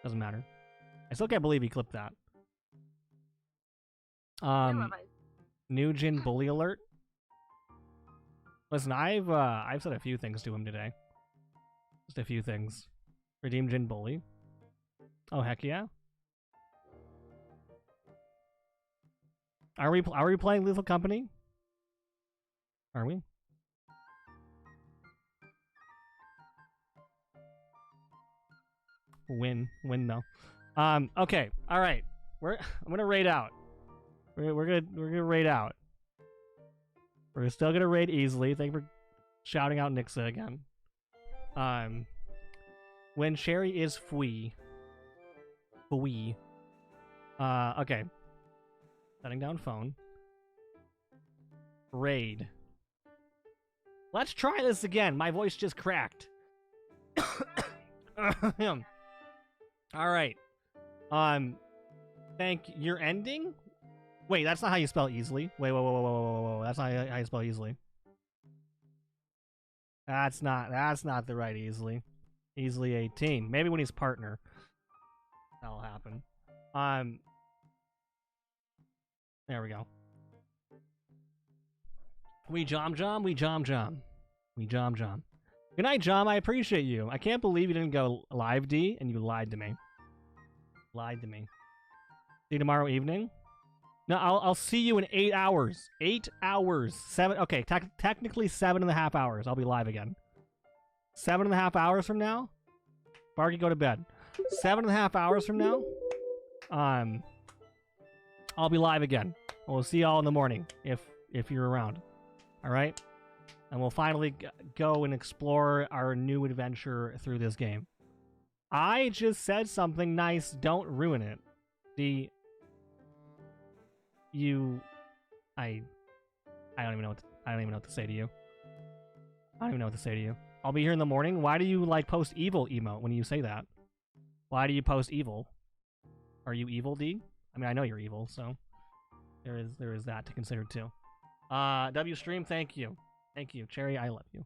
Speaker 2: Doesn't matter. I still can't believe he clipped that. New Jin bully alert. Listen, I've said a few things to him today. Just a few things. Redeem Jin bully. Oh heck yeah. Are we playing Lethal Company? Are we? Win though. Okay, all right. I'm gonna raid out. We're gonna raid out. We're still gonna raid easily. Thank you for shouting out Nixa again. When Sherry is fui. Okay. Setting down phone. Raid. Let's try this again. My voice just cracked. Alright. You're ending? Wait, that's not how you spell easily. Wait, whoa. That's not how you spell easily. That's not the right easily. Easily 18. Maybe when he's partner. That'll happen. There we go. We jom. Good night, Jom. I appreciate you. I can't believe you didn't go live, D, and you lied to me. See you tomorrow evening? No, I'll see you in 8 hours. 8 hours. 7. Okay, technically 7.5 hours. I'll be live again. 7.5 hours from now? Barky, go to bed. 7.5 hours from now? I'll be live again. We'll see y'all in the morning if you're around. All right? And we'll finally go and explore our new adventure through this game. I just said something nice. Don't ruin it. I don't even know what to say to you. I'll be here in the morning. Why do you post evil emote when you say that? Why do you post evil? Are you evil, D? I mean, I know you're evil, so there is that to consider too. W stream, thank you. Cherry, I love you.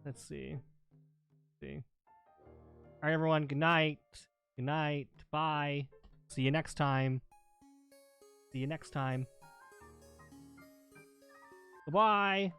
Speaker 2: Let's see. All right, everyone. Good night. Bye. See you next time. Goodbye.